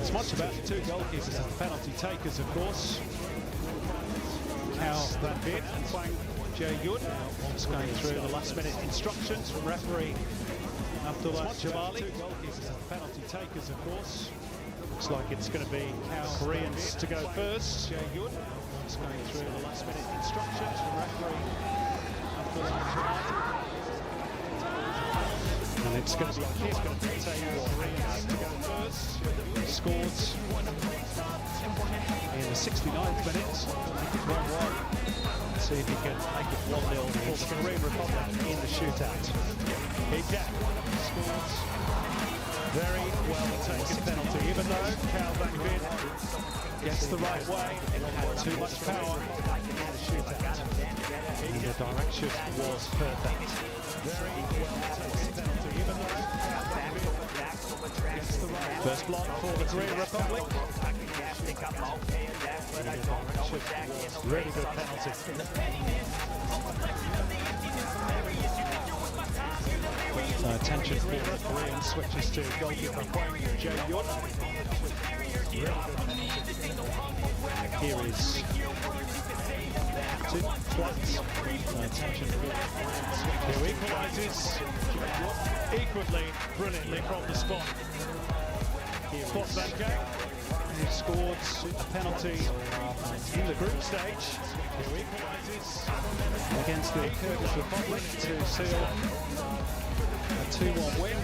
As much about the 2 goalkeepers as the penalty takers, of course. Kao Van Viet and Hwang Jae-yun. Just going through the last-minute instructions from referee Abdullah Jamali. 2 goalkeepers as the penalty takers, of course. Looks like it's going to be Koreans to go first. Jae-yun. Just going through the last-minute instructions from referee Abdullah Jamali. And it's going to be Koreans to go first. Scored in the 69th minute. Make it 1-1. See if he can make it 1-0 for the Korean Republic in the shootout. He can. Scores. Very well taken penalty, even though Kao Van Viet gets the right way. It had too much power in the shootout. And the direction was perfect. Very well taken penalty, even though Kao Van Viet gets the right way. First block for the Korean Republic. Really good penalty. Attention for the Korean switches to goalkeeper Hwang Jae-yun. Here is flat. Attention for who equalises equally brilliantly from the spot. Spot that game. He scored a penalty in the group stage. Who equalises against the Kyrgyz Republic to seal a 2-1 win.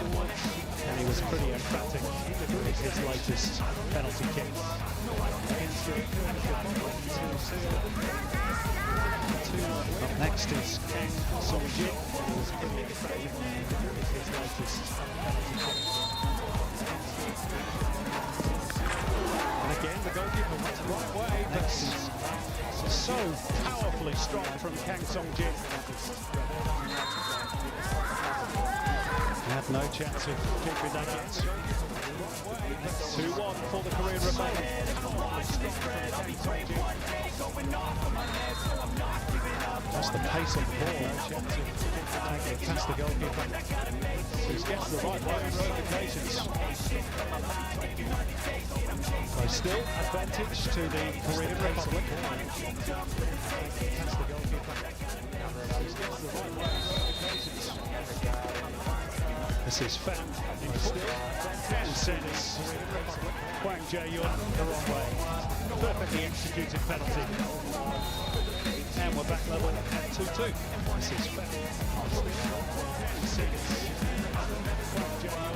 And he was pretty emphatic with his latest penalty kick. Up next is Kang Song-jin, who was pretty emphatic with his latest penalty kick. And again, the goalkeeper went the right way, but so powerfully strong from Kang Song-jin. Had no chance of keeping that out. 2-1 for the Korean Republic. That's the pace of the ball. No chance of taking it past the goalkeeper. He's gets the right way on both occasions. So still advantage to the Korean Republic. Past the goalkeeper. He's gets the right way on both occasions. This is Fan in still and sends Hwang Jae-yun the wrong way. Perfectly executed penalty. And we're back level at 2-2. This is Fan and sends Hwang Jae-yun.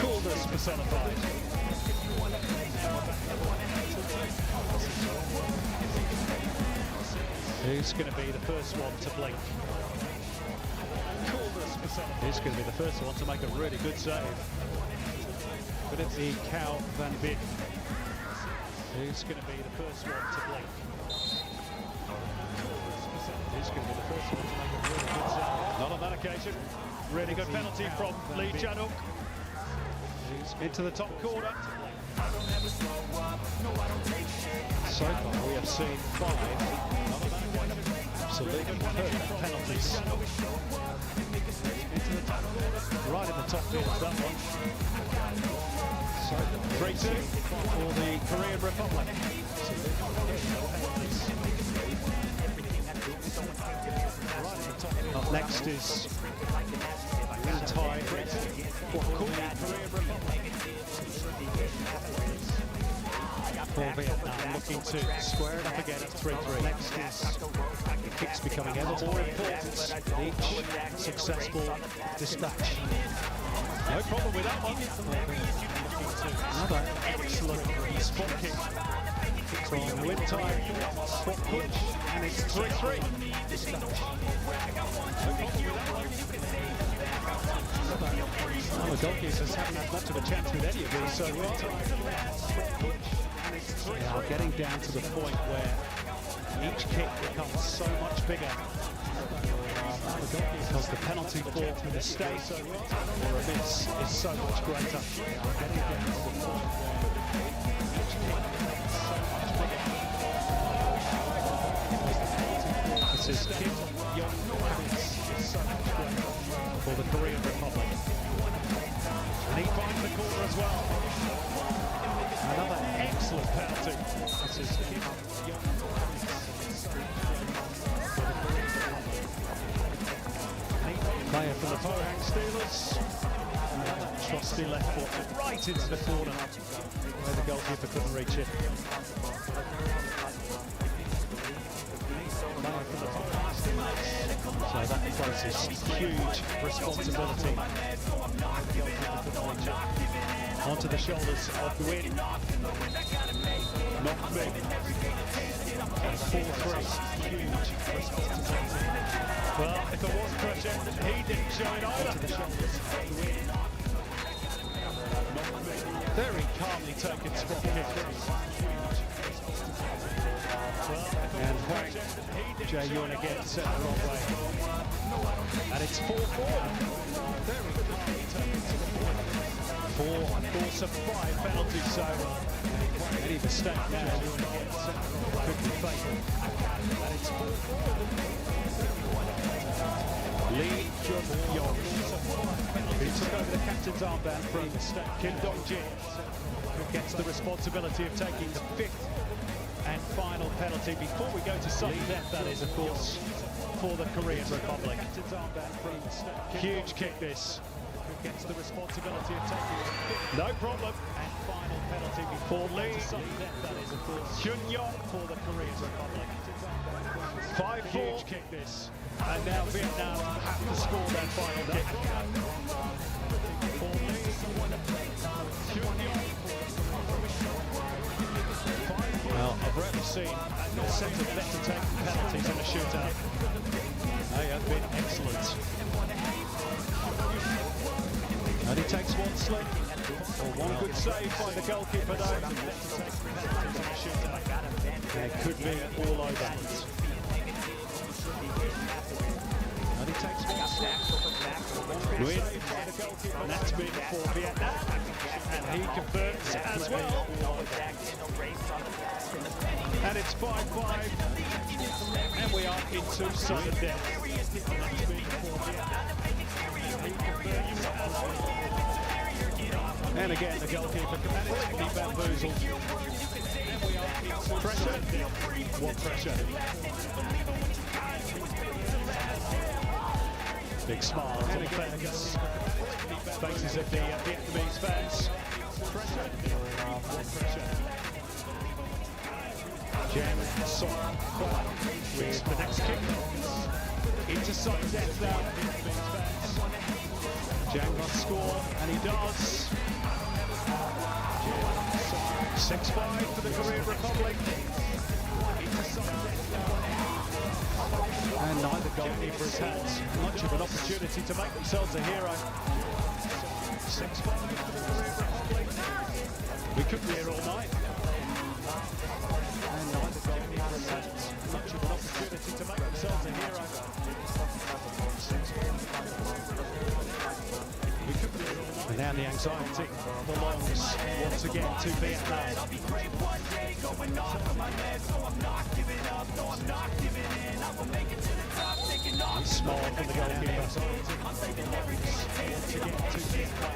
Coolness personified. Who's going to be the first one to blink? He's going to be the first one to make a really good save. But it's the Kao Van Viet. He's going to be the first one to blink. He's going to be the first one to make a really good save. Not on that occasion. Really good penalty from Lee Januk. Into the top corner. So far we have seen 5 absolutely perfect penalties. Right in the top field of that one. So 3-2 for the Korean Republic. Right Next is tie for Korean Republic. For Vietnam, looking to square it up again at 3-3. Next is kicks becoming ever more important. Each successful dispatch. No problem with that one. Another excellent spot kick from win time spot pitch, and it's 3-3. Well, the goalkeepers haven't had much of a chance with any of these so far. They are getting down to the point where each kick becomes so much bigger because the penalty for mistake or a miss is so much greater. They are getting down to the point where each kick becomes so much bigger. This is Kim Yong is so much greater for the Korean Republic. And he finds the corner as well. Another excellent penalty. This is Kim Yong. Player from the Pohang Steelers. Another trusty left foot right into the corner where the goalkeeper couldn't reach it. Player from the Pohang Steelers. So that places huge responsibility onto the shoulders of Gwyn. Not big. 4-3. Huge responsibility. Well, if there was pressure, he didn't show it either. Onto the shoulders of Gwyn. Very calmly taken spot kick. And Hwang Jae-yun again set the wrong way. And it's 4-4. Very calmly taken spot kick. 4 force of 5 penalties, so any mistake now could be fatal. And it's 4-4. Lee Jun-yong, who took over the captain's armband from Kim Dong-jin, gets the responsibility of taking the 5th and final penalty before we go to sudden death, that is, of course, for the Korean Republic. Huge kick this. Gets the responsibility of taking it. No problem. And final penalty before Lee. That is, of course, Hyun-yong for the Korean Republic. 5-4. Huge kick this. And now Vietnam have to score their final kick. For Lee. Hyun-yong. Well, I've rarely seen a centre better take penalties in a shootout. They have been excellent. And he takes one slip, or one good save by the goalkeeper though. And it could be all over. And he takes one slip. Win by the goalkeeper, and that's been for Vietnam. And he confirms as well. And it's 5-5. And we are into sudden death. And that's been for Vietnam. He confirms as well. And again, the goalkeeper can manage to be bamboozled. Pressure. What pressure? Big smile on the faces of the Vietnamese fans. Pressure. What pressure? Jem Song with the next kick. Into sudden death now. Vietnamese fans. Jang must score, and he does. 6-5 for the Korean Republic. And neither goalkeepers had much of an opportunity to make themselves a hero. 6-5 for the Korean Republic. We could be here all night. And neither goalkeepers had much of an opportunity to make themselves a hero. 6-5. And now the anxiety belongs once again to Vietnam. Small from the goalkeeper.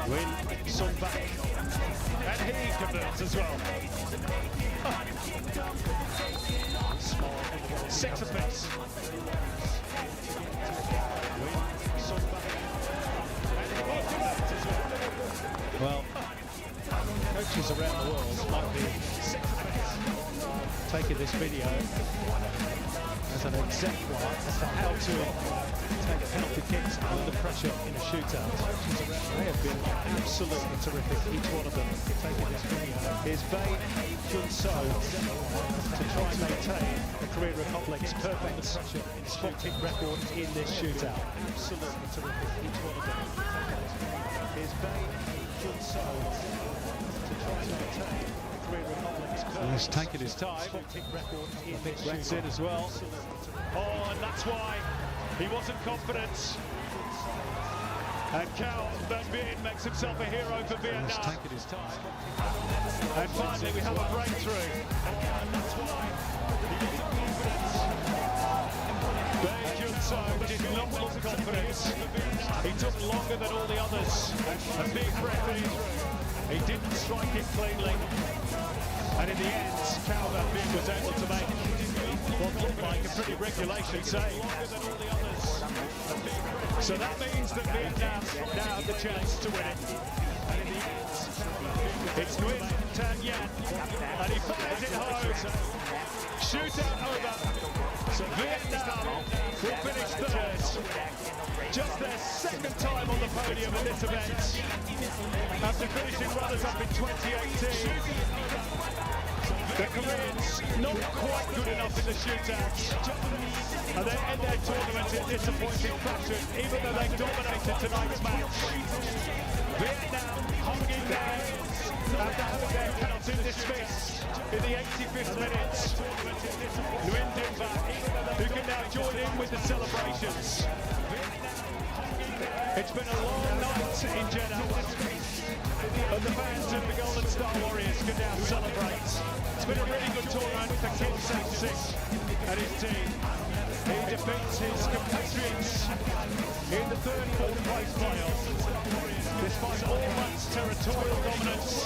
Win Sung back. And he converts as well. 6 apiece. taking this video as an exemplar as to how to take penalty kicks under pressure in a shootout. They have been absolutely terrific, each one of them. Taking this video. Here's Bain, Junso to try and maintain the Korean Republic's perfect spot kick record in this shootout. Absolutely terrific, each one of them. Here's Bain, Junso to try and maintain the Korean Republic's perfect. He's taking his time. Spot kick record in this shootout. In as well. Oh, and that's why he wasn't confident. And Cao Van makes himself a hero for Vietnam. He's taking his time. And finally we have a breakthrough. And that's why he wasn't confident. Bae Jun-so did not look confident. He took longer than all the others. A big breath in. He didn't strike it cleanly. And in the end, Cao Van was able to make what looked like a pretty regulation save. So that means that Vietnam now have the chance to win it. And in the end, it's Nguyen Tan Yan, and he fires it home. Shootout over. So Vietnam will finish third. Just their second time on the podium in this event, after finishing runners-up in 2018. The Koreans not quite good enough in the shootouts, and they end their tournament in disappointing fashion, even though they dominated tonight's match. Vietnam hung in there after having their penalty dismissed in the 85th minute. Nguyen Tan Yan, who can now join in with the celebrations. It's been a long night in Jeddah, and the fans of the Golden Star Warriors can now celebrate. It's been a really good tournament for Kim Sang-sik and his team. He defeats his compatriots in the third and fourth place playoff. Despite all month's territorial dominance,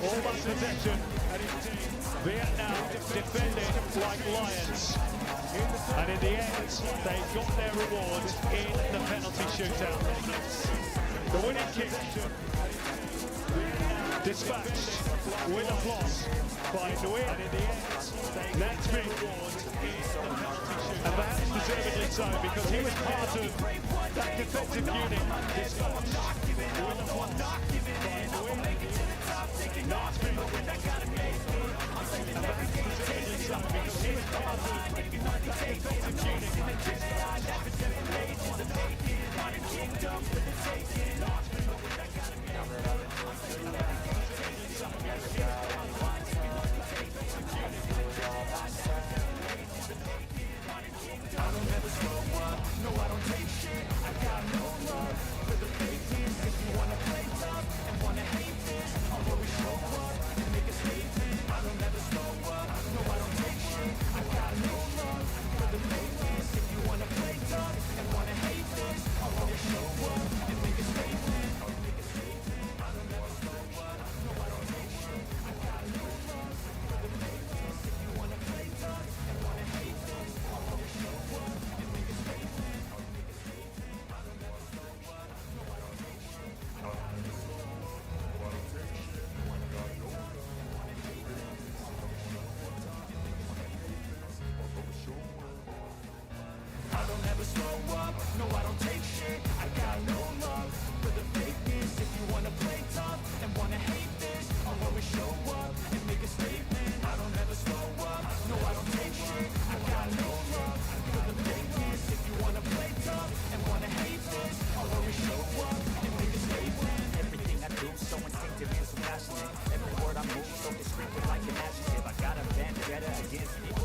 all month's possession, and his team, Vietnam defended like lions. And in the end, they got their reward in the penalty shootout. The winning kick dispatched with applause by Nguyen. And in the end, that's big reward in the penalty shootout. And perhaps deservedly so, because he was part of that defensive unit. Dispatched with applause by Nguyen. That's big reward. And perhaps deservedly so, because he was part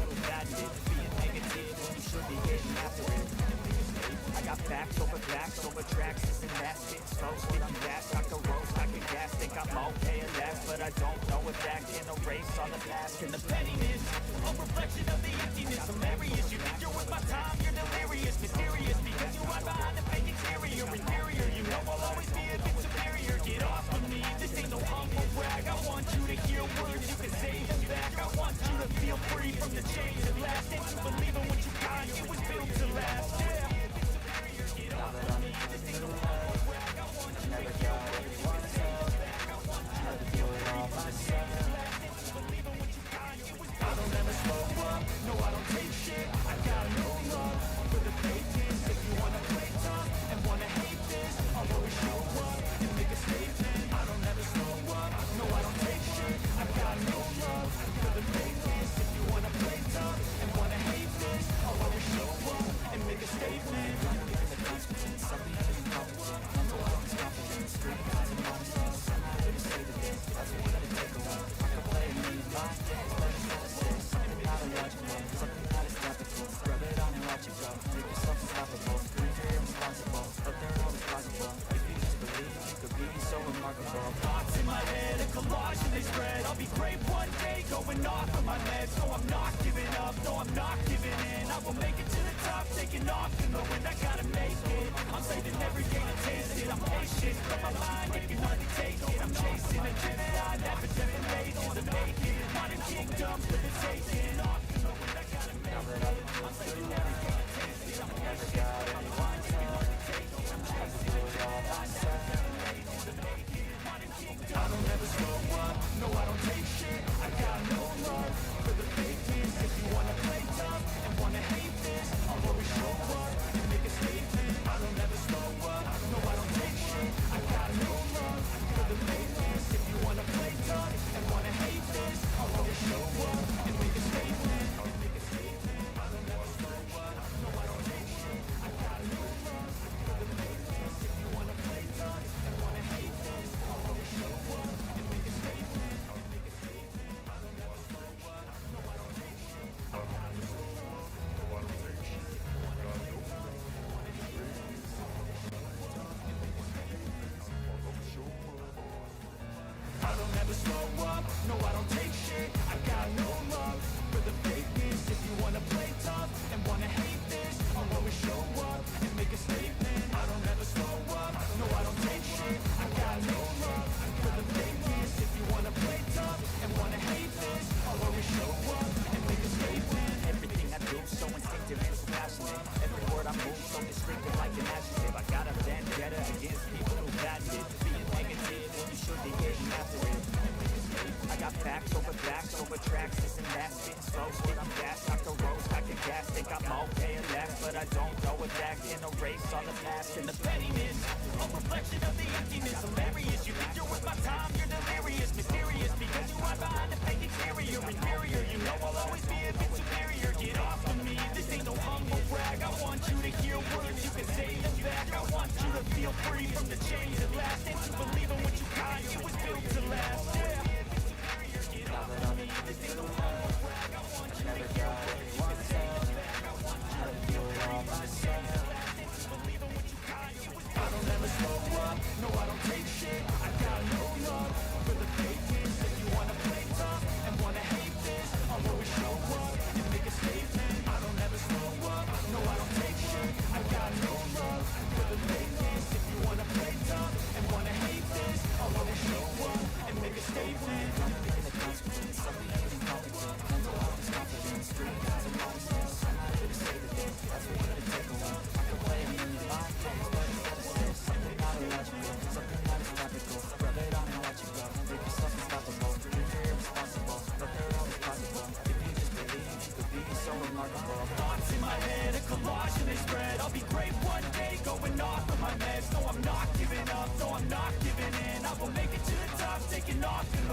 of I don't ever slow impatient, but my mind, it can hardly take it. I'm chasing a dream that I never definitions to make it. Modern kingdoms for the taking. Now that I've been through everything, I never got anyone's help. I had to do it all myself. I don't ever slow up, no I don't take shit. I got no love for the fakeness. If you wanna play tough and wanna hate this, I'll always show up and make a statement. I don't ever slow up, no I don't take shit. I got no love for the fakeness. If you wanna play tough and wanna hate this, I'll always show up and make a statement. I don't ever slow up, no I don't take shit. I got no love for the fakeness. If you wanna play tough and wanna hate this, I'll always show up and make a statement. I don't ever slow up, no I don't take shit. I got no love for the fakeness. If you wanna play tough and wanna hate this, I'll always show up and make a statement. I don't ever slow up, no I don't take shit. I got no love for the fakeness. If you wanna play tough and wanna hate this, I'll always show up and make a statement. I don't ever slow up, no I don't take shit. I got no love for the fakeness. If you wanna play tough and wanna hate this, I'll always show up and make a statement. Everything I do so instinctive and so passionate. Every word I move so descriptive like an adjective. I got a vendetta against people who patented being negative, and you should be getting after it. I got facts over tracks, this and that, spitting slow, spit I'm fast, knock the roads, pack a gas, think I'm okay at last, but I don't know if that can erase all the past and the pettiness, a reflection of the emptiness, hilarious, you think you're worth my time, you're delirious, mysterious, because you hide behind the fake exterior, inferior, you know I'll always be a bit superior, get off of me, this ain't no humble brag, I want you to hear words, you can say them back, I want you to feel free from the chains that last, and to believe in what you got, it was built to last, yeah. Now that I've been through everything, I never got anyone's help. I had to do it all myself. I don't ever slow up, no I don't take